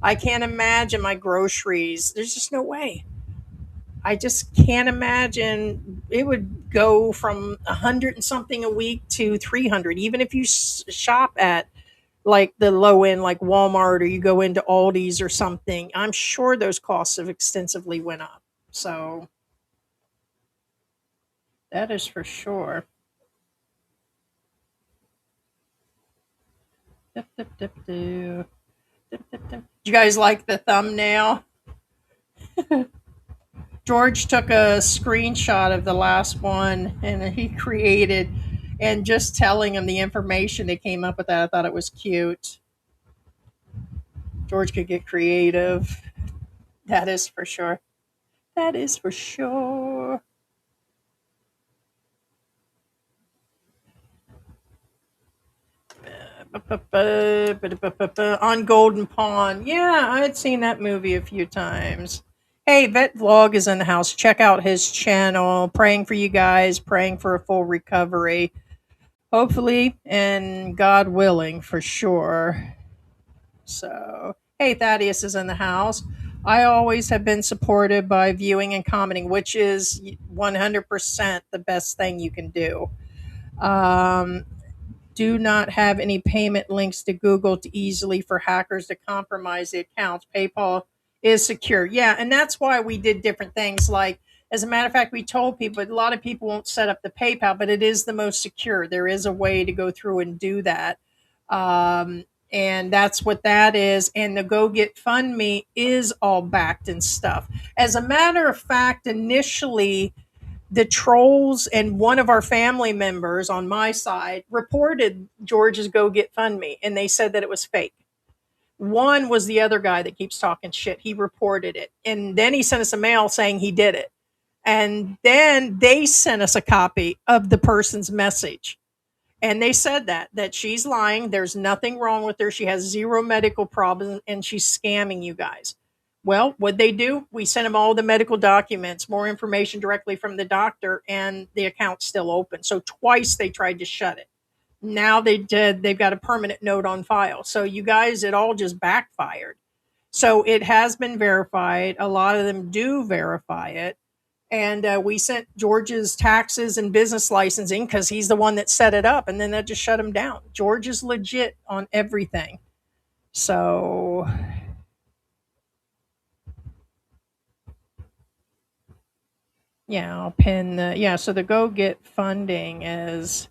I can't imagine my groceries. There's just no way. I just can't imagine it would go from 100 and something a week to 300, even if you shop at like the low end, like Walmart, or you go into Aldi's or something. I'm sure those costs have extensively went up. So that is for sure. Dip, dip, dip, dip. Dip, dip, dip. You guys like the thumbnail? George took a screenshot of the last one and he created, and just telling him the information they came up with that, I thought it was cute. George could get creative. That is for sure. That is for sure. On Golden Pond. Yeah, I had seen that movie a few times. Hey, Vet Vlog is in the house. Check out his channel. Praying for you guys, praying for a full recovery. Hopefully, and God willing, for sure. So, hey, Thaddeus is in the house. I always have been supported by viewing and commenting, which is 100% the best thing you can do. Um, do not have any payment links to Google to easily for hackers to compromise the accounts. PayPal is secure. Yeah, and that's why we did different things. Like, as a matter of fact, we told people, a lot of people won't set up the PayPal, but it is the most secure. There is a way to go through and do that. And that's what that is. And the Go Get Fund Me is all backed and stuff. As a matter of fact, initially, the trolls and one of our family members on my side reported George's Go Get Fund Me, and they said that it was fake. One was the other guy that keeps talking shit. He reported it, and then he sent us a mail saying he did it. And then they sent us a copy of the person's message. And they said that she's lying. There's nothing wrong with her. She has zero medical problems and she's scamming you guys. Well, what they do? We sent them all the medical documents, more information directly from the doctor, and the account's still open. So twice they tried to shut it. Now they did. They've got a permanent note on file. So you guys, it all just backfired. So it has been verified. A lot of them do verify it. And we sent George's taxes and business licensing because he's the one that set it up, and then that just shut him down. George is legit on everything. So yeah, I'll pin the, yeah. So the Go Get funding is,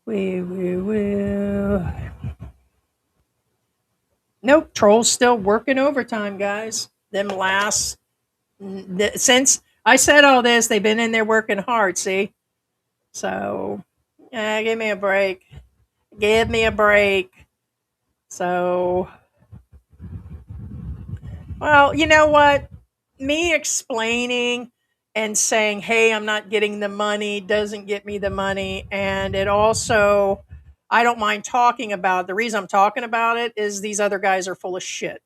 we will. Nope, Troll's still working overtime, guys. Them last since I said all this. They've been in there working hard. See, so give me a break. Give me a break. So, well, you know what? Me explaining and saying, "Hey, I'm not getting the money," doesn't get me the money, and it also, I don't mind talking about it. The reason I'm talking about it is these other guys are full of shit.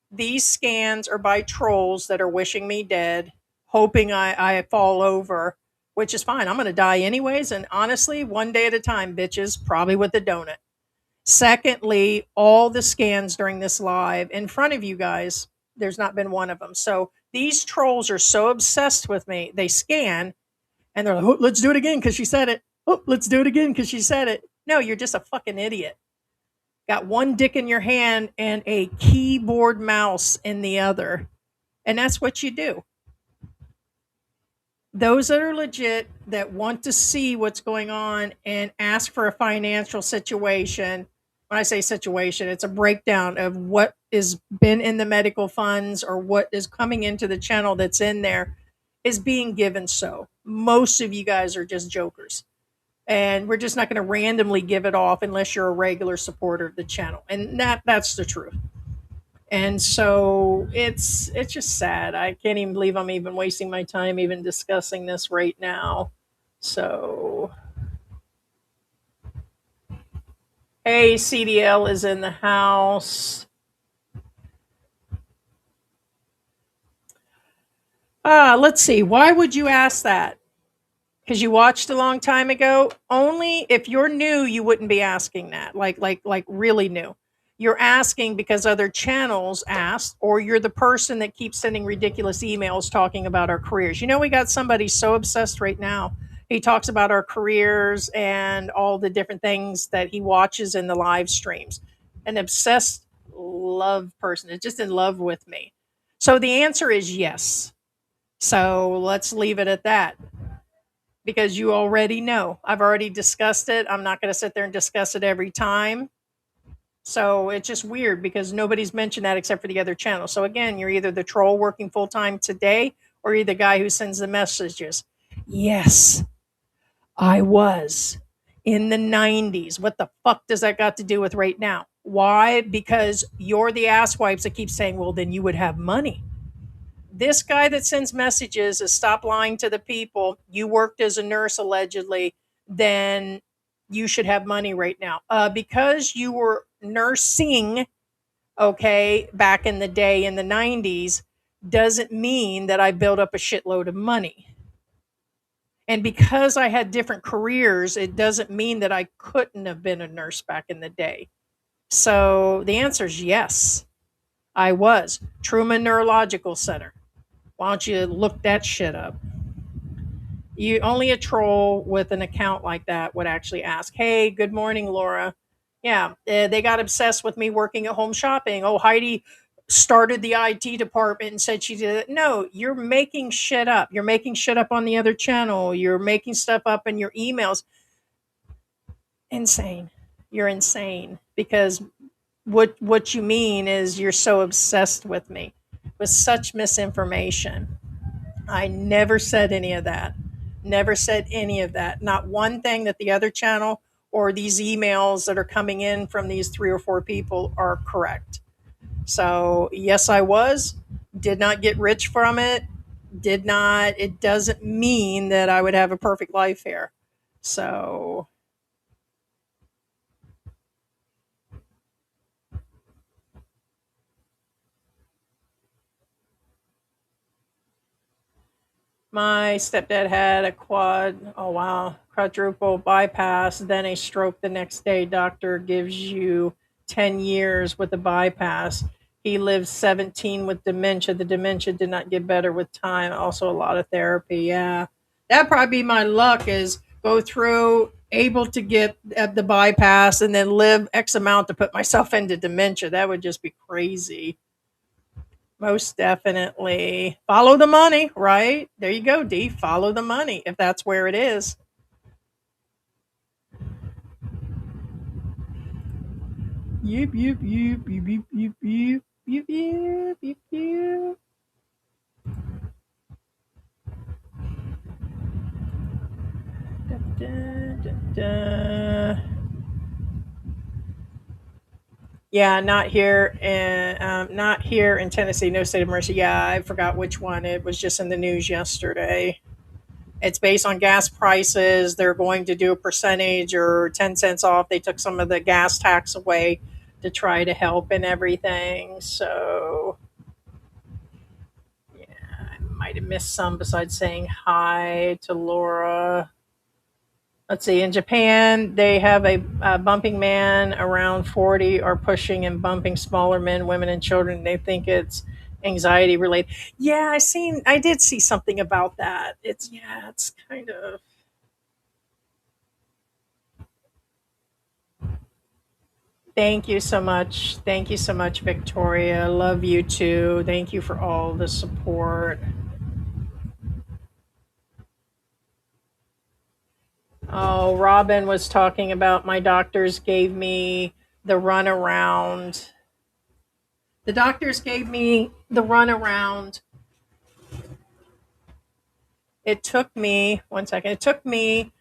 These scans are by trolls that are wishing me dead, hoping I fall over, which is fine. I'm going to die anyways. And honestly, one day at a time, bitches, probably with a donut. Secondly, all the scans during this live in front of you guys, there's not been one of them. So these trolls are so obsessed with me. They scan and they're like, oh, let's do it again because she said it. Oh, let's do it again because she said it. No, you're just a fucking idiot. Got one dick in your hand and a keyboard mouse in the other. And that's what you do. Those that are legit, that want to see what's going on and ask for a financial situation. When I say situation, it's a breakdown of what is been in the medical funds or what is coming into the channel that's in there is being given. So most of you guys are just jokers, and we're just not going to randomly give it off unless you're a regular supporter of the channel, and that's the truth. And so it's just sad. I can't even believe I'm even wasting my time even discussing this right now. So, hey, CDL is in the house. Let's see. Why would you ask that? Because you watched a long time ago. Only if you're new, you wouldn't be asking that. Like really new. You're asking because other channels asked, or you're the person that keeps sending ridiculous emails talking about our careers. You know, we got somebody so obsessed right now. He talks about our careers and all the different things that he watches in the live streams. An obsessed love person is just in love with me. So the answer is yes. So let's leave it at that because you already know. I've already discussed it. I'm not going to sit there and discuss it every time. So it's just weird because nobody's mentioned that except for the other channel. So again, you're either the troll working full time today or you're the guy who sends the messages. Yes, I was in the 90s. What the fuck does that got to do with right now? Why? Because you're the asswipes that keep saying, well, then you would have money. This guy that sends messages is stop lying to the people. You worked as a nurse allegedly, then you should have money right now. Because you were nursing, okay, back in the day in the 90s, doesn't mean that I built up a shitload of money. And because I had different careers, it doesn't mean that I couldn't have been a nurse back in the day. So the answer is yes, I was. Truman Neurological Center. Why don't you look that shit up? You only a troll with an account like that would actually ask, "Hey, good morning, Laura. Yeah, they got obsessed with me working at Home Shopping. Oh, Heidi started the IT department and said she did it." No, you're making shit up. You're making shit up on the other channel. You're making stuff up in your emails. Insane. You're insane because what you mean is you're so obsessed with me with such misinformation. I never said any of that. Never said any of that. Not one thing that the other channel or these emails that are coming in from these 3 or 4 people are correct. So, yes, I was. Did not get rich from it. Did not. It doesn't mean that I would have a perfect life here. So, my stepdad had a quadruple bypass, then a stroke the next day. Doctor gives you 10 years with the bypass. He lived 17 with dementia. The dementia did not get better with time. Also, a lot of therapy. Yeah. That'd probably be my luck is go through, able to get the bypass, and then live X amount to put myself into dementia. That would just be crazy. Most definitely. Follow the money, right? There you go, D. Follow the money if that's where it is. Yep, yep, yep, yep, yep, yep, yep, yep, yep, yep, yep. Yeah, not here in Tennessee. No state of mercy. Yeah, I forgot which one. It was just in the news yesterday. It's based on gas prices. They're going to do a percentage or 10 cents off. They took some of the gas tax away to try to help and everything. So yeah, I might have missed some besides saying hi to Laura. Let's see. In Japan, they have a bumping man around 40 are pushing and bumping smaller men, women, and children. They think it's anxiety related. Yeah, I did see something about that. It's kind of. Thank you so much. Thank you so much, Victoria. Love you too. Thank you for all the support. Oh, Robin was talking about my doctors gave me the runaround. The doctors gave me the runaround. It took me, one second, it took me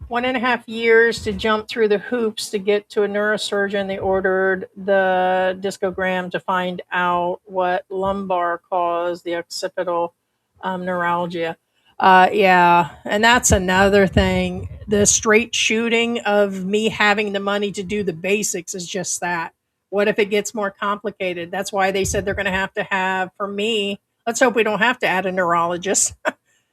1.5 years to jump through the hoops to get to a neurosurgeon. They ordered the discogram to find out what lumbar caused the occipital neuralgia. Yeah, and that's another thing. The straight shooting of me having the money to do the basics is just that. What if it gets more complicated? That's why they said they're going to have, for me, let's hope we don't have to add a neurologist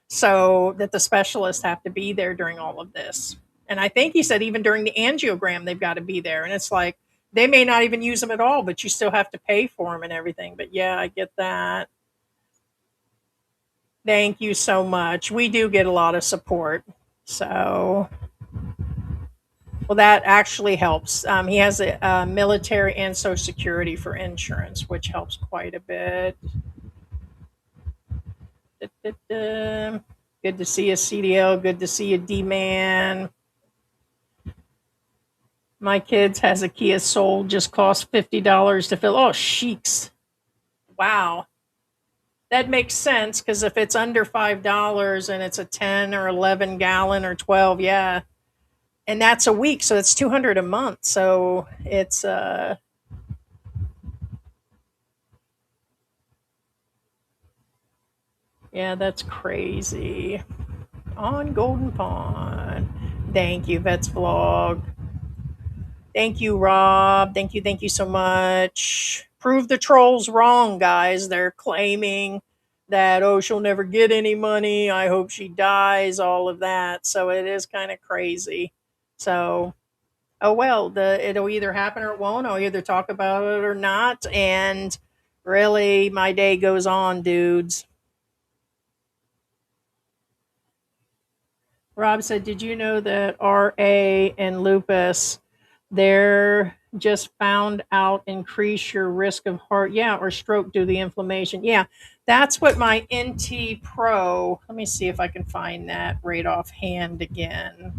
so that the specialists have to be there during all of this. And I think he said even during the angiogram, they've got to be there. And it's like, they may not even use them at all, but you still have to pay for them and everything. But yeah, I get that. Thank you so much. We do get a lot of support. So, well, that actually helps. He has a military and Social Security for insurance, which helps quite a bit. Da-da-da. Good to see you, CDL. Good to see you, D Man. My kids has a Kia Soul, just cost $50 to fill. Oh, sheiks. Wow. That makes sense because if it's under $5 and it's a 10 or 11 gallon or 12, yeah. And that's a week, so it's 200 a month. So it's yeah, that's crazy. On Golden Pond. Thank you, Vets Vlog. Thank you, Rob. Thank you so much. Prove the trolls wrong, guys. They're claiming that, oh, she'll never get any money. I hope she dies, all of that. So it is kind of crazy. So, oh well, it'll either happen or it won't. I'll either talk about it or not. And really, my day goes on, dudes. Rob said, "Did you know that RA and lupus, they're just found out increase your risk of heart, yeah, or stroke due to the inflammation." Yeah, that's what my NT Pro. Let me see if I can find that right offhand again.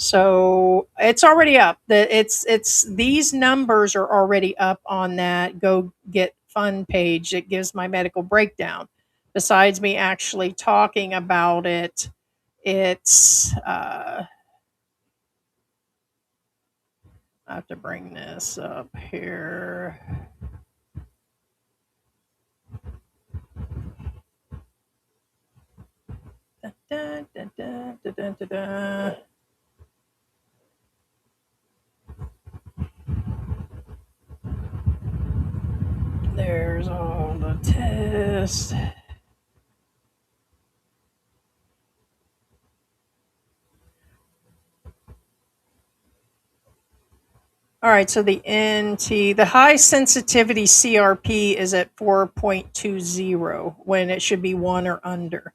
So it's already up. It's these numbers are already up on that Go Get Fun page. It gives my medical breakdown. Besides me actually talking about it, it's I have to bring this up here. Da, da, da, da, da, da, da, da. There's all the tests. All right, so the the high sensitivity CRP is at 4.20 when it should be 1 or under.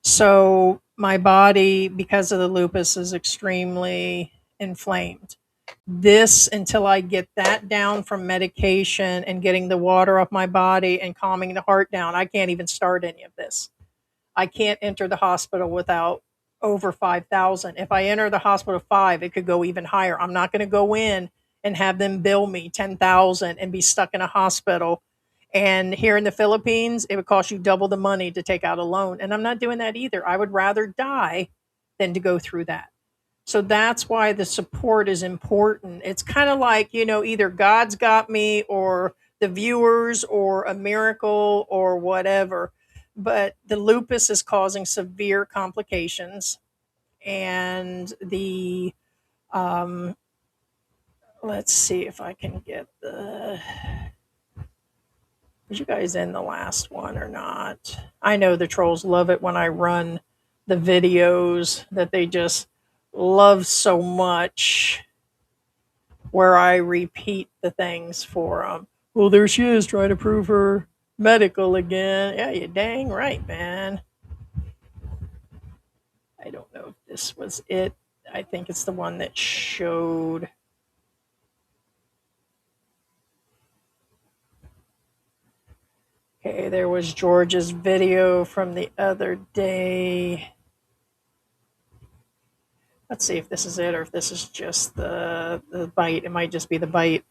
So my body, because of the lupus, is extremely inflamed. This, until I get that down from medication and getting the water off my body and calming the heart down, I can't even start any of this. I can't enter the hospital without over 5,000. If I enter the hospital 5, it could go even higher. I'm not going to go in and have them bill me 10,000 and be stuck in a hospital And here in the Philippines, it would cost you double the money to take out a loan. And I'm not doing that either. I would rather die than to go through that. So that's why the support is important. It's kind of like, either God's got me or the viewers or a miracle or whatever. But the lupus is causing severe complications. And um, let's see if I can get was you guys in the last one or not? I know the trolls love it when I run the videos that they just love so much where I repeat the things for them. Well, there she is trying to prove her medical again. Yeah, you dang right, man. I don't know if this was it. I think it's the one that showed. Okay, there was George's video from the other day. Let's see if this is it or if this is just the bite. It might just be the bite.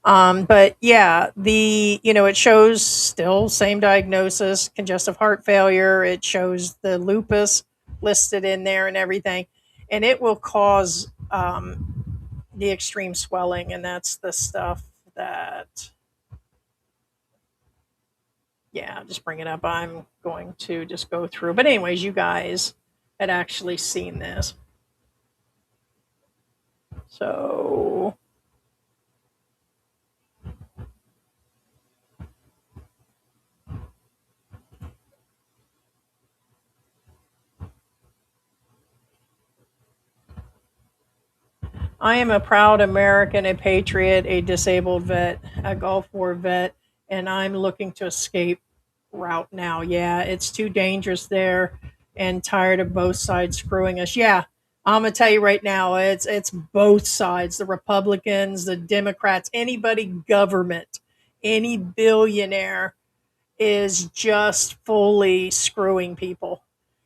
But yeah, it shows still same diagnosis, congestive heart failure. It shows the lupus listed in there and everything, and it will cause the extreme swelling, and that's the stuff that. Yeah, I'll just bring it up. I'm going to just go through. But anyways, you guys had actually seen this. So I am a proud American, a patriot, a disabled vet, a Gulf War vet, and I'm looking to escape route now. Yeah, it's too dangerous there and tired of both sides screwing us. Yeah, I'm gonna tell you right now, it's both sides, the Republicans, the Democrats, anybody government, any billionaire is just fully screwing people.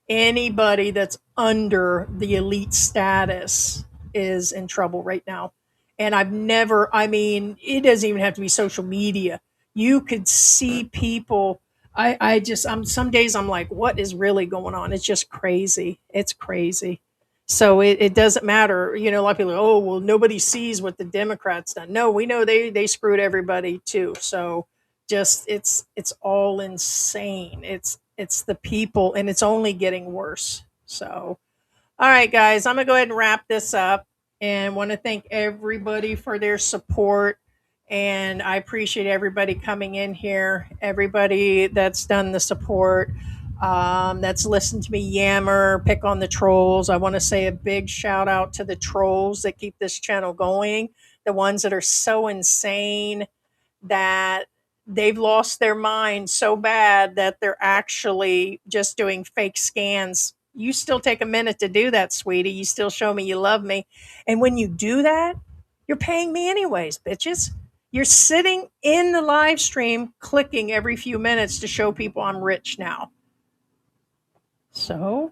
Anybody that's under the elite status is in trouble right now. And I mean, it doesn't even have to be social media. You could see people. Some days I'm like, what is really going on? It's just crazy. It's crazy. So it doesn't matter. A lot of people, oh, well, nobody sees what the Democrats done. No, we know they screwed everybody too. So just it's all insane. It's the people, and it's only getting worse. So all right, guys, I'm gonna go ahead and wrap this up, and want to thank everybody for their support. And I appreciate everybody coming in here, everybody that's done the support, that's listened to me yammer, pick on the trolls. I want to say a big shout out to the trolls that keep this channel going, the ones that are so insane that they've lost their mind so bad that they're actually just doing fake scans. You still take a minute to do that, sweetie. You still show me you love me. And when you do that, you're paying me anyways, bitches. You're sitting in the live stream clicking every few minutes to show people I'm rich now. So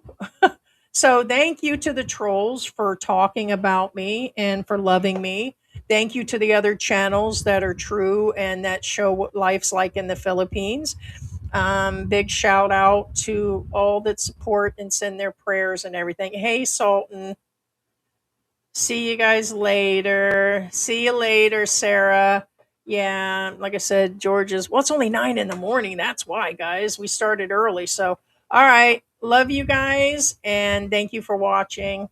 so thank you to the trolls for talking about me and for loving me. Thank you to the other channels that are true and that show what life's like in the Philippines. Big shout out to all that support and send their prayers and everything. Hey, Sultan. See you guys later. See you later, Sarah. Yeah, like I said, George's. Well, it's only 9 in the morning. That's why, guys. We started early. So, all right. Love you guys. And thank you for watching.